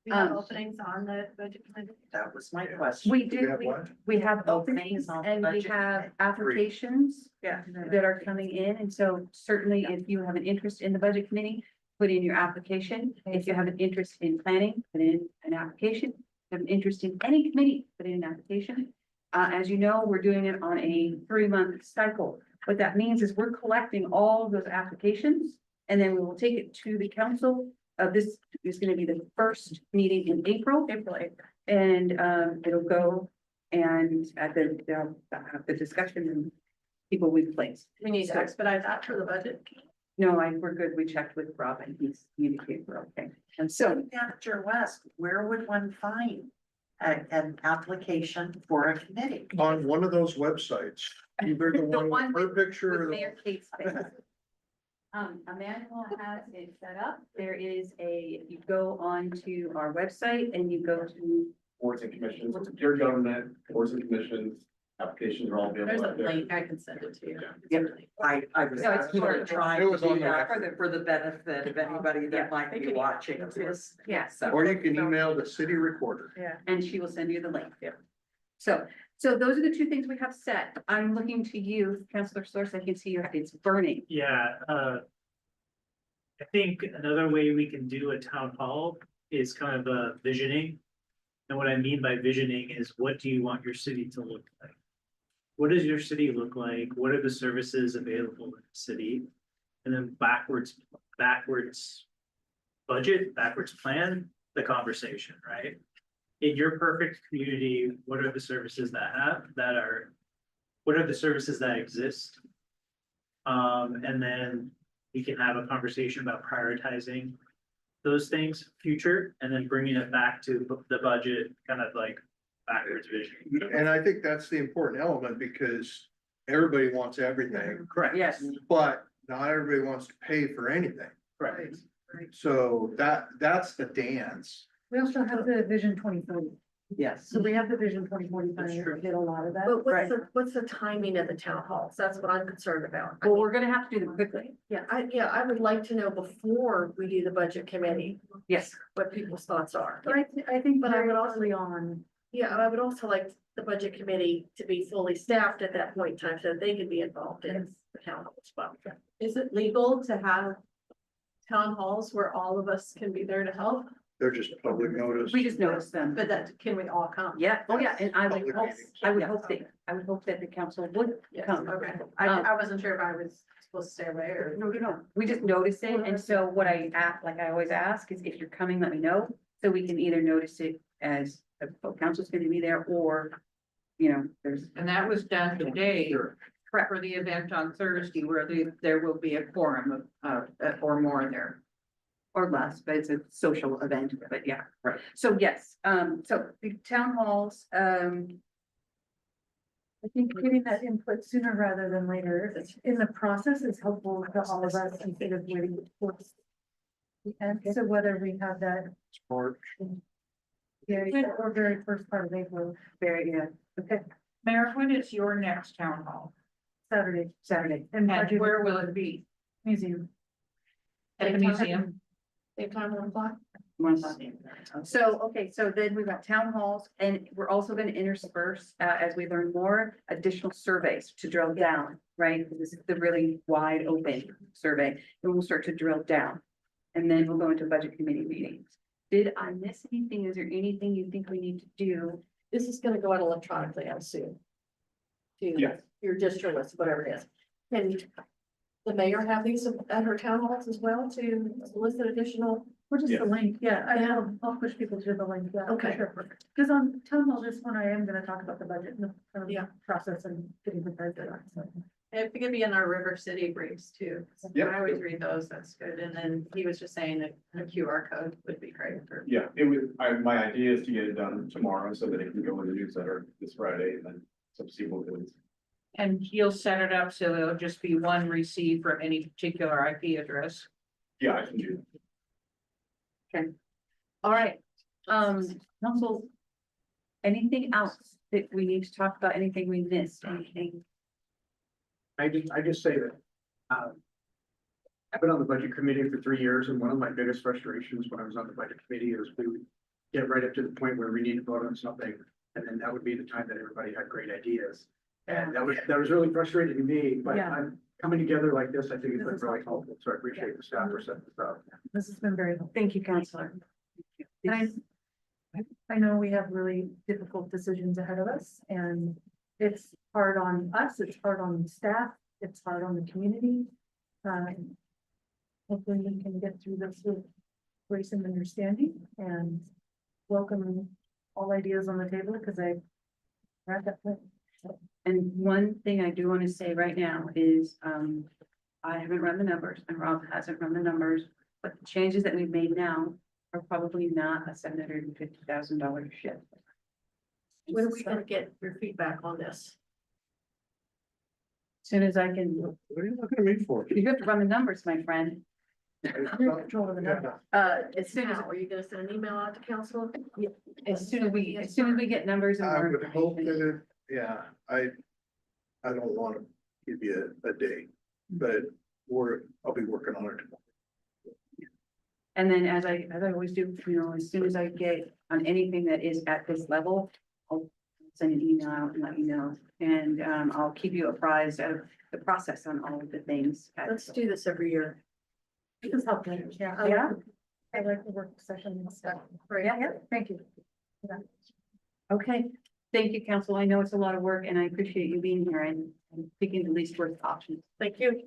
We have openings on the budget committee. That was my question. We we do, have what? we have Openings openings on and we budget have committee. applications. Yeah. That are coming in, and so certainly if you have an interest in the budget committee, put in your application. If you have an interest in planning, put in an application. If you have an interest in any committee, put in an application. As you know, we're doing it on a 3-month cycle. What that means is we're collecting all of those applications and then we will take it to the council. This is gonna be the first meeting in April. And it'll go and at the discussion and people we've placed. We need to expedite that for the budget. No, we're good. We checked with Rob and he's communicated, we're okay. And so, Manager West, where would one find an application for a committee. On one of those websites, either the The one one with her picture or With the. Mayor Kate's face. Emmanuel has it set up. There is if you go on to our website and you go to, Boards and commissions, your government, boards and commissions, applications are all There's available a out there. link, I can send it to you. I was No, it's actually part of it. trying It to was do on the that record. for the benefit of anybody Yeah, that might they be can- watching this. yeah, So- Or you can email the city recorder. and she will send you the link. So those are the two things we have set. I'm looking to you, Councilor Source. I can see it's burning. Yeah, I think another way we can do a town hall is kind of a visioning. And what I mean by visioning is, what do you want your city to look like? What does your city look like? What are the services available in the city? And then backwards budget, backwards plan, the conversation, right? In your perfect community, what are the services what are the services that exist? And then we can have a conversation about prioritizing those things future and then bringing it back to the budget, kind of like backwards vision. And I think that's the important element because everybody wants everything, Correct. Yes. but not everybody wants to pay for anything. Right. So that's the dance. We also have the Vision 2040. Yes. So we have the Vision 2040 That's plan, true. we did a lot of that. But what's the timing of the town halls? That's what I'm concerned about. I Well, mean, we're gonna have to do them quickly. I would like to know before we do the budget committee, Yes. what people's thoughts are. But I think, But I would also- early on, Yeah, and I would also like the budget committee to be fully staffed at that point in time, so they can be involved in the town hall as well. Is it legal to have town halls where all of us can be there to help? They're just public notice. We just noticed them. But can we all come? Yeah, oh yeah, and I would Public hope, meetings. I would hope that the council would Yes, come. okay. Um, I wasn't sure if I was supposed to stay away or. No, we just noticed it, and so what I ask, like I always ask, is if you're coming, let me know, so we can either notice it as the council's gonna be there, or, there's. And that was done today Sure. for the event on Thursday where there will be a quorum of, or more there. Or less, but it's a social event, but yeah. Right. So yes, so the town halls, I think getting that input sooner rather than later in the process is helpful to all of us instead of waiting for the end. So whether we have that, March. or very first part of April, very, okay, Mayor, when is your next town hall? Saturday, Saturday. and And budget where will it be? museum. At the museum? Same time, 1 o'clock? So, okay, so then we've got town halls, and we're also gonna intersperse, as we learn more, additional surveys to drill down, right? This is the really wide open survey, and we'll start to drill down. And then we'll go into budget committee meetings. Did I miss anything? Is there anything you think we need to do? This is gonna go out electronically, I assume. To Yes. your district list, whatever it is. And the mayor have these at her town halls as well to solicit additional. Or just Yeah. the link, I'll push people to the link, yeah, for Okay. sure. Because on town hall, this one, I am gonna talk about the budget and the Yeah. process and getting prepared for that, so. And if it could be in our River City briefs too. Yeah. I always read those, that's good. And then he was just saying that a QR code would be great for. Yeah, it would, my idea is to get it done tomorrow so that it can go in the newsletter this Friday and then some people can. And you'll set it up so there'll just be one receive from any particular IP address. Yeah, I can do that. All right, council. Anything else that we need to talk about? Anything we missed? Anything? I just say that, I've been on the budget committee for 3 years, and one of my biggest frustrations when I was on the budget committee is we would get right up to the point where we need to vote on something, and then that would be the time that everybody had great ideas. And that was really frustrating to me, but Yeah. I'm coming together like this, I think it's been really helpful, so I appreciate the staff for setting this up. This has been very helpful. Thank you, Counselor. And I know we have really difficult decisions ahead of us and it's hard on us, it's hard on staff, it's hard on the community. Hopefully we can get through this with grace and understanding and welcome all ideas on the table because we're at that point. So, And one thing I do want to say right now is, I haven't run the numbers and Rob hasn't run the numbers, but the changes that we've made now are probably not a $750,000 shift. When are we gonna get your feedback on this? Soon as I can, What are you looking at me for? you have to run the numbers, my friend. You're in control of the number. As soon as, Now, are you gonna send an email out to council? as soon as we get numbers and I more would hope that information. I don't want to give you a date, but I'll be working on it tomorrow. And then as I always do, as soon as I get on anything that is at this level, I'll send an email out and let you know. And, I'll keep you apprised of the process on all of the things. Let's do this every year. This helped me, yeah. Yeah. I like the work session and stuff. Yeah, Thank you. okay. Thank you, council. I know it's a lot of work and I appreciate you being here and picking the least worst options. Thank you.